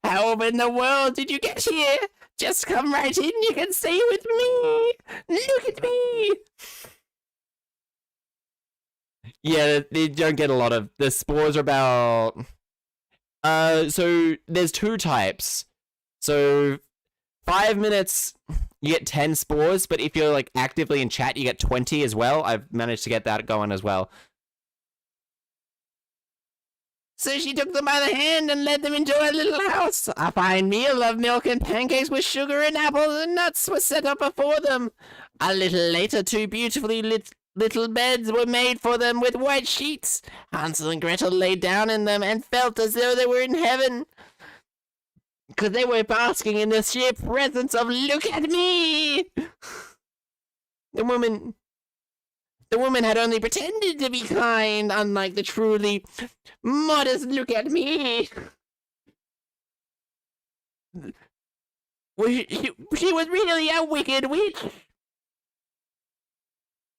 How in the world did you get here? Just come right in, you can stay with me. Look at me. Yeah, they don't get a lot of... The spores are about... So there's 2 types. So 5 minutes, you get 10 spores, but if you're like actively in chat, you get 20 as well. I've managed to get that going as well. So she took them by the hand and led them into a little house. A fine meal of milk and pancakes with sugar and apples and nuts was set up before them. A little later, 2 beautifully little beds were made for them with white sheets. Hansel and Gretel lay down in them and felt as though they were in heaven, because they were basking in the sheer presence of look at me. The woman had only pretended to be kind, unlike the truly modest look at me. She was really a wicked witch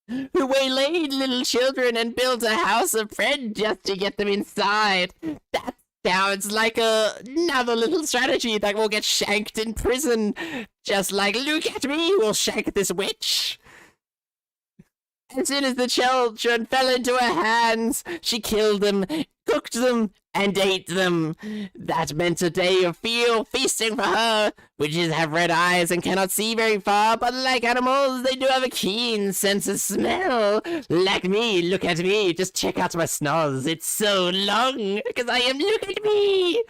who waylaid little children and built a house of bread just to get them inside. That sounds like another little strategy that will get shanked in prison. Just like, look at me, we'll shank this witch. As soon as the children fell into her hands, she killed them, cooked them, and ate them. That meant a day of feasting for her. Witches have red eyes and cannot see very far, but like animals, they do have a keen sense of smell. Like me, look at me, just check out my snoz. It's so long, because I am, look at me.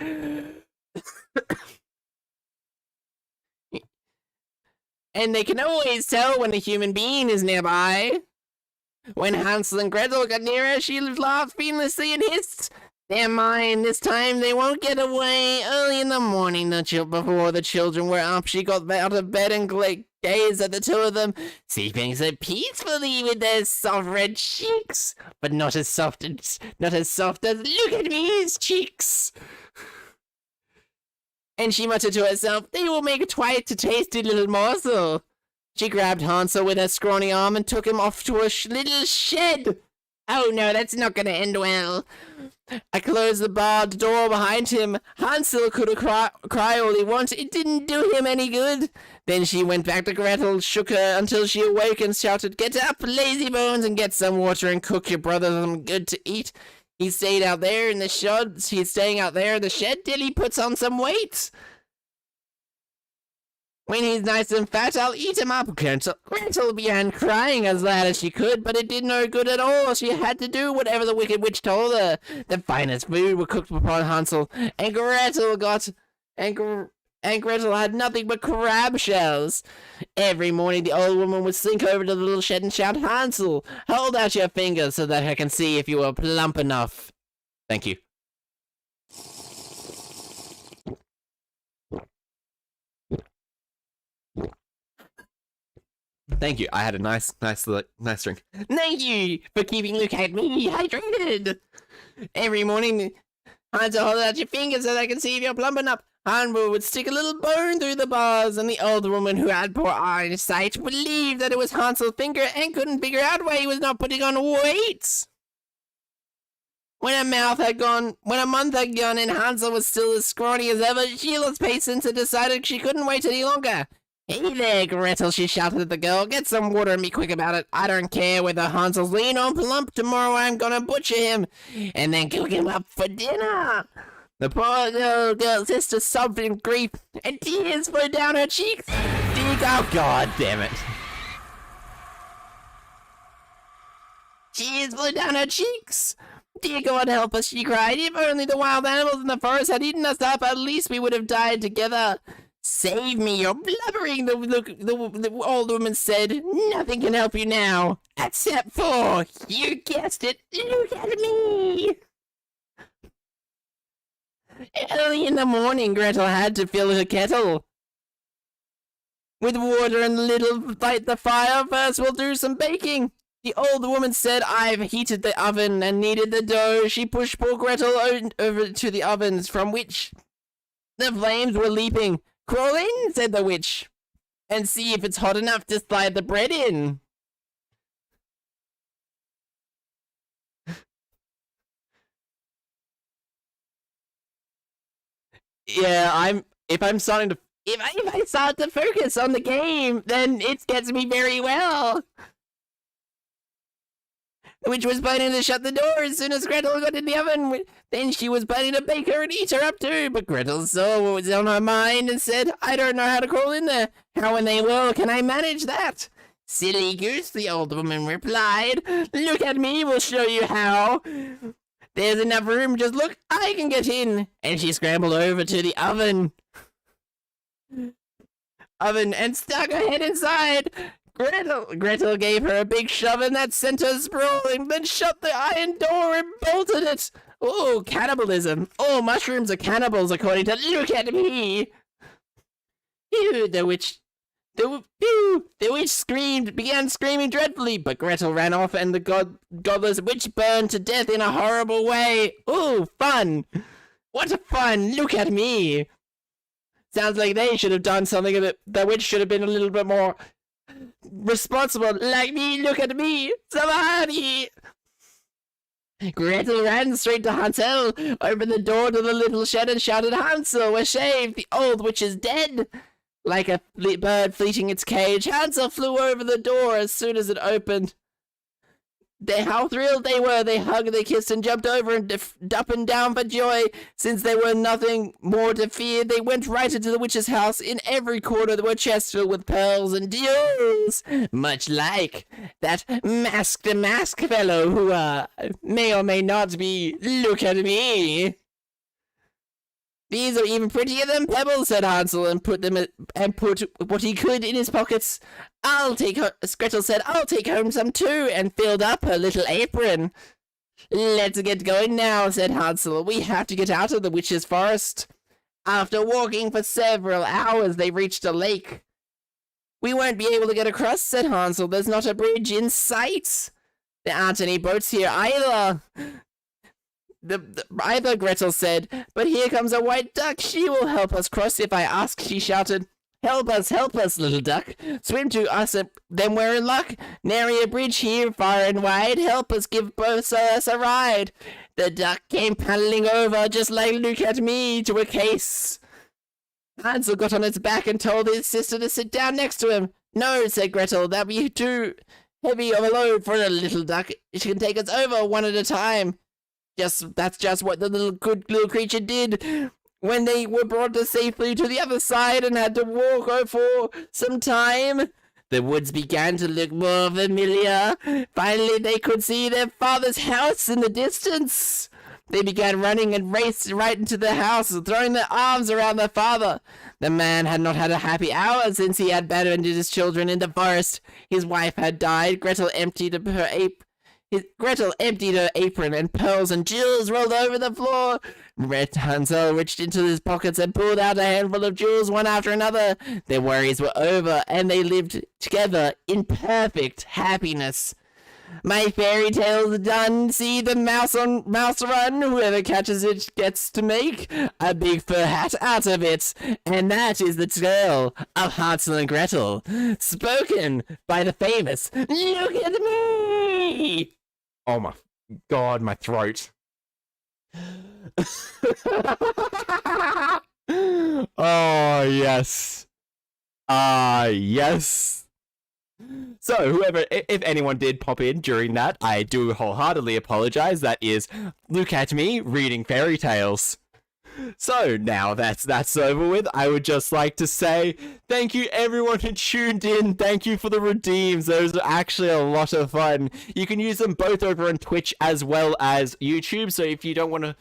And they can always tell when a human being is nearby. When Hansel and Gretel got nearer, she laughed fiendlessly and hissed, "They're mine this time, they won't get away." Early in the morning, before the children were up, she got out of bed and gazed at the two of them, sleeping so peacefully with their soft red cheeks, but not as soft as "Look at me's cheeks." And she muttered to herself, "They will make quite a tasty little morsel." She grabbed Hansel with her scrawny arm and took him off to a little shed. Oh no, that's not going to end well. I closed the barred door behind him. Hansel could cry all he wanted. It didn't do him any good. Then she went back to Gretel, shook her until she awoke and shouted, "Get up, lazy bones, and get some water and cook your brother some good to eat." He's staying out there in the shed. He's staying out there in the shed till he puts on some weight. When he's nice and fat, I'll eat him up. Gretel began crying as loud as she could, but it did no good at all. She had to do whatever the wicked witch told her. The finest food were cooked upon Hansel, and Gretel had nothing but crab shells. Every morning, the old woman would slink over to the little shed and shout, "Hansel, hold out your fingers so that I can see if you are plump enough." Thank you. Thank you. I had a nice drink. Thank you for keeping Look at Me hydrated. Every morning, Hansel, hold out your fingers so that I can see if you're plump enough. Hansel would stick a little bone through the bars, and the old woman, who had poor eyesight, believed that it was Hansel's finger and couldn't figure out why he was not putting on weight. When a month had gone and Hansel was still as scrawny as ever, she lost patience and decided she couldn't wait any longer. "Hey there, Gretel," she shouted at the girl. "Get some water and be quick about it. I don't care whether Hansel's lean or plump. Tomorrow I'm gonna butcher him and then cook him up for dinner." The poor little girl's sister sobbed in grief, and tears flowed down her cheeks. Oh, God damn it. Tears flowed down her cheeks. "Dear God, help us," she cried. "If only the wild animals in the forest had eaten us up, at least we would have died together." "Save me, you're blubbering," the old woman said. "Nothing can help you now, except for, you guessed it, look at me." Early in the morning, Gretel had to fill her kettle with water and light the fire. "First, we'll do some baking." The old woman said, "I've heated the oven and kneaded the dough." She pushed poor Gretel over to the ovens, from which the flames were leaping. "Crawl in," said the witch, "and see if it's hot enough to slide the bread in." Yeah, if I start to focus on the game, then it gets me very well. The witch was planning to shut the door as soon as Gretel got in the oven. Then she was planning to bake her and eat her up too, but Gretel saw what was on her mind and said, "I don't know how to crawl in there. How in the world can I manage that?" "Silly goose," the old woman replied. "Look at me, we'll show you how. There's enough room, just look, I can get in." And she scrambled over to the oven and stuck her head inside. Gretel gave her a big shove and that sent her sprawling, then shut the iron door and bolted it. Oh, cannibalism. All mushrooms are cannibals, according to Look at Me. Ew, the witch began screaming dreadfully, but Gretel ran off and the godless witch burned to death in a horrible way. Ooh, fun. What a fun, Look at Me. Sounds like they should have done something of it. The witch should have been a little bit more responsible. Like me, look at me, somebody. Gretel ran straight to Hansel, opened the door to the little shed and shouted, "Hansel, we're saved, the old witch is dead." Like a bird fleeting its cage, Hansel flew over the door as soon as it opened. How thrilled they were! They hugged, they kissed, and jumped over and up and down for joy. Since there were nothing more to fear, they went right into the witch's house. In every corner there were chests filled with pearls and jewels, much like that mask fellow who may or may not be Look at Me. These are even prettier than pebbles, said Hansel, and put what he could in his pockets. Gretel said, I'll take home some too, and filled up her little apron. Let's get going now, said Hansel. We have to get out of the witch's forest. After walking for several hours, they reached a lake. We won't be able to get across, said Hansel. There's not a bridge in sight. There aren't any boats here either. Either, Gretel said, but here comes a white duck. She will help us cross if I ask, she shouted. Help us, little duck. Swim to us, then we're in luck. Nary a bridge here, far and wide. Help us, give us a ride. The duck came paddling over, just like look at me, to a case. Hansel got on its back and told his sister to sit down next to him. No, said Gretel, that'd be too heavy of a load for a little duck. She can take us over one at a time. That's just what the good little creature did. When they were brought safely to the other side and had to walk for some time, the woods began to look more familiar. Finally, they could see their father's house in the distance. They began running and raced right into the house, throwing their arms around their father. The man had not had a happy hour since he had abandoned his children in the forest. His wife had died. Gretel emptied her apron, and pearls and jewels rolled over the floor. Hansel reached into his pockets and pulled out a handful of jewels one after another. Their worries were over, and they lived together in perfect happiness. My fairy tale's done. See the mouse run. Whoever catches it gets to make a big fur hat out of it. And that is the tale of Hansel and Gretel, spoken by the famous Look at Me! Oh my god, my throat. Oh, yes. Yes. So, if anyone did pop in during that, I do wholeheartedly apologize. That is Look at Me reading fairy tales. So, now that's over with, I would just like to say thank you everyone who tuned in. Thank you for the redeems. Those are actually a lot of fun. You can use them both over on Twitch as well as YouTube. So if you don't want to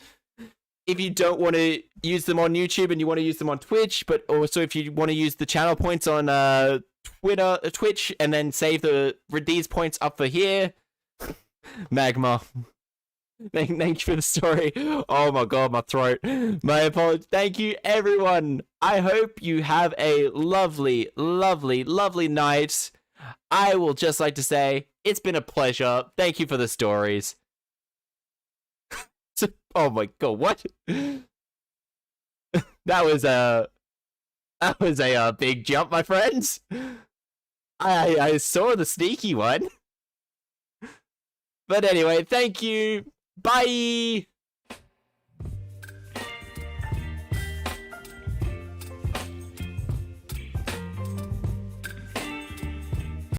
use them on YouTube and you want to use them on Twitch, but also if you want to use the channel points on Twitch, and then save these points up for here. Magma. Thank you for the story. Oh my god, my throat. My apologies. Thank you, everyone. I hope you have a lovely, lovely, lovely night. I will just like to say, it's been a pleasure. Thank you for the stories. Oh my god, what? That was a big jump, my friends. I saw the sneaky one. But anyway, thank you. Bye!